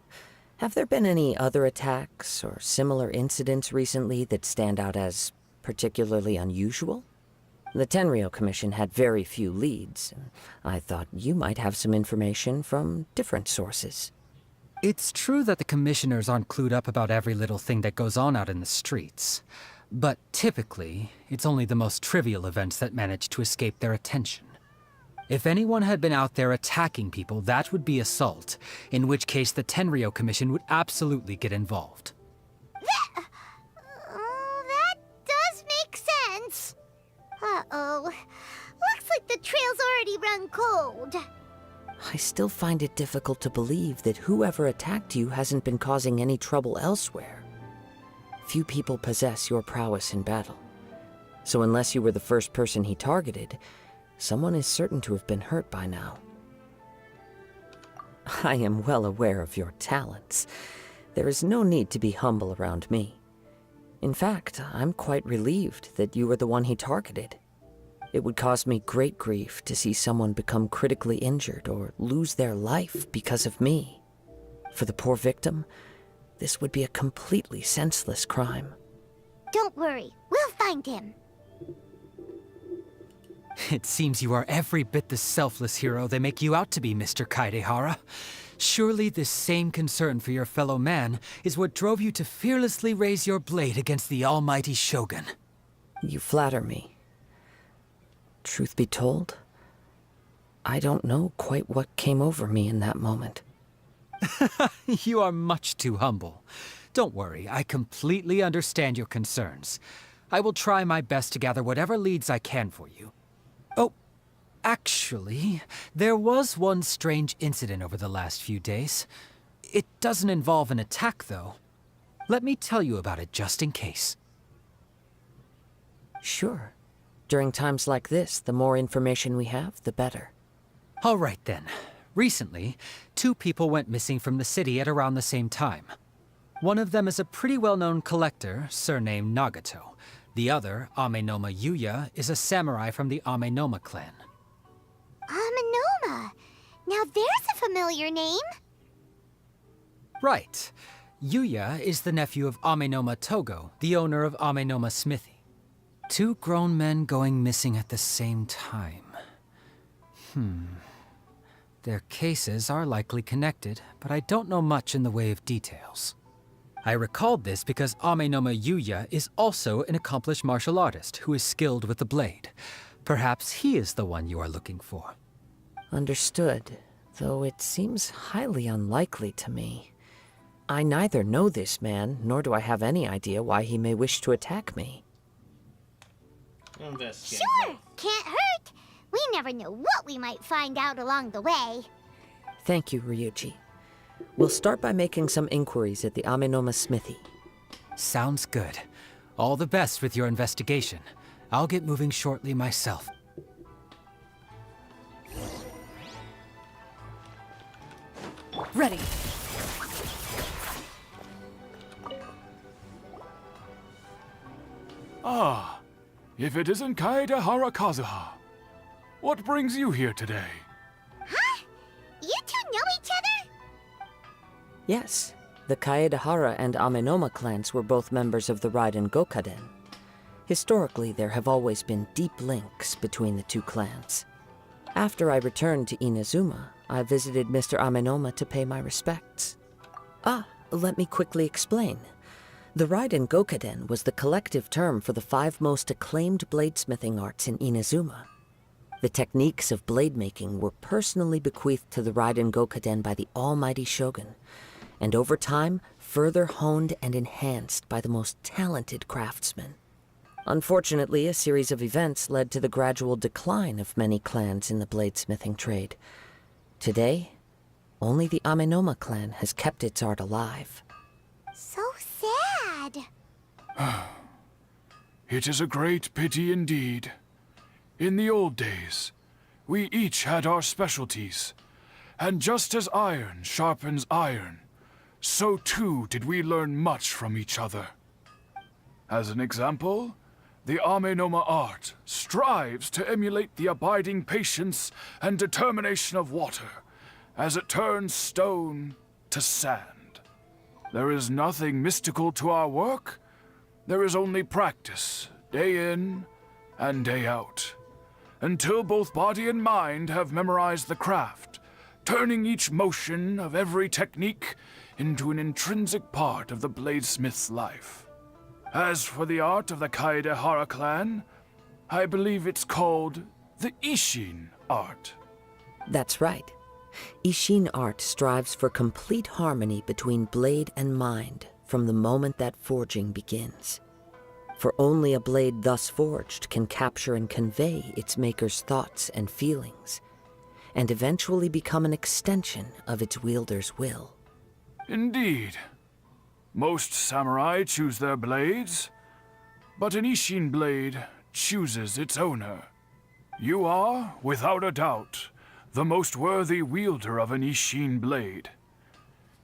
Have there been any other attacks or similar incidents recently that stand out as particularly unusual? The Tenryou Commission had very few leads, and I thought you might have some information from different sources. It's true that the commissioners aren't clued up about every little thing that goes on out in the streets. But typically, it's only the most trivial events that manage to escape their attention. If anyone had been out there attacking people, that would be assault, in which case the Tenryou Commission would absolutely get involved. That does make sense. Uh-oh. Looks like the trail's already run cold. I still find it difficult to believe that whoever attacked you hasn't been causing any trouble elsewhere. Few people possess your prowess in battle. So unless you were the first person he targeted, someone is certain to have been hurt by now. I am well aware of your talents. There is no need to be humble around me. In fact, I'm quite relieved that you were the one he targeted. It would cause me great grief to see someone become critically injured or lose their life because of me. For the poor victim, this would be a completely senseless crime. Don't worry, we'll find him. It seems you are every bit the selfless hero they make you out to be, Mr. Kaidehara. Surely this same concern for your fellow man is what drove you to fearlessly raise your blade against the almighty Shogun. You flatter me. Truth be told, I don't know quite what came over me in that moment. You are much too humble. Don't worry, I completely understand your concerns. I will try my best to gather whatever leads I can for you. Oh, actually, there was one strange incident over the last few days. It doesn't involve an attack, though. Let me tell you about it just in case. Sure. During times like this, the more information we have, the better. All right then. Recently, 2 people went missing from the city at around the same time. One of them is a pretty well-known collector, surnamed Nagato. The other, Amenoma Yuya, is a samurai from the Amenoma clan. Amenoma? Now there's a familiar name. Right. Yuya is the nephew of Amenoma Togo, the owner of Amenoma Smithy. 2 grown men going missing at the same time. Their cases are likely connected, but I don't know much in the way of details. I recalled this because Amenoma Yuya is also an accomplished martial artist who is skilled with the blade. Perhaps he is the one you are looking for. Understood, though it seems highly unlikely to me. I neither know this man, nor do I have any idea why he may wish to attack me. Investigate. Sure, can't hurt. We never know what we might find out along the way. Thank you, Ryuji. We'll start by making some inquiries at the Amenoma Smithy. Sounds good. All the best with your investigation. I'll get moving shortly myself. Ready. Ah, if it isn't Kaedehara Kazuha. What brings you here today? Huh? You two know each other? Yes, the Kaedehara and Amenoma clans were both members of the Raiden Gokaden. Historically, there have always been deep links between the two clans. After I returned to Inazuma, I visited Mr. Amenoma to pay my respects. Let me quickly explain. The Raiden Gokaden was the collective term for the 5 most acclaimed bladesmithing arts in Inazuma. The techniques of blade making were personally bequeathed to the Raiden Gokaden by the almighty Shogun, and over time, further honed and enhanced by the most talented craftsmen. Unfortunately, a series of events led to the gradual decline of many clans in the bladesmithing trade. Today, only the Amenoma clan has kept its art alive. So sad. It is a great pity indeed. In the old days, we each had our specialties, and just as iron sharpens iron, so too did we learn much from each other. As an example, the Amenoma art strives to emulate the abiding patience and determination of water as it turns stone to sand. There is nothing mystical to our work. There is only practice, day in and day out, until both body and mind have memorized the craft, turning each motion of every technique into an intrinsic part of the bladesmith's life. As for the art of the Kaedehara clan, I believe it's called the Isshin art. That's right. Isshin art strives for complete harmony between blade and mind from the moment that forging begins. For only a blade thus forged can capture and convey its maker's thoughts and feelings, and eventually become an extension of its wielder's will. Indeed. Most samurai choose their blades, but an Isshin blade chooses its owner. You are, without a doubt, the most worthy wielder of an Isshin blade.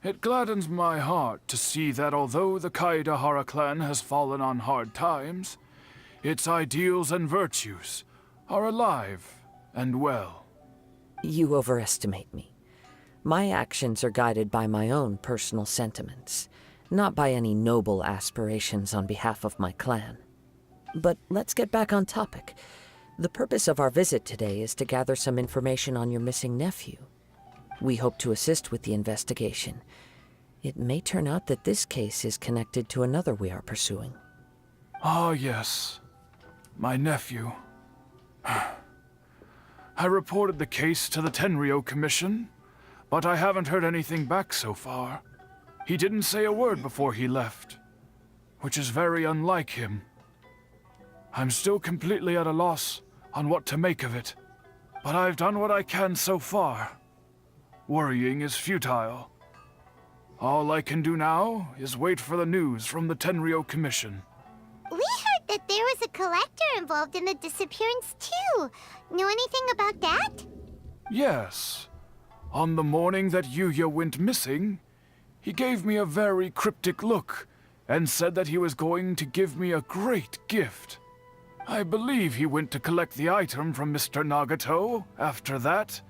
It gladdens my heart to see that although the Kaedehara clan has fallen on hard times, its ideals and virtues are alive and well. You overestimate me. My actions are guided by my own personal sentiments, not by any noble aspirations on behalf of my clan. But let's get back on topic. The purpose of our visit today is to gather some information on your missing nephew. We hope to assist with the investigation. It may turn out that this case is connected to another we are pursuing. Ah, yes. My nephew. I reported the case to the Tenryo Commission, but I haven't heard anything back so far. He didn't say a word before he left, which is very unlike him. I'm still completely at a loss on what to make of it, but I've done what I can so far. Worrying is futile. All I can do now is wait for the news from the Tenryo Commission. We heard that there was a collector involved in the disappearance too. Know anything about that? Yes. On the morning that Yuya went missing, he gave me a very cryptic look and said that he was going to give me a great gift. I believe he went to collect the item from Mr. Nagato after that.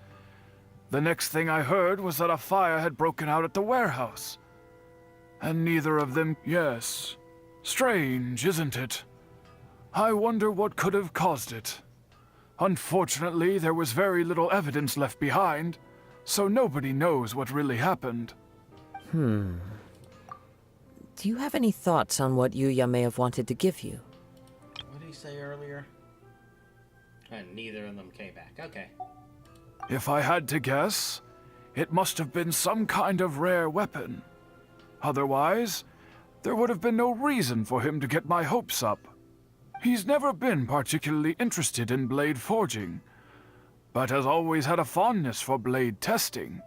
The next thing I heard was that a fire had broken out at the warehouse. And neither of them... Yes. Strange, isn't it? I wonder what could have caused it. Unfortunately, there was very little evidence left behind, so nobody knows what really happened. Do you have any thoughts on what Yuya may have wanted to give you? What did he say earlier? And neither of them came back. Okay. If I had to guess, it must have been some kind of rare weapon. Otherwise, there would have been no reason for him to get my hopes up. He's never been particularly interested in blade forging, but has always had a fondness for blade testing,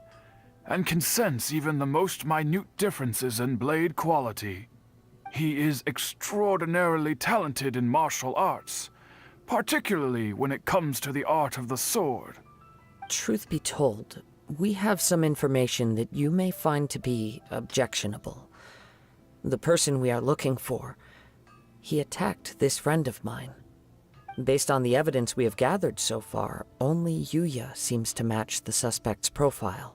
and can sense even the most minute differences in blade quality. He is extraordinarily talented in martial arts, particularly when it comes to the art of the sword. Truth be told, we have some information that you may find to be objectionable. The person we are looking for, he attacked this friend of mine. Based on the evidence we have gathered so far, only Yuya seems to match the suspect's profile.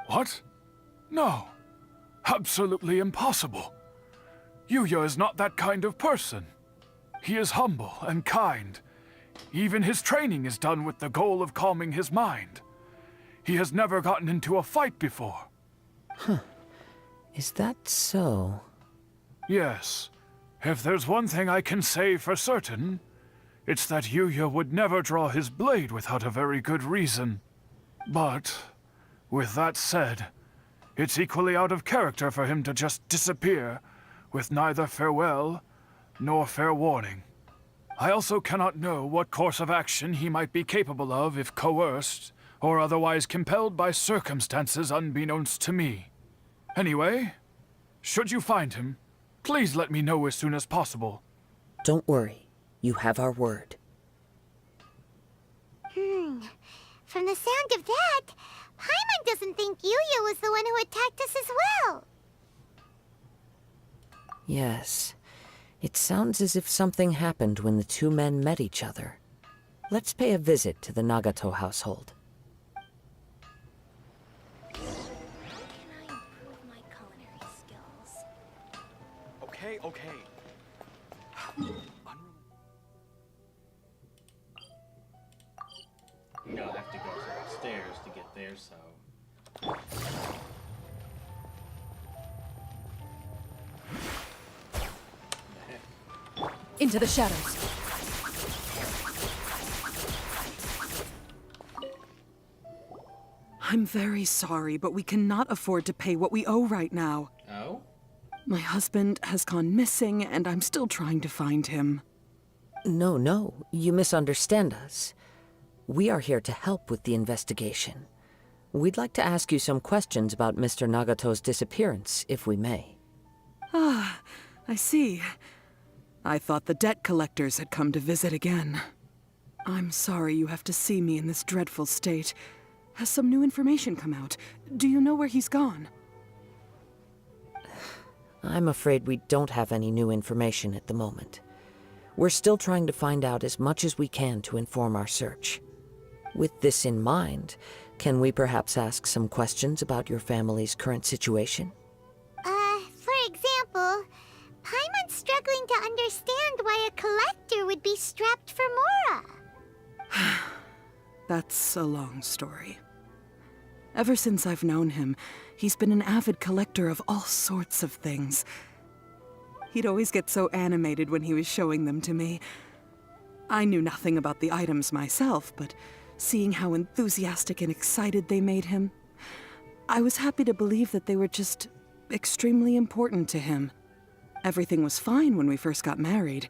What? No. Absolutely impossible. Yuya is not that kind of person. He is humble and kind. Even his training is done with the goal of calming his mind. He has never gotten into a fight before. Huh. Is that so? Yes. If there's one thing I can say for certain, it's that Yuya would never draw his blade without a very good reason. But, with that said, it's equally out of character for him to just disappear, with neither farewell nor fair warning. I also cannot know what course of action he might be capable of if coerced, or otherwise compelled by circumstances unbeknownst to me. Anyway, should you find him, please let me know as soon as possible. Don't worry. You have our word. From the sound of that, Paimon doesn't think Yuya was the one who attacked us as well. Yes. It sounds as if something happened when the two men met each other. Let's pay a visit to the Nagato household. Okay. You'll have to go upstairs to get there, so... Into the shadows. I'm very sorry, but we cannot afford to pay what we owe right now. Oh? My husband has gone missing, and I'm still trying to find him. No, you misunderstand us. We are here to help with the investigation. We'd like to ask you some questions about Mr. Nagato's disappearance, if we may. Ah, I see. I thought the debt collectors had come to visit again. I'm sorry you have to see me in this dreadful state. Has some new information come out? Do you know where he's gone? I'm afraid we don't have any new information at the moment. We're still trying to find out as much as we can to inform our search. With this in mind, can we perhaps ask some questions about your family's current situation? For example, Paimon's struggling to understand why a collector would be strapped for Mora. That's a long story. Ever since I've known him, he's been an avid collector of all sorts of things. He'd always get so animated when he was showing them to me. I knew nothing about the items myself, but seeing how enthusiastic and excited they made him, I was happy to believe that they were just extremely important to him. Everything was fine when we first got married,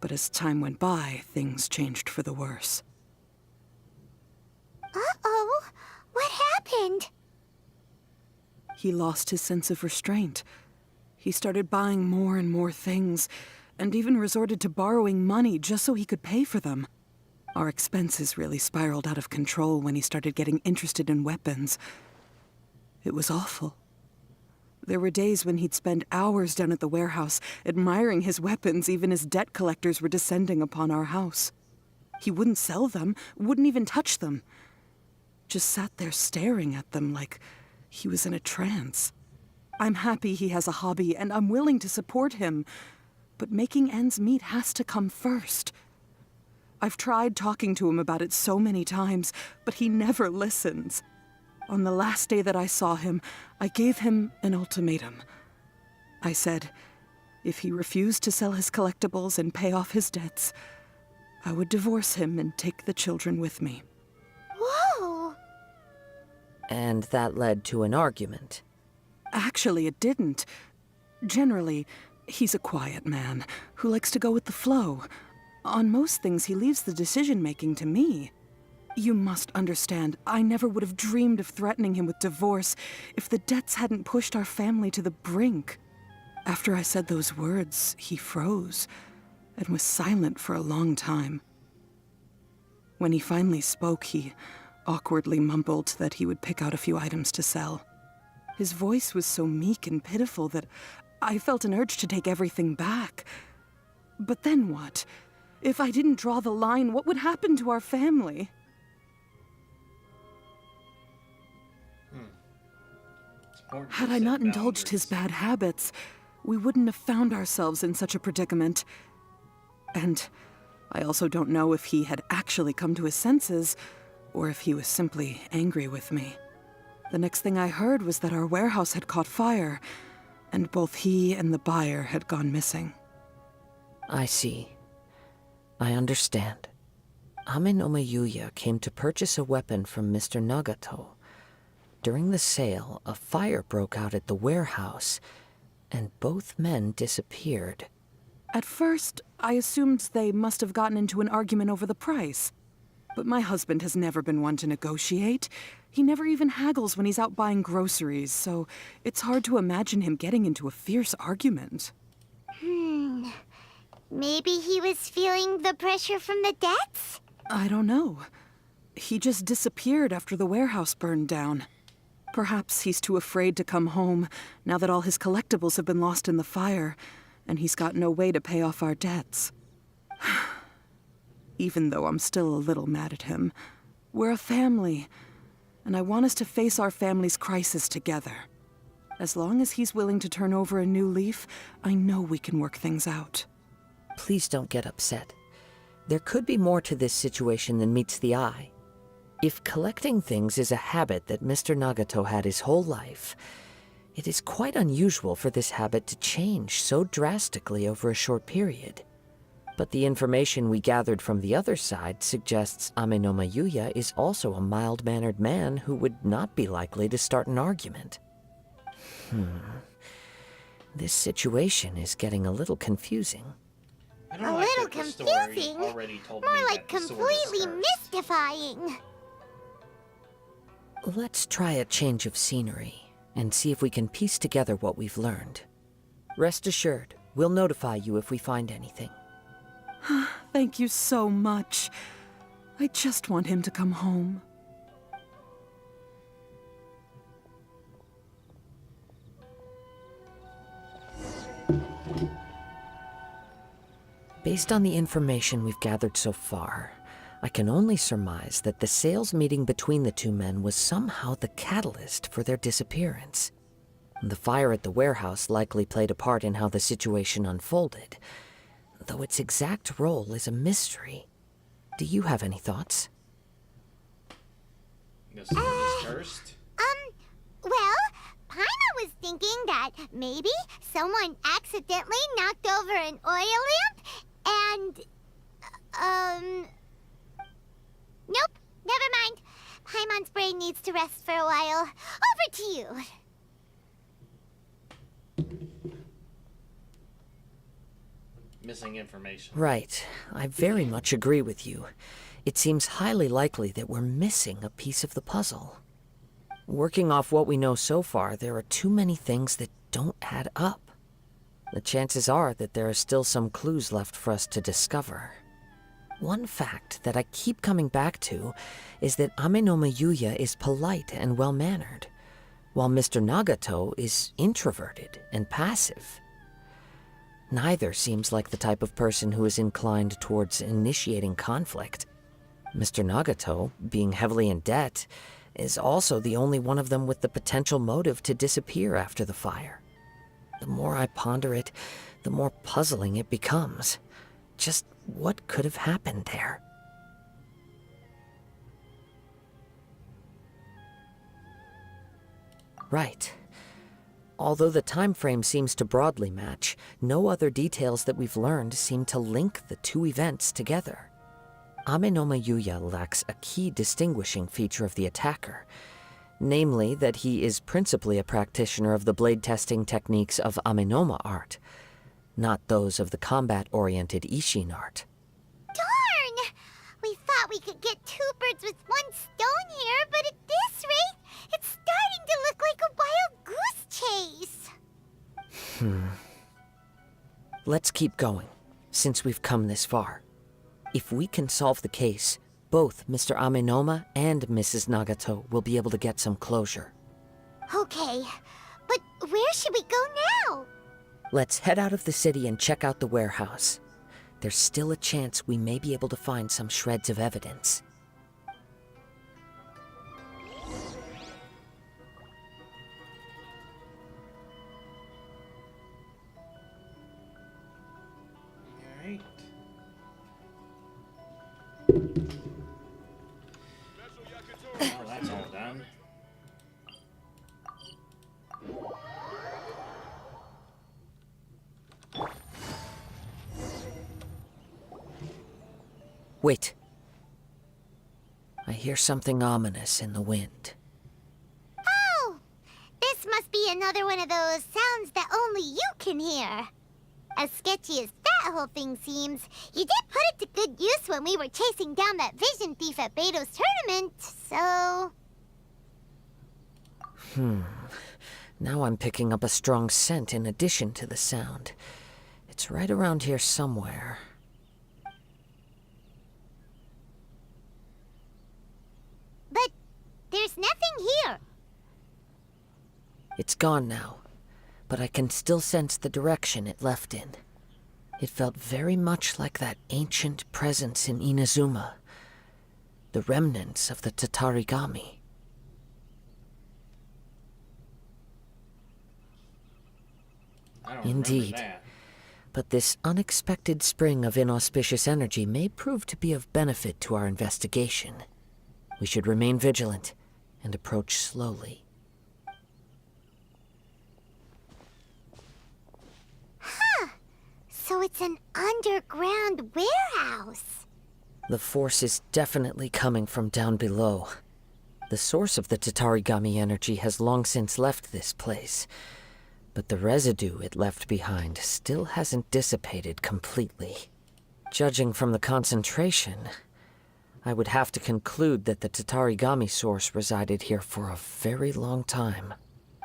but as time went by, things changed for the worse. Uh-oh! What happened? He lost his sense of restraint. He started buying more and more things, and even resorted to borrowing money just so he could pay for them. Our expenses really spiraled out of control when he started getting interested in weapons. It was awful. There were days when he'd spend hours down at the warehouse, admiring his weapons even as debt collectors were descending upon our house. He wouldn't sell them, wouldn't even touch them. Just sat there staring at them like he was in a trance. I'm happy he has a hobby, and I'm willing to support him. But making ends meet has to come first. I've tried talking to him about it so many times, but he never listens. On the last day that I saw him, I gave him an ultimatum. I said, if he refused to sell his collectibles and pay off his debts, I would divorce him and take the children with me. Whoa! And that led to an argument. Actually, it didn't. Generally, he's a quiet man who likes to go with the flow. On most things, he leaves the decision-making to me. You must understand, I never would have dreamed of threatening him with divorce if the debts hadn't pushed our family to the brink. After I said those words, he froze and was silent for a long time. When he finally spoke, he awkwardly mumbled that he would pick out a few items to sell. His voice was so meek and pitiful that I felt an urge to take everything back. But then what? If I didn't draw the line, what would happen to our family? Had I not indulged his bad habits, we wouldn't have found ourselves in such a predicament. And I also don't know if he had actually come to his senses, or if he was simply angry with me. The next thing I heard was that our warehouse had caught fire, and both he and the buyer had gone missing. I see. I understand. Ame no Mayuya came to purchase a weapon from Mr. Nagato. During the sale, a fire broke out at the warehouse, and both men disappeared. At first, I assumed they must have gotten into an argument over the price. But my husband has never been one to negotiate. He never even haggles when he's out buying groceries, so it's hard to imagine him getting into a fierce argument. Maybe he was feeling the pressure from the debts? I don't know. He just disappeared after the warehouse burned down. Perhaps he's too afraid to come home now that all his collectibles have been lost in the fire, and he's got no way to pay off our debts. Even though I'm still a little mad at him, we're a family, and I want us to face our family's crisis together. As long as he's willing to turn over a new leaf, I know we can work things out. Please don't get upset. There could be more to this situation than meets the eye. If collecting things is a habit that Mr. Nagato had his whole life, it is quite unusual for this habit to change so drastically over a short period. But the information we gathered from the other side suggests Ame no Mayuya is also a mild-mannered man who would not be likely to start an argument. This situation is getting a little confusing. A little confusing? More like completely mystifying. Let's try a change of scenery and see if we can piece together what we've learned. Rest assured, we'll notify you if we find anything. Thank you so much. I just want him to come home. Based on the information we've gathered so far, I can only surmise that the sales meeting between the two men was somehow the catalyst for their disappearance. The fire at the warehouse likely played a part in how the situation unfolded, though its exact role is a mystery. Do you have any thoughts? Well, Paimon was thinking that maybe someone accidentally knocked over an oil lamp and, nope, never mind. Paimon's brain needs to rest for a while. Over to you. Missing information. Right. I very much agree with you. It seems highly likely that we're missing a piece of the puzzle. Working off what we know so far, there are too many things that don't add up. The chances are that there are still some clues left for us to discover. One fact that I keep coming back to is that Ame no Mayuya is polite and well-mannered, while Mr. Nagato is introverted and passive. Neither seems like the type of person who is inclined towards initiating conflict. Mr. Nagato, being heavily in debt, is also the only one of them with the potential motive to disappear after the fire. The more I ponder it, the more puzzling it becomes. Just what could have happened there? Right. Although the time frame seems to broadly match, no other details that we've learned seem to link the two events together. Amenoma Yuya lacks a key distinguishing feature of the attacker, namely that he is principally a practitioner of the blade testing techniques of Amenoma art, not those of the combat-oriented Ishin art. Darn! We thought we could get two birds with one stone here, but at this rate, it's starting to look like a wild goose chase. Let's keep going, since we've come this far. If we can solve the case, both Mr. Amenoma and Mrs. Nagato will be able to get some closure. Okay, but where should we go now? Let's head out of the city and check out the warehouse. There's still a chance we may be able to find some shreds of evidence. Alright. Well, that's all done. Wait. I hear something ominous in the wind. Oh! This must be another one of those sounds that only you can hear. As sketchy as that whole thing seems, you did put it to good use when we were chasing down that vision thief at Beto's tournament, so... Now I'm picking up a strong scent in addition to the sound. It's right around here somewhere. But there's nothing here. It's gone now, but I can still sense the direction it left in. It felt very much like that ancient presence in Inazuma, the remnants of the Tatarigami. I don't Indeed. remember that. But this unexpected spring of inauspicious energy may prove to be of benefit to our investigation. We should remain vigilant and approach slowly. Huh. So it's an underground warehouse. The force is definitely coming from down below. The source of the Tatarigami energy has long since left this place, but the residue it left behind still hasn't dissipated completely. Judging from the concentration, I would have to conclude that the Tatarigami source resided here for a very long time.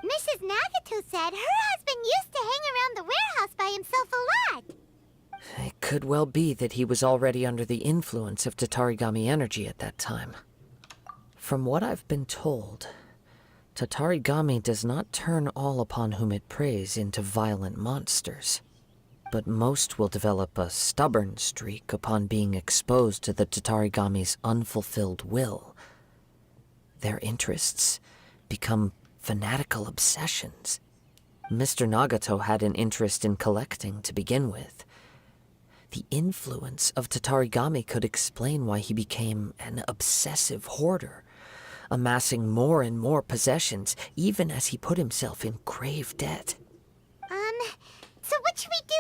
Mrs. Nagato said her husband used to hang around the warehouse by himself a lot. It could well be that he was already under the influence of Tatarigami energy at that time. From what I've been told, Tatarigami does not turn all upon whom it preys into violent monsters, but most will develop a stubborn streak upon being exposed to the Tatarigami's unfulfilled will. Their interests become fanatical obsessions. Mr. Nagato had an interest in collecting to begin with. The influence of Tatarigami could explain why he became an obsessive hoarder, amassing more and more possessions even as he put himself in grave debt. So what should we do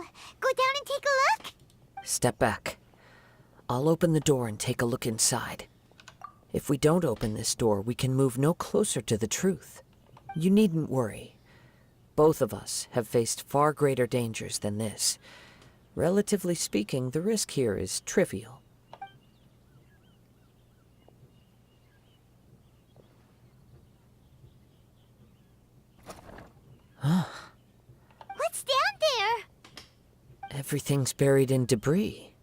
now? Go down and take a look? Step back. I'll open the door and take a look inside. If we don't open this door, we can move no closer to the truth. You needn't worry. Both of us have faced far greater dangers than this. Relatively speaking, the risk here is trivial. What's down there? Everything's buried in debris.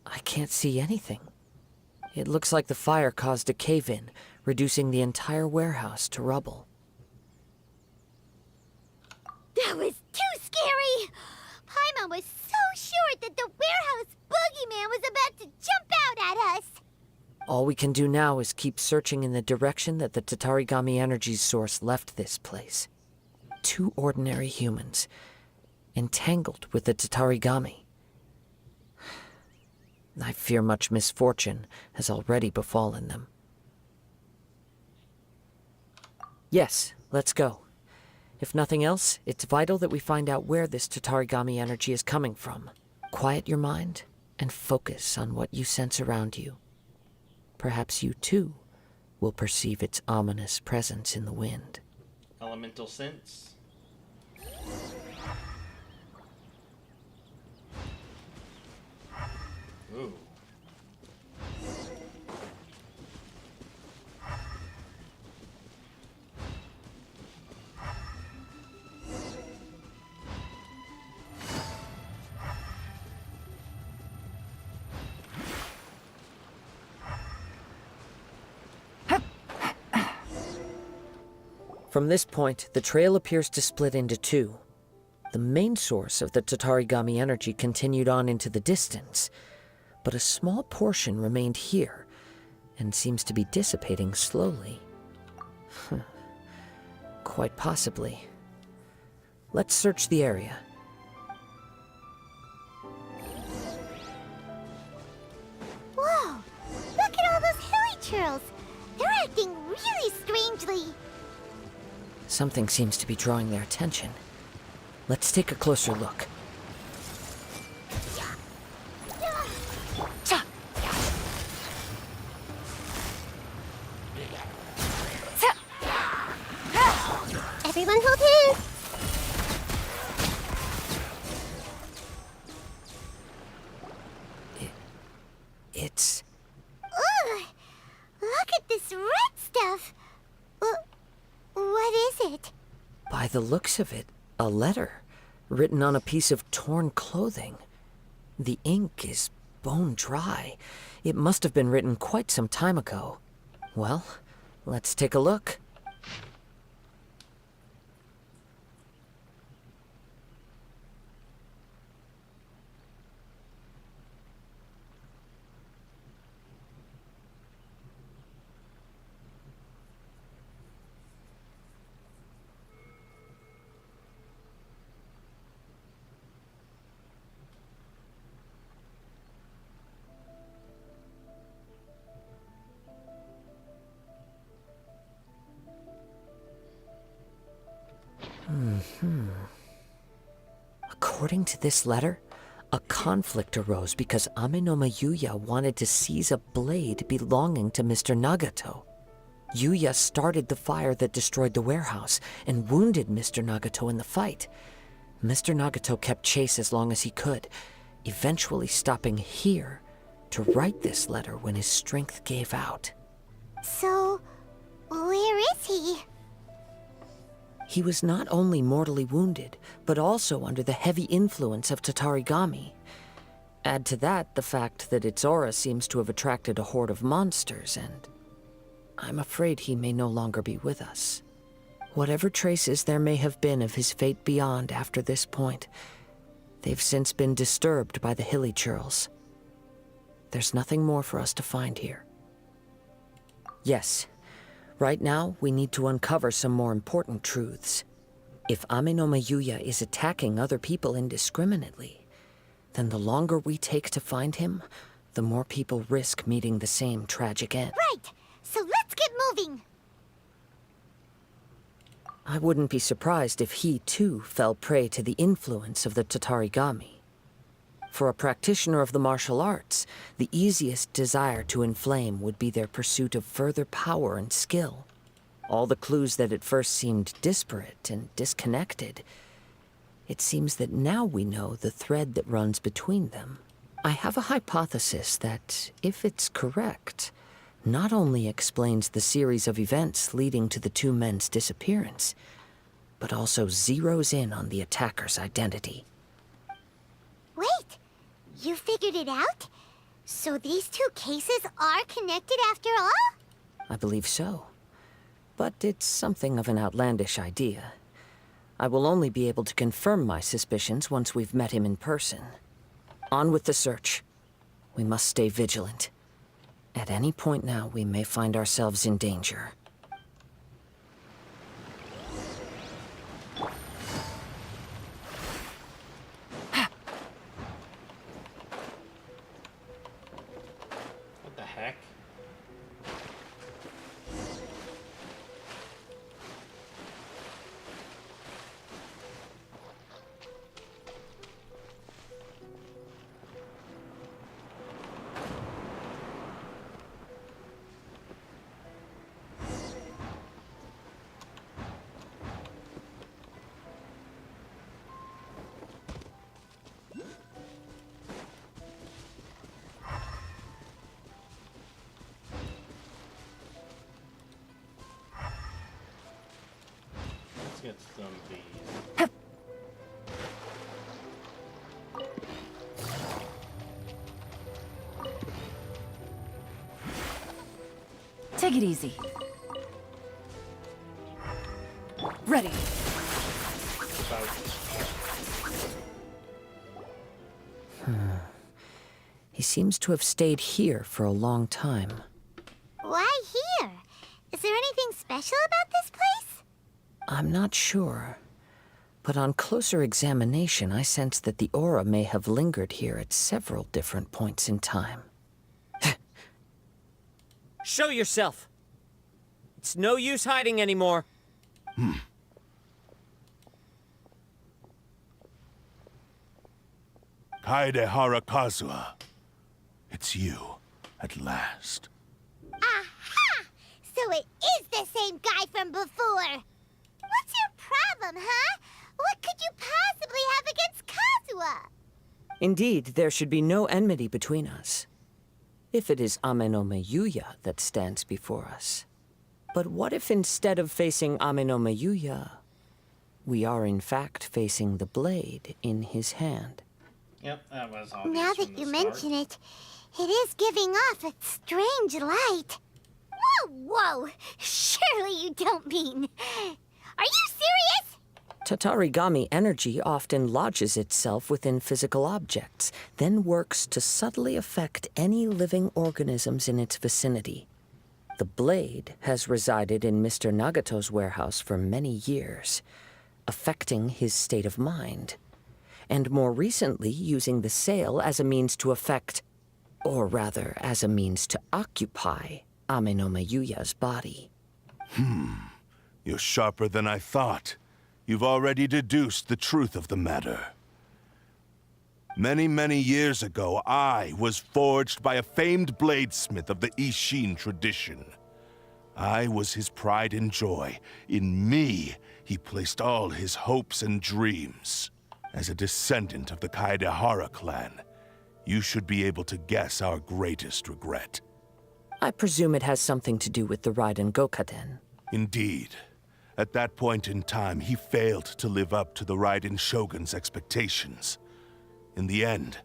I can't see anything. It looks like the fire caused a cave-in, reducing the entire warehouse to rubble. That was too scary! Paimon was so sure that the warehouse boogeyman was about to jump out at us! All we can do now is keep searching in the direction that the Tatarigami energy's source left this place. Two ordinary humans, entangled with the Tatarigami. I fear much misfortune has already befallen them. Yes, let's go. If nothing else, it's vital that we find out where this Tatarigami energy is coming from. Quiet your mind and focus on what you sense around you. Perhaps you too will perceive its ominous presence in the wind. Elemental sense. Ooh. From this point, the trail appears to split into two. The main source of the Tatarigami energy continued on into the distance, but a small portion remained here and seems to be dissipating slowly. Quite possibly. Let's search the area. Whoa! Look at all those hilly churls! They're acting really strangely! Something seems to be drawing their attention. Let's take a closer look. Everyone hold hands! It's... Ugh! Look at this red stuff! What is it? By the looks of it, a letter written on a piece of torn clothing. The ink is bone dry. It must have been written quite some time ago. Well, let's take a look. According to this letter, a conflict arose because Amenoma Yuya wanted to seize a blade belonging to Mr. Nagato. Yuya started the fire that destroyed the warehouse and wounded Mr. Nagato in the fight. Mr. Nagato kept chase as long as he could, eventually stopping here to write this letter when his strength gave out. So, where is he? He was not only mortally wounded, but also under the heavy influence of Tatarigami. Add to that the fact that its aura seems to have attracted a horde of monsters, and I'm afraid he may no longer be with us. Whatever traces there may have been of his fate beyond after this point, they've since been disturbed by the hilly churls. There's nothing more for us to find here. Yes. Right now, we need to uncover some more important truths. If Amenoma Yuya is attacking other people indiscriminately, then the longer we take to find him, the more people risk meeting the same tragic end. Right! So let's get moving! I wouldn't be surprised if he, too, fell prey to the influence of the Tatarigami. For a practitioner of the martial arts, the easiest desire to inflame would be their pursuit of further power and skill. All the clues that at first seemed disparate and disconnected, it seems that now we know the thread that runs between them. I have a hypothesis that, if it's correct, not only explains the series of events leading to the two men's disappearance, but also zeroes in on the attacker's identity. Wait! You figured it out? So these two cases are connected after all? I believe so. But it's something of an outlandish idea. I will only be able to confirm my suspicions once we've met him in person. On with the search. We must stay vigilant. At any point now, we may find ourselves in danger. What the heck? Let's get some of these. Take it easy. Ready. He seems to have stayed here for a long time. Why here? Is there anything special about this place? I'm not sure. But on closer examination, I sense that the aura may have lingered here at several different points in time. Show yourself! It's no use hiding anymore. Kaedehara Kazuha. It's you, at last. Aha! So it is the same guy from before. What's your problem, huh? What could you possibly have against Kazuha? Indeed, there should be no enmity between us. If it is Ame-no-me Yuya that stands before us. But what if instead of facing Ame-no-me Yuya, we are in fact facing the blade in his hand? Yep, that was obvious. Now that you mention it, it is giving off a strange light. Whoa! Surely you don't mean... Are you serious? Tatarigami energy often lodges itself within physical objects, then works to subtly affect any living organisms in its vicinity. The blade has resided in Mr. Nagato's warehouse for many years, affecting his state of mind, and more recently using the sale as a means to affect, or rather as a means to occupy, Ame-no-me Yuya's body. You're sharper than I thought. You've already deduced the truth of the matter. Many, many years ago, I was forged by a famed bladesmith of the Ishin tradition. I was his pride and joy. In me, he placed all his hopes and dreams. As a descendant of the Kaedehara clan, you should be able to guess our greatest regret. I presume it has something to do with the Raiden Gokaden. Indeed. At that point in time, he failed to live up to the Raiden Shogun's expectations. In the end,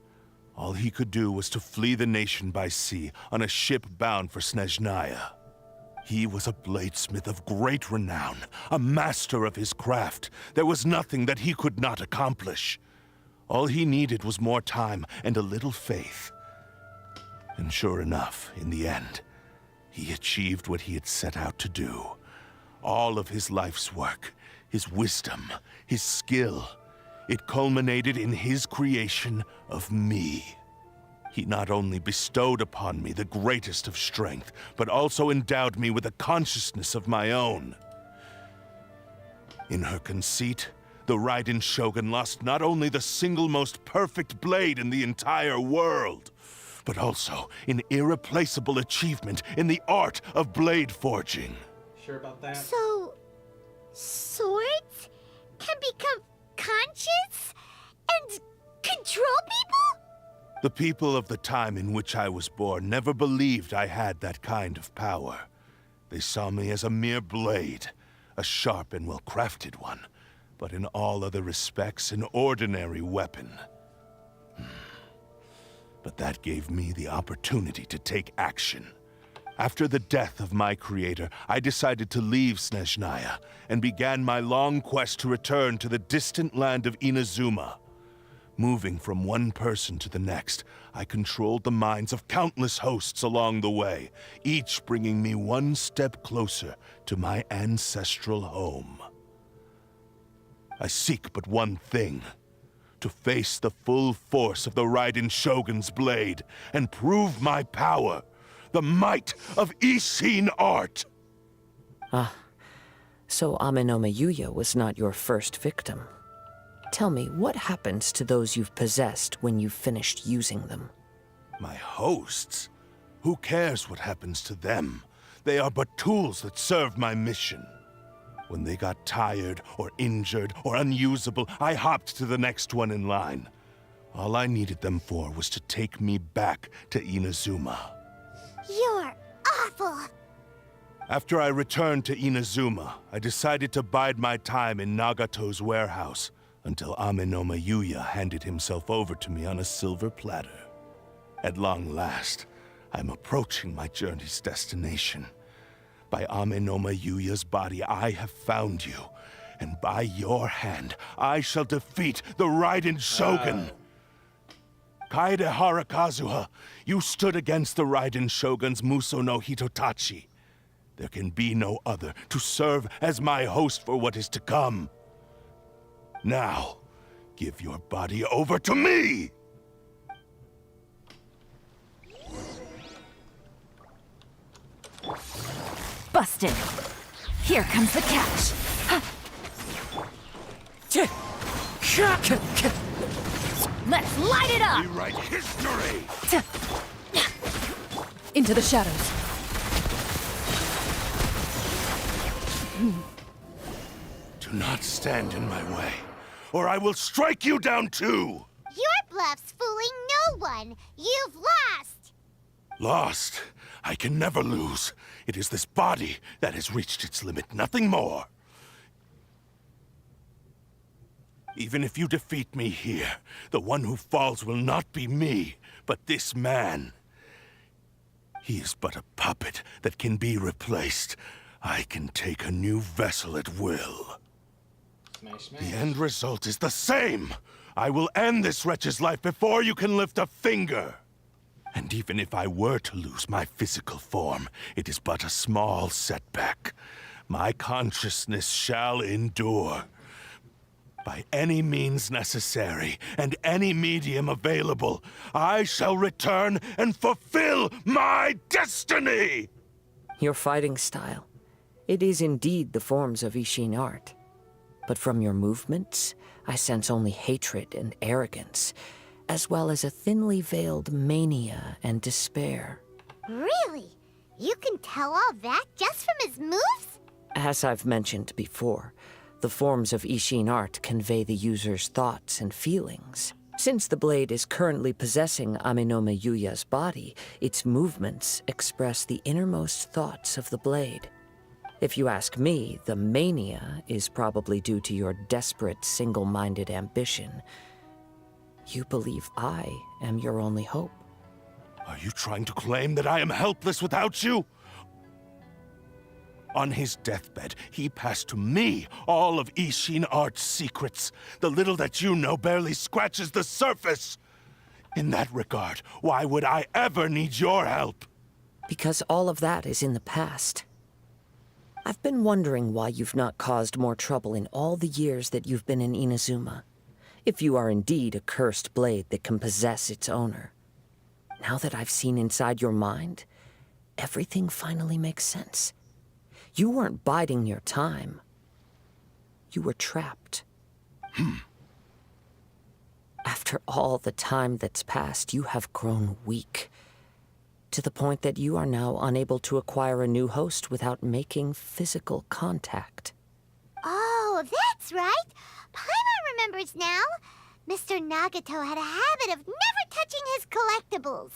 all he could do was to flee the nation by sea on a ship bound for Snezhnaya. He was a bladesmith of great renown, a master of his craft. There was nothing that he could not accomplish. All he needed was more time and a little faith. And sure enough, in the end, he achieved what he had set out to do. All of his life's work, his wisdom, his skill, it culminated in his creation of me. He not only bestowed upon me the greatest of strength, but also endowed me with a consciousness of my own. In her conceit, the Raiden Shogun lost not only the single most perfect blade in the entire world, but also an irreplaceable achievement in the art of blade forging. Sure about that? So, swords can become conscious and control people? The people of the time in which I was born never believed I had that kind of power. They saw me as a mere blade, a sharp and well-crafted one, but in all other respects an ordinary weapon. But that gave me the opportunity to take action. After the death of my creator, I decided to leave Snezhnaya and began my long quest to return to the distant land of Inazuma. Moving from one person to the next, I controlled the minds of countless hosts along the way, each bringing me one step closer to my ancestral home. I seek but one thing: to face the full force of the Raiden Shogun's blade and prove my power. The might of Ishin art! So Ame-no-me Yuya was not your first victim. Tell me, what happens to those you've possessed when you've finished using them? My hosts? Who cares what happens to them? They are but tools that serve my mission. When they got tired, or injured, or unusable, I hopped to the next one in line. All I needed them for was to take me back to Inazuma. You're awful. After I returned to Inazuma, I decided to bide my time in Nagato's warehouse until Amenoma Yuya handed himself over to me on a silver platter. At long last, I'm approaching my journey's destination. By Amenoma Yuya's body, I have found you, and by your hand, I shall defeat the Raiden Shogun. Kaedehara Kazuha, you stood against the Raiden Shogun's Muso no Hitotachi. There can be no other to serve as my host for what is to come. Now, give your body over to me! Busted. Here comes the catch. Let's light it up! Rewrite history! Into the shadows. Do not stand in my way, or I will strike you down too! Your bluff's fooling no one. You've lost. Lost? I can never lose. It is this body that has reached its limit, nothing more. Even if you defeat me here, the one who falls will not be me, but this man. He is but a puppet that can be replaced. I can take a new vessel at will. Smash, smash. The end result is the same! I will end this wretch's life before you can lift a finger! And even if I were to lose my physical form, it is but a small setback. My consciousness shall endure. By any means necessary, and any medium available, I shall return and fulfill my destiny! Your fighting style. It is indeed the forms of Ishin art. But from your movements, I sense only hatred and arrogance, as well as a thinly veiled mania and despair. Really? You can tell all that just from his moves? As I've mentioned before, the forms of Ishin art convey the user's thoughts and feelings. Since the blade is currently possessing Amenoma Yuya's body, its movements express the innermost thoughts of the blade. If you ask me, the mania is probably due to your desperate, single-minded ambition. You believe I am your only hope. Are you trying to claim that I am helpless without you? On his deathbed, he passed to me all of Ishin Art's secrets. The little that you know barely scratches the surface. In that regard, why would I ever need your help? Because all of that is in the past. I've been wondering why you've not caused more trouble in all the years that you've been in Inazuma. If you are indeed a cursed blade that can possess its owner. Now that I've seen inside your mind, everything finally makes sense. You weren't biding your time. You were trapped. After all the time that's passed, you have grown weak. To the point that you are now unable to acquire a new host without making physical contact. Oh, that's right. Paimon remembers now. Mr. Nagato had a habit of never touching his collectibles.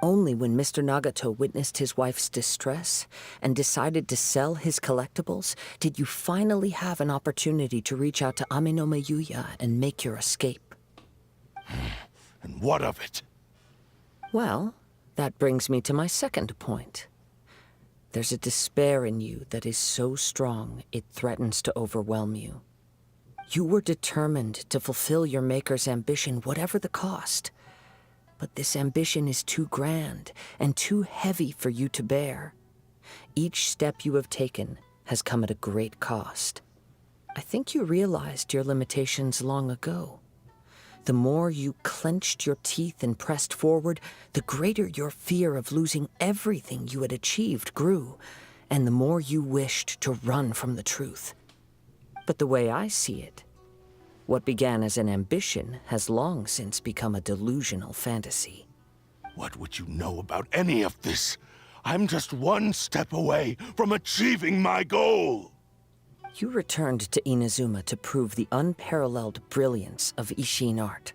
Only when Mr. Nagato witnessed his wife's distress and decided to sell his collectibles did you finally have an opportunity to reach out to Amenoma Yuya and make your escape. And what of it? Well, that brings me to my second point. There's a despair in you that is so strong it threatens to overwhelm you. You were determined to fulfill your maker's ambition, whatever the cost. But this ambition is too grand and too heavy for you to bear. Each step you have taken has come at a great cost. I think you realized your limitations long ago. The more you clenched your teeth and pressed forward, the greater your fear of losing everything you had achieved grew, and the more you wished to run from the truth. But the way I see it, what began as an ambition has long since become a delusional fantasy. What would you know about any of this? I'm just one step away from achieving my goal! You returned to Inazuma to prove the unparalleled brilliance of Ishin art.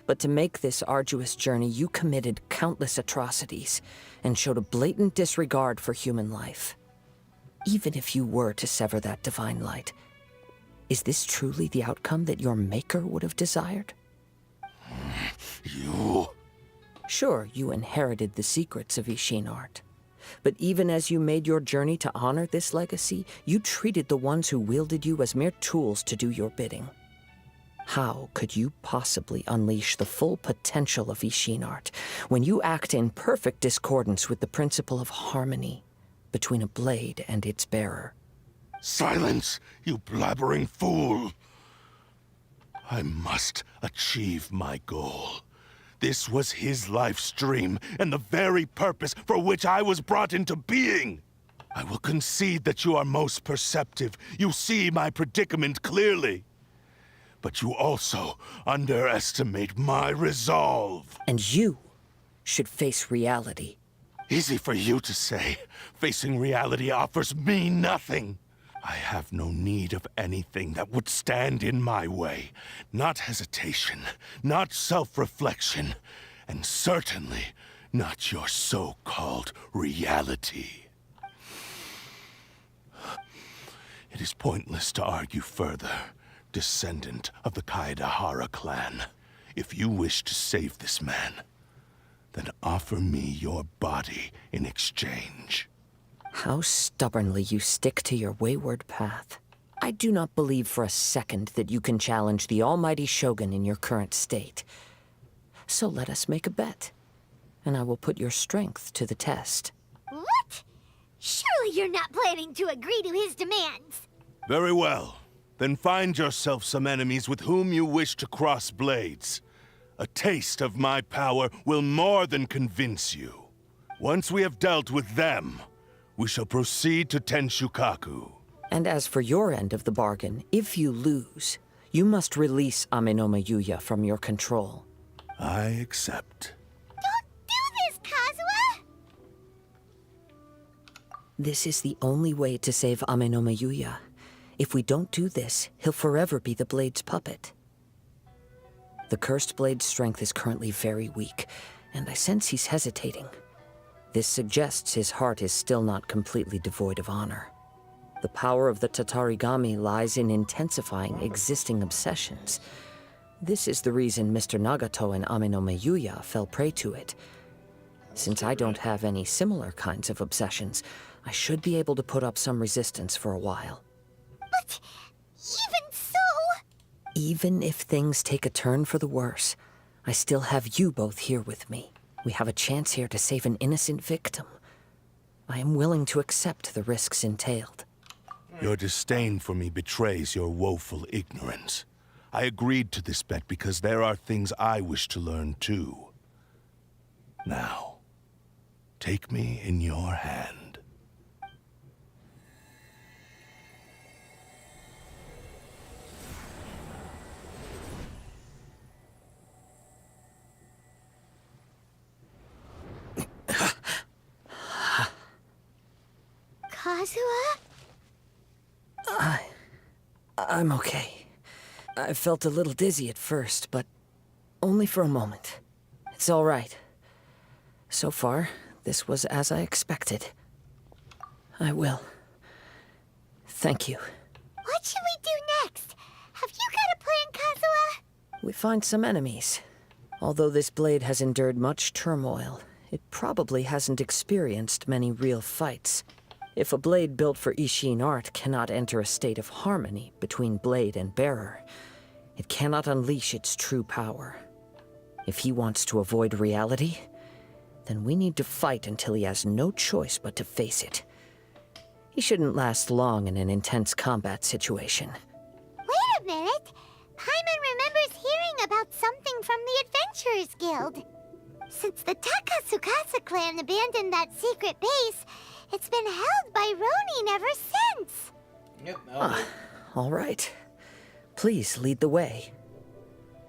But to make this arduous journey, you committed countless atrocities and showed a blatant disregard for human life. Even if you were to sever that divine light, is this truly the outcome that your maker would have desired? You... Sure, you inherited the secrets of Ishin art. But even as you made your journey to honor this legacy, you treated the ones who wielded you as mere tools to do your bidding. How could you possibly unleash the full potential of Ishin art when you act in perfect discordance with the principle of harmony between a blade and its bearer? Silence, you blabbering fool! I must achieve my goal. This was his life's dream, and the very purpose for which I was brought into being. I will concede that you are most perceptive. You see my predicament clearly. But you also underestimate my resolve. And you should face reality. Easy for you to say. Facing reality offers me nothing. I have no need of anything that would stand in my way. Not hesitation, not self-reflection, and certainly not your so-called reality. It is pointless to argue further, descendant of the Kaedahara clan. If you wish to save this man, then offer me your body in exchange. How stubbornly you stick to your wayward path. I do not believe for a second that you can challenge the almighty Shogun in your current state. So let us make a bet, and I will put your strength to the test. What? Surely you're not planning to agree to his demands. Very well. Then find yourself some enemies with whom you wish to cross blades. A taste of my power will more than convince you. Once we have dealt with them, we shall proceed to Tenshukaku. And as for your end of the bargain, if you lose, you must release Amenoma Yuya from your control. I accept. Don't do this, Kazuha! This is the only way to save Amenoma Yuya. If we don't do this, he'll forever be the Blade's puppet. The Cursed Blade's strength is currently very weak, and I sense he's hesitating. This suggests his heart is still not completely devoid of honor. The power of the Tatarigami lies in intensifying existing obsessions. This is the reason Mr. Nagato and Amenoma Yuya fell prey to it. Since I don't have any similar kinds of obsessions, I should be able to put up some resistance for a while. But even so... Even if things take a turn for the worse, I still have you both here with me. We have a chance here to save an innocent victim. I am willing to accept the risks entailed. Your disdain for me betrays your woeful ignorance. I agreed to this bet because there are things I wish to learn too. Now, take me in your hand. Kazuha? I'm okay. I felt a little dizzy at first, but only for a moment. It's all right. So far, this was as I expected. I will. Thank you. What should we do next? Have you got a plan, Kazuha? We find some enemies. Although this blade has endured much turmoil, it probably hasn't experienced many real fights. If a blade built for Ishin art cannot enter a state of harmony between blade and bearer, it cannot unleash its true power. If he wants to avoid reality, then we need to fight until he has no choice but to face it. He shouldn't last long in an intense combat situation. Wait a minute! Paimon remembers hearing about something from the Adventurers Guild. Since the Takasukasa clan abandoned that secret base, it's been held by Ronin ever since. Yep. All right. Please lead the way.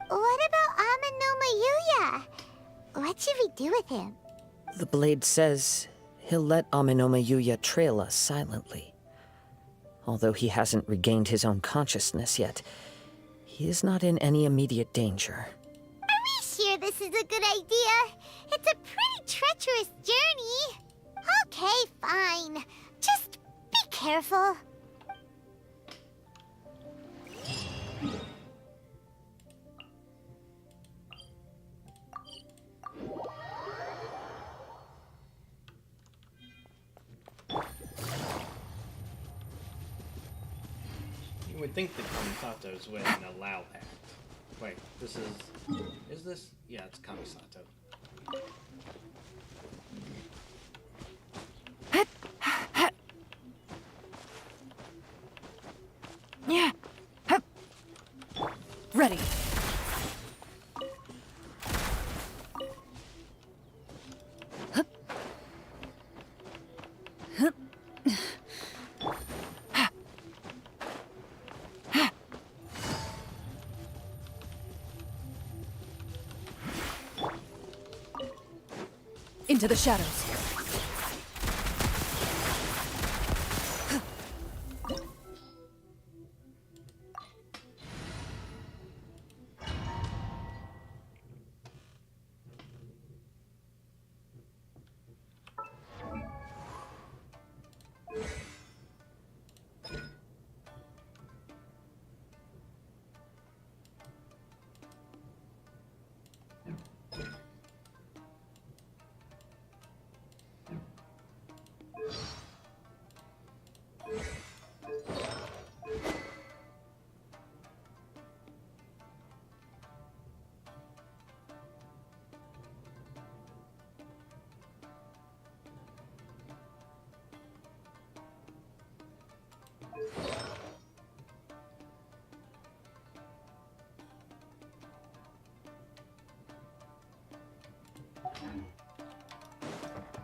What about Amenoma Yuya? What should we do with him? The blade says he'll let Amenoma Yuya trail us silently. Although he hasn't regained his own consciousness yet, he is not in any immediate danger. Are we is a good idea. It's a pretty treacherous journey. Okay, fine. Just be careful. You would think the Kamisatos wouldn't allow that. Wait, this is this? Yeah, it's Kamisato. Yeah. Hup. Ready. Hup. Hup. Into the shadows.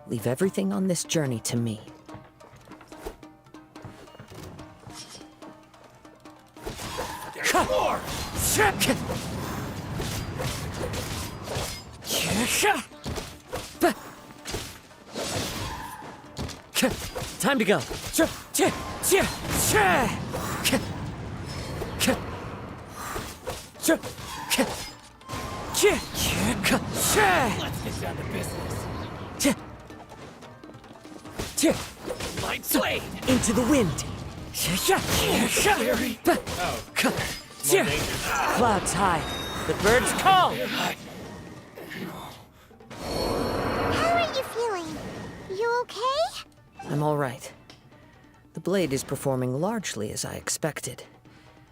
Leave everything on this journey to me. There's more! Time to go. Let's get down to business. Light blade! Into the wind! Clouds high. The birds call! How are you feeling? You okay? I'm all right. The blade is performing largely as I expected.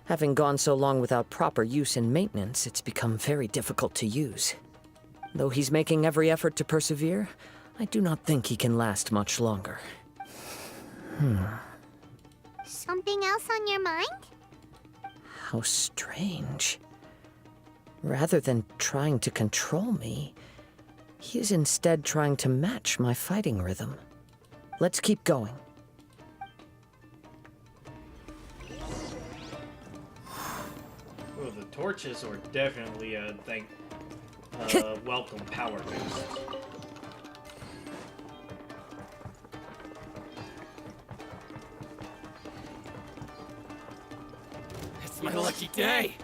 Having gone so long without proper use and maintenance, it's become very difficult to use. Though he's making every effort to persevere, I do not think he can last much longer. Something else on your mind? How strange. Rather than trying to control me, he is instead trying to match my fighting rhythm. Let's keep going. Well, the torches are definitely a welcome power boost. It's my lucky day!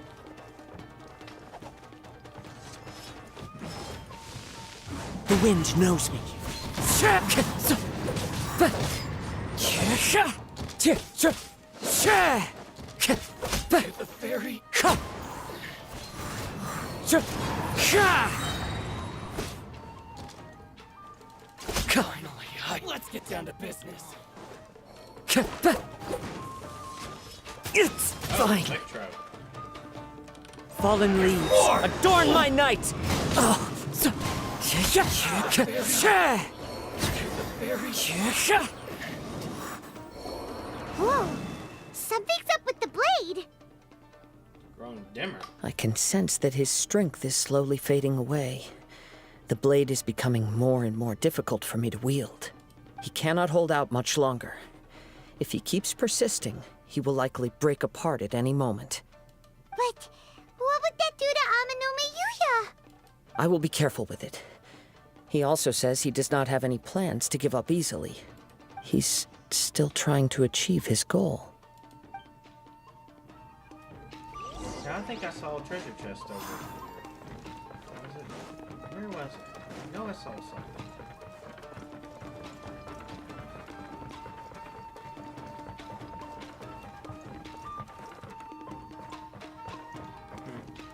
The wind knows me. The fairy! Finally, let's get down to business. It's fine. Electro. Fallen leaves, adorn my night! Whoa! Something's up with the blade! Growing dimmer. I can sense that his strength is slowly fading away. The blade is becoming more and more difficult for me to wield. He cannot hold out much longer. If he keeps persisting, he will likely break apart at any moment. But what would that do to Amanome Yuya? I will be careful with it. He also says he does not have any plans to give up easily. He's still trying to achieve his goal. I think I saw a treasure chest over here. What was it? Where was it? I know I saw something.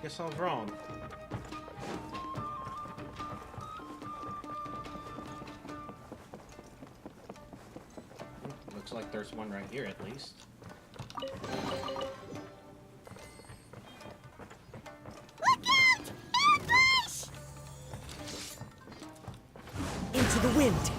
Guess I was wrong. Looks like there's one right here at least. Into the wind.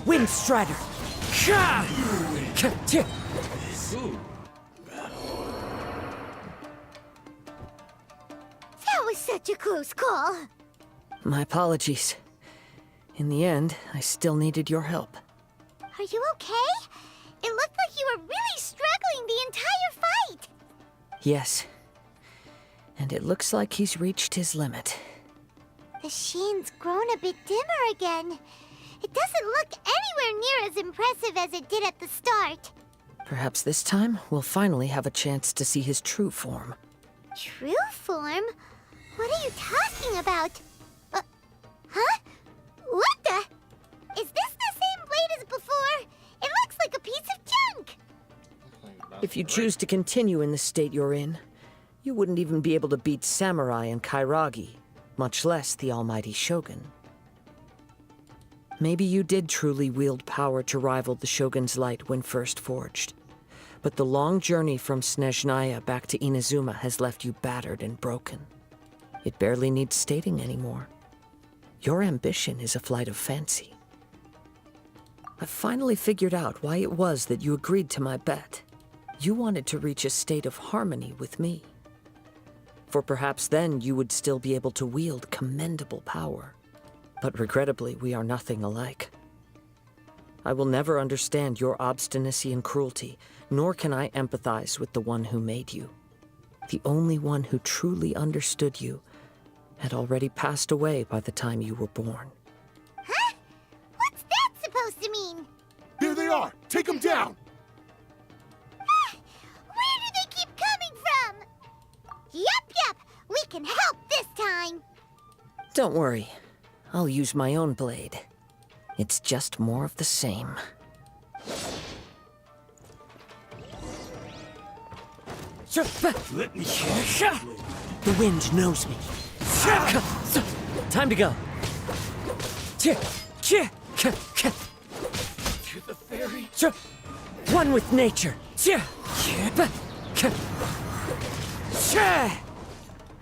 Wind Strider. That was such a close call. My apologies. In the end, I still needed your help. Are you okay? It looked like you were really struggling the entire fight. Yes. And it looks like he's reached his limit. The sheen's grown a bit dimmer again. It doesn't look anywhere near as impressive as it did at the start. Perhaps this time, we'll finally have a chance to see his true form. True form? What are you talking about? Huh? What the? Is this the same blade as before? It looks like a piece of junk! If you choose to continue in the state you're in, you wouldn't even be able to beat Samurai and Kairagi, much less the almighty Shogun. Maybe you did truly wield power to rival the Shogun's light when first forged. But the long journey from Snezhnaya back to Inazuma has left you battered and broken. It barely needs stating anymore. Your ambition is a flight of fancy. I've finally figured out why it was that you agreed to my bet. You wanted to reach a state of harmony with me. For perhaps then you would still be able to wield commendable power. But regrettably, we are nothing alike. I will never understand your obstinacy and cruelty, nor can I empathize with the one who made you. The only one who truly understood you had already passed away by the time you were born. Huh? What's that supposed to mean? There they are! Take them down! Where do they keep coming from? Yup, we can help this time. Don't worry. I'll use my own blade. It's just more of the same. Let me The wind knows me. Time to go. To the ferry. One with nature.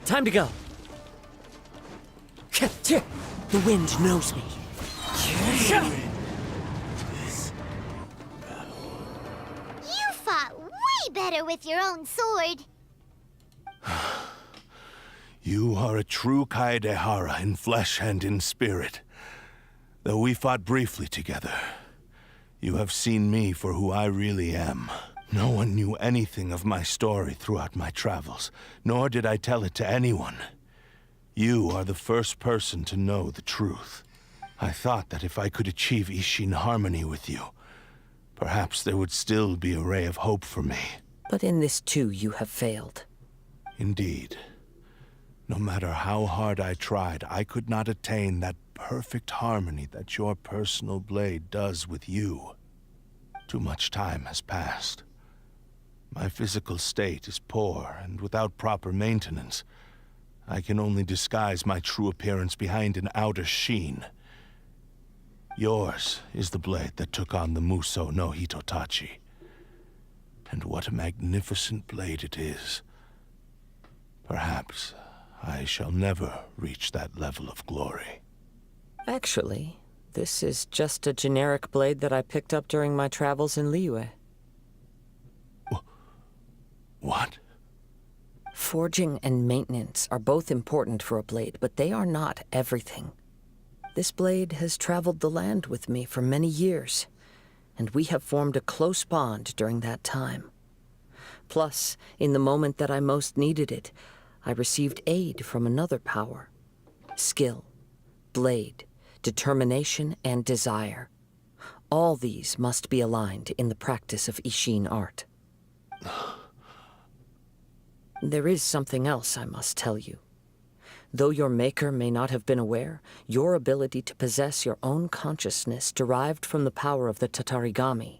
Time to go. The wind knows me. You fought way better with your own sword. You are a true Kaedehara in flesh and in spirit. Though we fought briefly together, you have seen me for who I really am. No one knew anything of my story throughout my travels, nor did I tell it to anyone. You are the first person to know the truth. I thought that if I could achieve Ishin harmony with you, perhaps there would still be a ray of hope for me. But in this too, you have failed. Indeed. No matter how hard I tried, I could not attain that perfect harmony that your personal blade does with you. Too much time has passed. My physical state is poor, and without proper maintenance, I can only disguise my true appearance behind an outer sheen. Yours is the blade that took on the Muso no Hitotachi. And what a magnificent blade it is. Perhaps I shall never reach that level of glory. Actually, this is just a generic blade that I picked up during my travels in Liyue. What? Forging and maintenance are both important for a blade, but they are not everything. This blade has traveled the land with me for many years, and we have formed a close bond during that time. Plus, in the moment that I most needed it, I received aid from another power. Skill, blade, determination, and desire. All these must be aligned in the practice of Ishin art. There is something else I must tell you. Though your maker may not have been aware, your ability to possess your own consciousness derived from the power of the Tatarigami.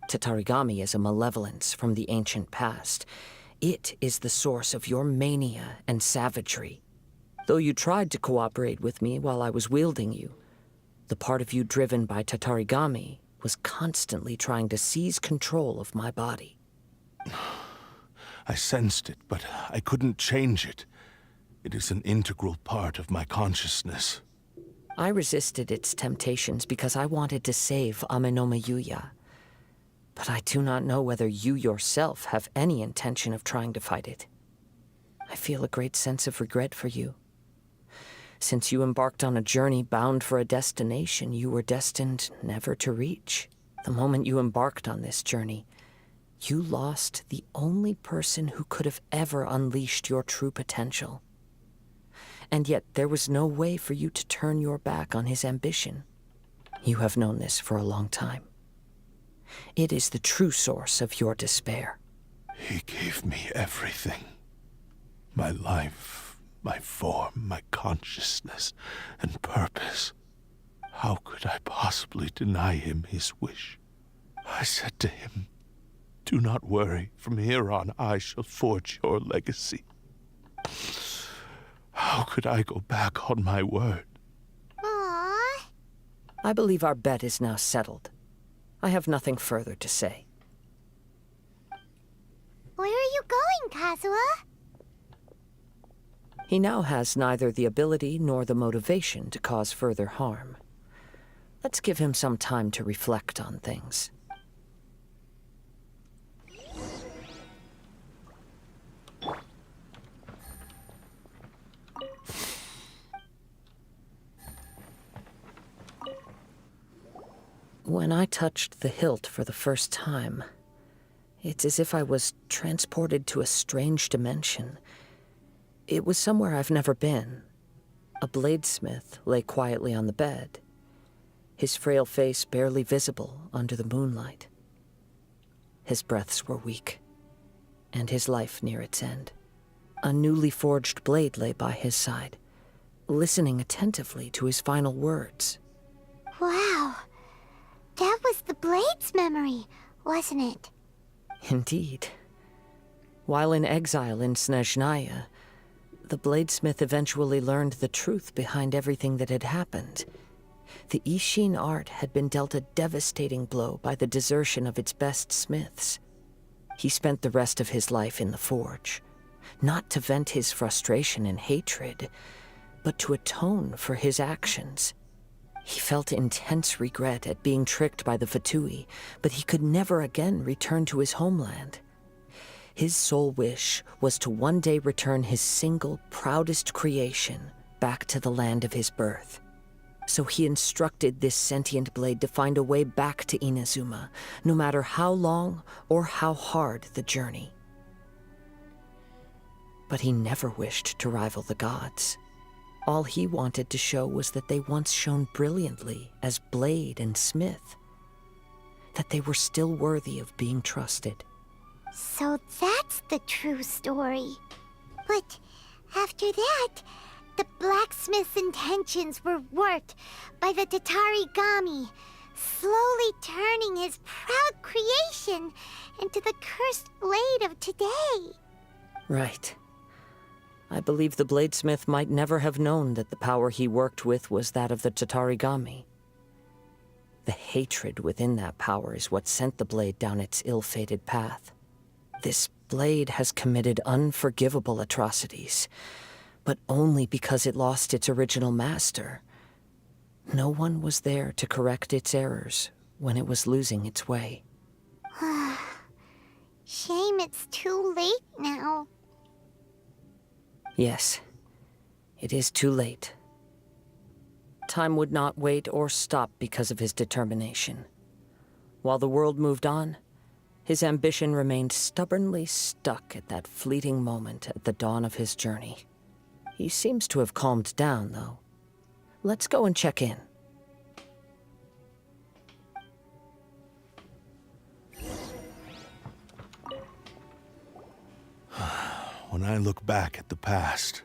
Tatarigami is a malevolence from the ancient past. It is the source of your mania and savagery. Though you tried to cooperate with me while I was wielding you, the part of you driven by Tatarigami was constantly trying to seize control of my body. I sensed it, but I couldn't change it. It is an integral part of my consciousness. I resisted its temptations because I wanted to save Amenoma Yuya. But I do not know whether you yourself have any intention of trying to fight it. I feel a great sense of regret for you. Since you embarked on a journey bound for a destination you were destined never to reach. The moment you embarked on this journey, you lost the only person who could have ever unleashed your true potential. And yet there was no way for you to turn your back on his ambition. You have known this for a long time. It is the true source of your despair. He gave me everything. My life, my form, my consciousness, and purpose. How could I possibly deny him his wish? I said to him, "Do not worry. From here on, I shall forge your legacy." How could I go back on my word? Aww. I believe our bet is now settled. I have nothing further to say. Where are you going, Kazuha? He now has neither the ability nor the motivation to cause further harm. Let's give him some time to reflect on things. When I touched the hilt for the first time, it's as if I was transported to a strange dimension. It was somewhere I've never been. A bladesmith lay quietly on the bed, his frail face barely visible under the moonlight. His breaths were weak, and his life near its end. A newly forged blade lay by his side, listening attentively to his final words. Wow. That was the Blade's memory, wasn't it? Indeed. While in exile in Snezhnaya, the bladesmith eventually learned the truth behind everything that had happened. The Ishin art had been dealt a devastating blow by the desertion of its best smiths. He spent the rest of his life in the forge, not to vent his frustration and hatred, but to atone for his actions. He felt intense regret at being tricked by the Fatui, but he could never again return to his homeland. His sole wish was to one day return his single, proudest creation back to the land of his birth. So he instructed this sentient blade to find a way back to Inazuma, no matter how long or how hard the journey. But he never wished to rival the gods. All he wanted to show was that they once shone brilliantly as blade and smith, that they were still worthy of being trusted. So that's the true story. But after that, the blacksmith's intentions were warped by the Tatarigami, slowly turning his proud creation into the cursed blade of today. Right. I believe the bladesmith might never have known that the power he worked with was that of the Tatarigami. The hatred within that power is what sent the blade down its ill-fated path. This blade has committed unforgivable atrocities, but only because it lost its original master. No one was there to correct its errors when it was losing its way. Shame it's too late now. Yes, it is too late. Time would not wait or stop because of his determination. While the world moved on, His ambition remained stubbornly stuck at that fleeting moment at the dawn of his journey. He seems to have calmed down, though. Let's go and check in. When I look back at the past,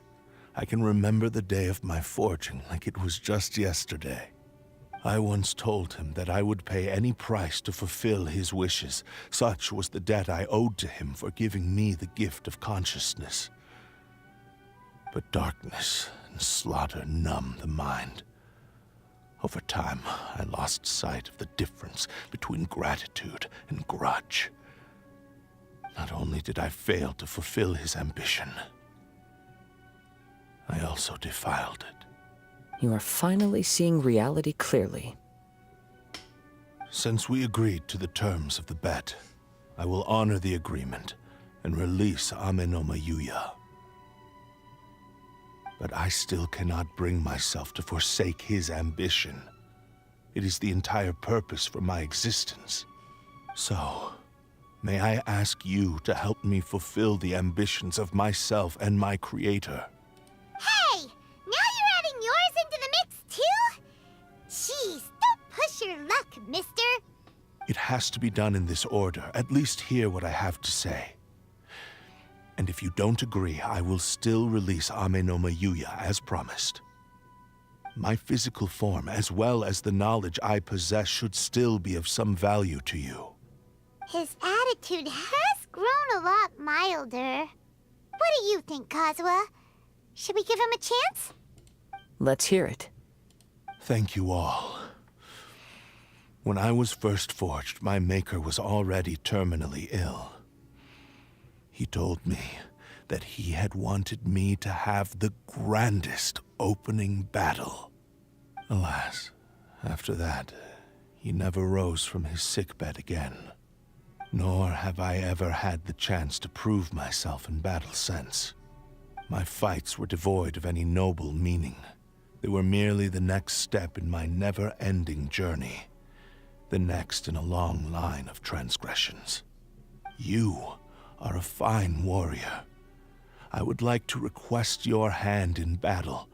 I can remember the day of my forging like it was just yesterday. I once told him that I would pay any price to fulfill his wishes. Such was the debt I owed to him for giving me the gift of consciousness. But darkness and slaughter numbed the mind. Over time, I lost sight of the difference between gratitude and grudge. Not only did I fail to fulfill his ambition, I also defiled it. You are finally seeing reality clearly. Since we agreed to the terms of the bet, I will honor the agreement and release Ame-no Mayuya. But I still cannot bring myself to forsake his ambition. It is the entire purpose for my existence. So, may I ask you to help me fulfill the ambitions of myself and my creator? Hey! Now you're adding yours into the mix, too? Jeez, don't push your luck, mister. It has to be done in this order. At least hear what I have to say. And if you don't agree, I will still release Ame-no Mayuya as promised. My physical form, as well as the knowledge I possess, should still be of some value to you. His attitude has grown a lot milder. What do you think, Kazuha? Should we give him a chance? Let's hear it. Thank you all. When I was first forged, my maker was already terminally ill. He told me that he had wanted me to have the grandest opening battle. Alas, after that, he never rose from his sickbed again. Nor have I ever had the chance to prove myself in battle since. My fights were devoid of any noble meaning. They were merely the next step in my never-ending journey. The next in a long line of transgressions. You are a fine warrior. I would like to request your hand in battle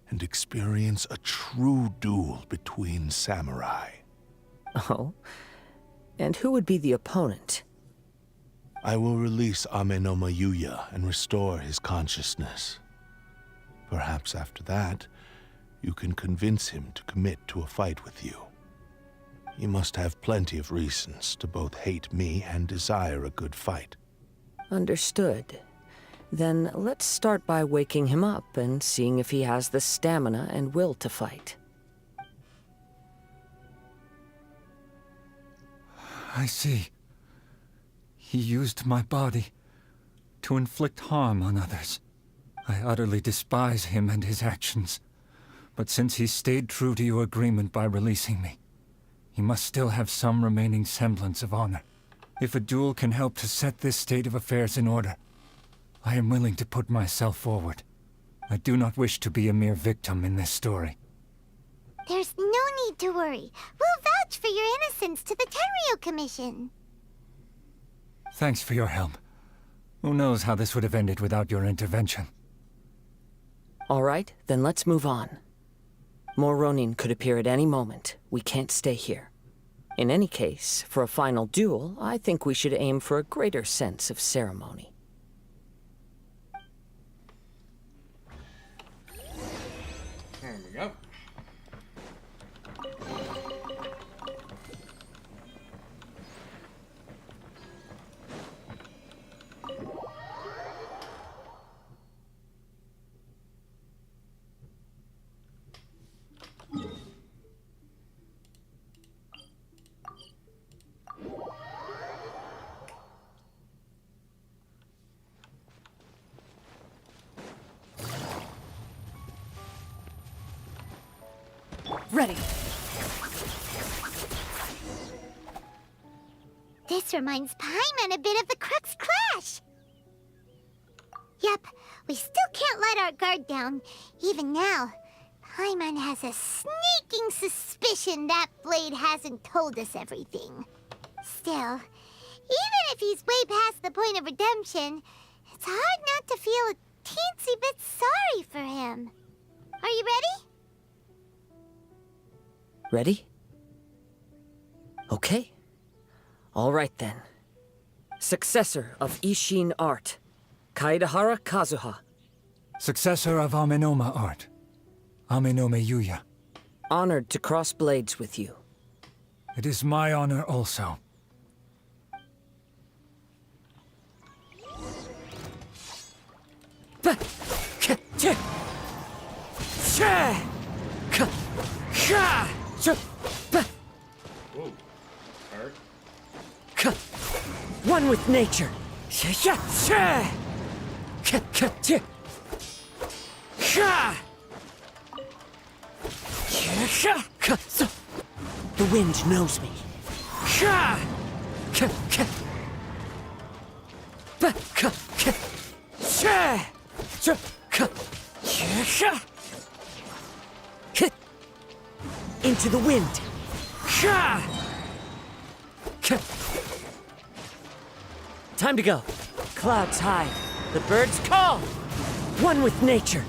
and experience a true duel between samurai. Oh? And who would be the opponent? I will release Ame-no Mayuya and restore his consciousness. Perhaps after that, you can convince him to commit to a fight with you. He must have plenty of reasons to both hate me and desire a good fight. Understood. Then let's start by waking him up and seeing if he has the stamina and will to fight. I see. He used my body to inflict harm on others. I utterly despise him and his actions. But since he stayed true to your agreement by releasing me, he must still have some remaining semblance of honor. If a duel can help to set this state of affairs in order, I am willing to put myself forward. I do not wish to be a mere victim in this story. There's no need to worry. We'll vouch for your innocence to the Tenryu Commission. Thanks for your help. Who knows how this would have ended without your intervention. All right, then let's move on. More Ronin could appear at any moment. We can't stay here. In any case, for a final duel, I think we should aim for a greater sense of ceremony. There we go. Ready. This reminds Paimon a bit of the Crux Clash. Yep, we still can't let our guard down. Even now, Paimon has a sneaking suspicion that Blade hasn't told us everything. Still, if he's way past the point of redemption, it's hard not to feel a teensy bit sorry for him. Are you ready? Ready? Okay. All right then. Successor of Ishin Art, Kaedehara Kazuha. Successor of Amenoma Art, Amenome Yuya. Honored to cross blades with you. It is my honor also. One with nature. The wind knows me. Into the wind. Time to go. Clouds high. The birds call. One with nature.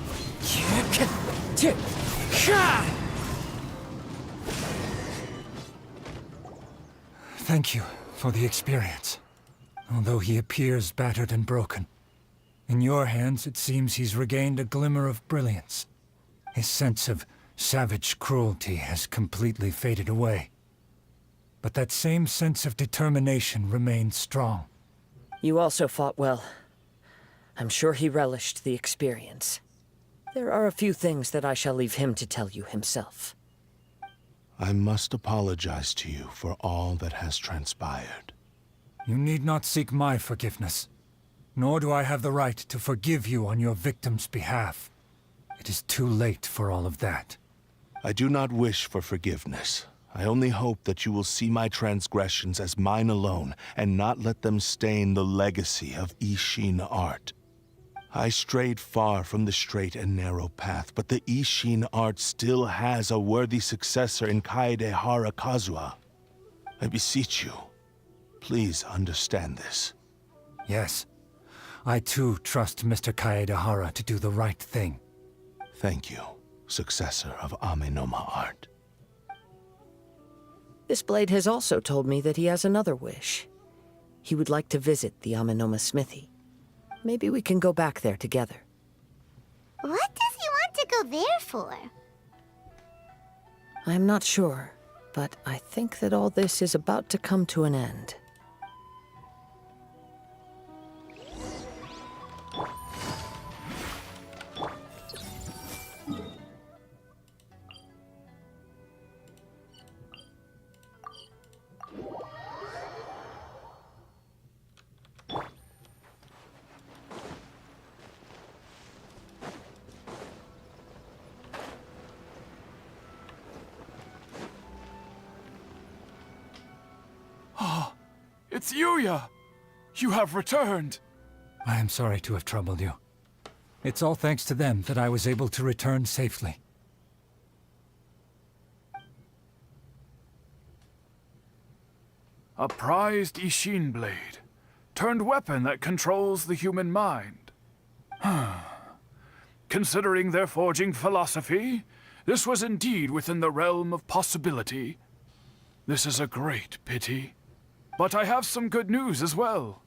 Thank you for the experience. Although he appears battered and broken. In your hands, it seems he's regained a glimmer of brilliance. His sense of savage cruelty has completely faded away. But that same sense of determination remains strong. You also fought well. I'm sure he relished the experience. There are a few things that I shall leave him to tell you himself. I must apologize to you for all that has transpired. You need not seek my forgiveness. Nor do I have the right to forgive you on your victim's behalf. It is too late for all of that. I do not wish for forgiveness. I only hope that you will see my transgressions as mine alone, and not let them stain the legacy of Ishin Art. I strayed far from the straight and narrow path, but the Ishin Art still has a worthy successor in Kaedehara Kazuha. I beseech you, please understand this. Yes. I too trust Mr. Kaedehara to do the right thing. Thank you, successor of Amenoma Art. This blade has also told me that he has another wish. He would like to visit the Amenoma smithy. Maybe we can go back there together. What does he want to go there for? I'm not sure, but I think that all this is about to come to an end. It's Yuya! You have returned! I am sorry to have troubled you. It's all thanks to them that I was able to return safely. A prized Ishin blade, turned weapon that controls the human mind. Considering their forging philosophy, this was indeed within the realm of possibility. This is a great pity. But I have some good news as well.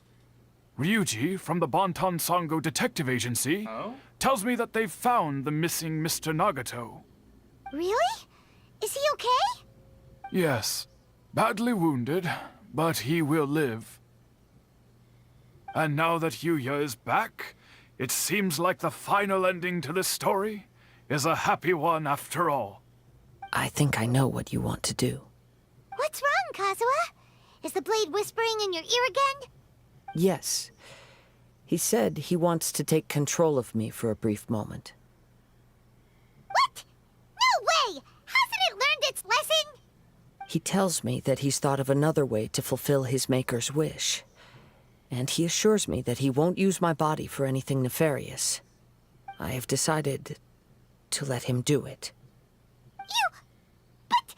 Ryuji, from the Bantan Sango Detective Agency, tells me that they've found the missing Mr. Nagato. Really? Is he okay? Yes. Badly wounded, but he will live. And now that Yuya is back, it seems like the final ending to this story is a happy one after all. I think I know what you want to do. What's wrong, Kazuha? Is the blade whispering in your ear again? Yes. He said he wants to take control of me for a brief moment. What? No way! Hasn't it learned its lesson? He tells me that he's thought of another way to fulfill his maker's wish. And he assures me that he won't use my body for anything nefarious. I have decided to let him do it. But...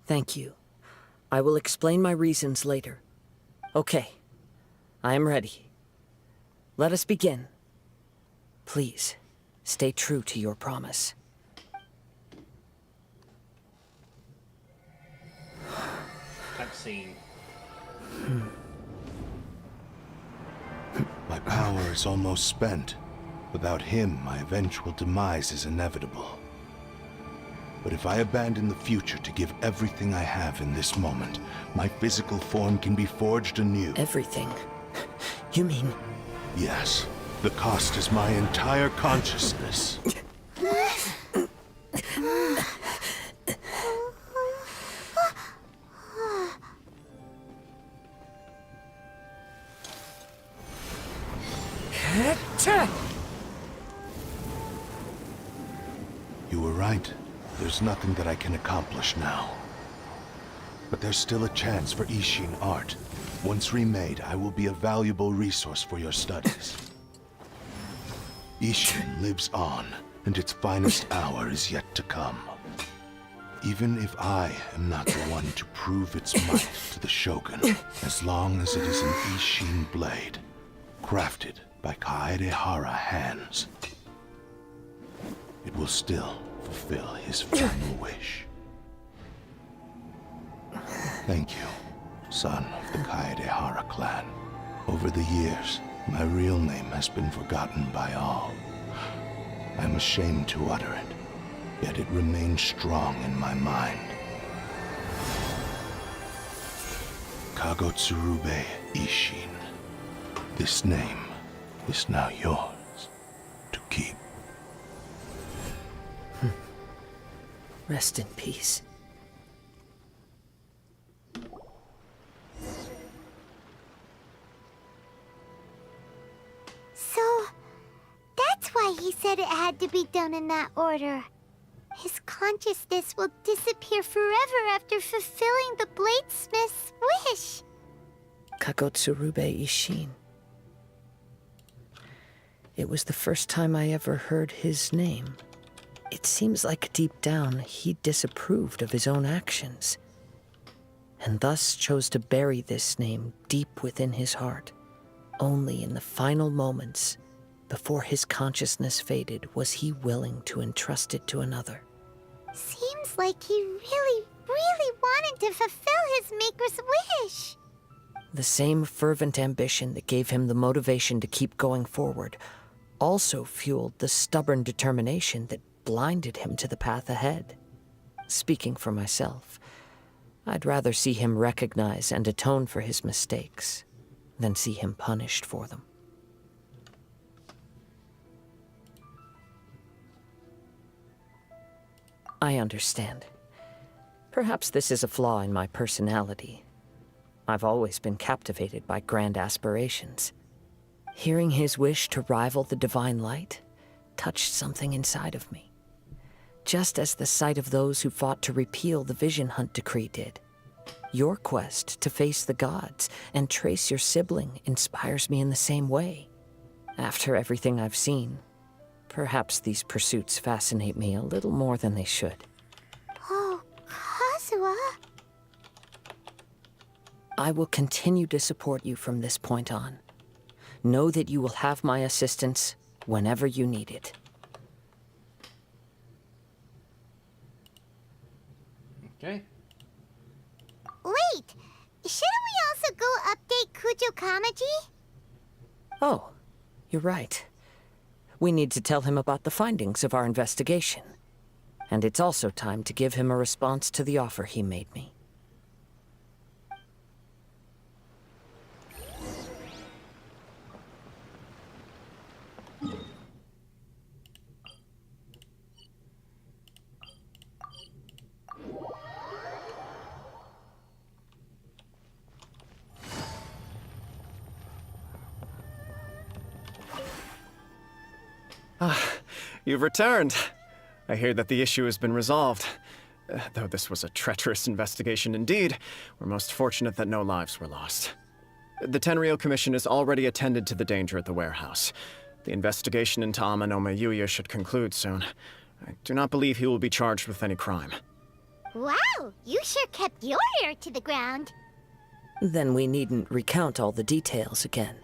Thank you. I will explain my reasons later. Okay. I am ready. Let us begin. Please, stay true to your promise. Cutscene. My power is almost spent. Without him, my eventual demise is inevitable. But if I abandon the future to give everything I have in this moment, my physical form can be forged anew. Everything? You mean... Yes. The cost is my entire consciousness. You were right. There's nothing that I can accomplish now. But there's still a chance for Ishin art. Once remade, I will be a valuable resource for your studies. Ishin lives on, and its finest hour is yet to come. Even if I am not the one to prove its might to the Shogun, as long as it is an Ishin blade, crafted by Kaedehara hands, it will still fulfill his final wish. Thank you, son of the Kaedehara clan. Over the years, my real name has been forgotten by all. I'm ashamed to utter it, yet it remains strong in my mind. Kagotsurube Ishin. This name is now yours to keep. Rest in peace. So, that's why he said it had to be done in that order. His consciousness will disappear forever after fulfilling the bladesmith's wish. Kagotsurube Ishin. It was the first time I ever heard his name. It seems like deep down he disapproved of his own actions, and thus chose to bury this name deep within his heart. Only in the final moments, before his consciousness faded, was he willing to entrust it to another. Seems like he really wanted to fulfill his maker's wish. The same fervent ambition that gave him the motivation to keep going forward also fueled the stubborn determination that blinded him to the path ahead. Speaking for myself, I'd rather see him recognize and atone for his mistakes than see him punished for them. I understand. Perhaps this is a flaw in my personality. I've always been captivated by grand aspirations. Hearing his wish to rival the divine light touched something inside of me, just as the sight of those who fought to repeal the Vision Hunt Decree did. Your quest to face the gods and trace your sibling inspires me in the same way. After everything I've seen, perhaps these pursuits fascinate me a little more than they should. Oh, Kazuha. I will continue to support you from this point on. Know that you will have my assistance whenever you need it. Okay. Wait! Shouldn't we also go update Kujo Kamaji? Oh, you're right. We need to tell him about the findings of our investigation. And it's also time to give him a response to the offer he made me. You've returned. I hear that the issue has been resolved. Though this was a treacherous investigation indeed, we're most fortunate that no lives were lost. The Tenryou Commission has already attended to the danger at the warehouse. The investigation into Amanome Yuya should conclude soon. I do not believe he will be charged with any crime. Wow, you sure kept your ear to the ground. Then we needn't recount all the details again.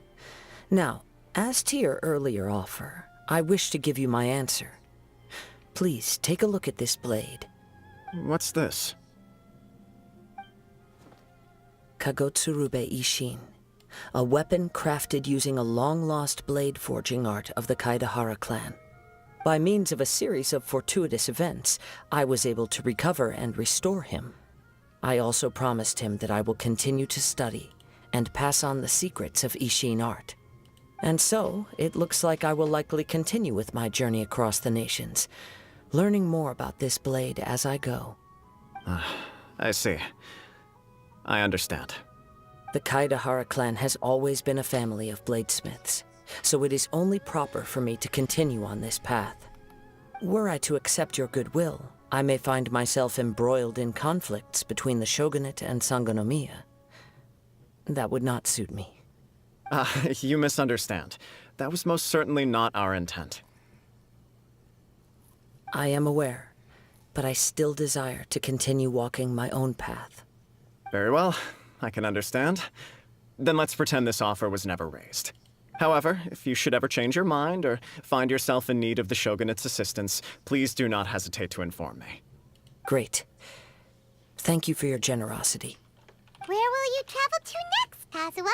Now, as to your earlier offer, I wish to give you my answer. Please take a look at this blade. What's this? Kagotsurube Ishin, a weapon crafted using a long-lost blade forging art of the Kaedahara clan. By means of a series of fortuitous events, I was able to recover and restore him. I also promised him that I will continue to study and pass on the secrets of Ishin art. And so, it looks like I will likely continue with my journey across the nations, learning more about this blade as I go. I see. I understand. The Kaedahara clan has always been a family of bladesmiths, so it is only proper for me to continue on this path. Were I to accept your goodwill, I may find myself embroiled in conflicts between the shogunate and Sangonomiya. That would not suit me. You misunderstand. That was most certainly not our intent. I am aware, but I still desire to continue walking my own path. Very well, I can understand. Then let's pretend this offer was never raised. However, if you should ever change your mind or find yourself in need of the Shogunate's assistance, please do not hesitate to inform me. Great. Thank you for your generosity. Where will you travel to next, Kazuha?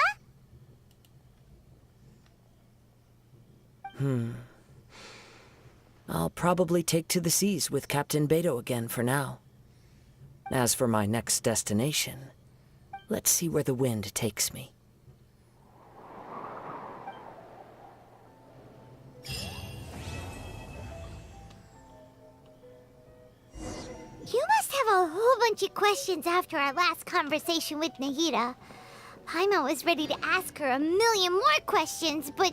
I'll probably take to the seas with Captain Beto again for now. As for my next destination, let's see where the wind takes me. You must have a whole bunch of questions after our last conversation with Nahida. Paimon was ready to ask her a million more questions, but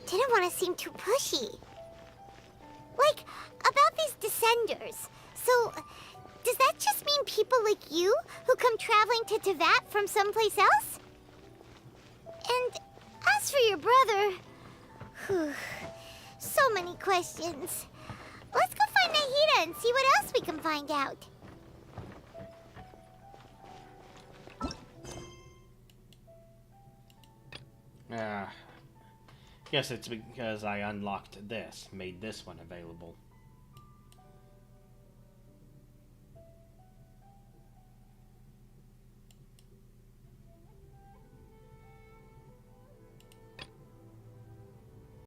didn't want to seem too pushy. Like, about these Descenders. So, does that just mean people like you who come traveling to Teyvat from someplace else? And as for your brother... Whew, so many questions. Let's go find Nahida and see what else we can find out. Guess it's because I unlocked this, made this one available.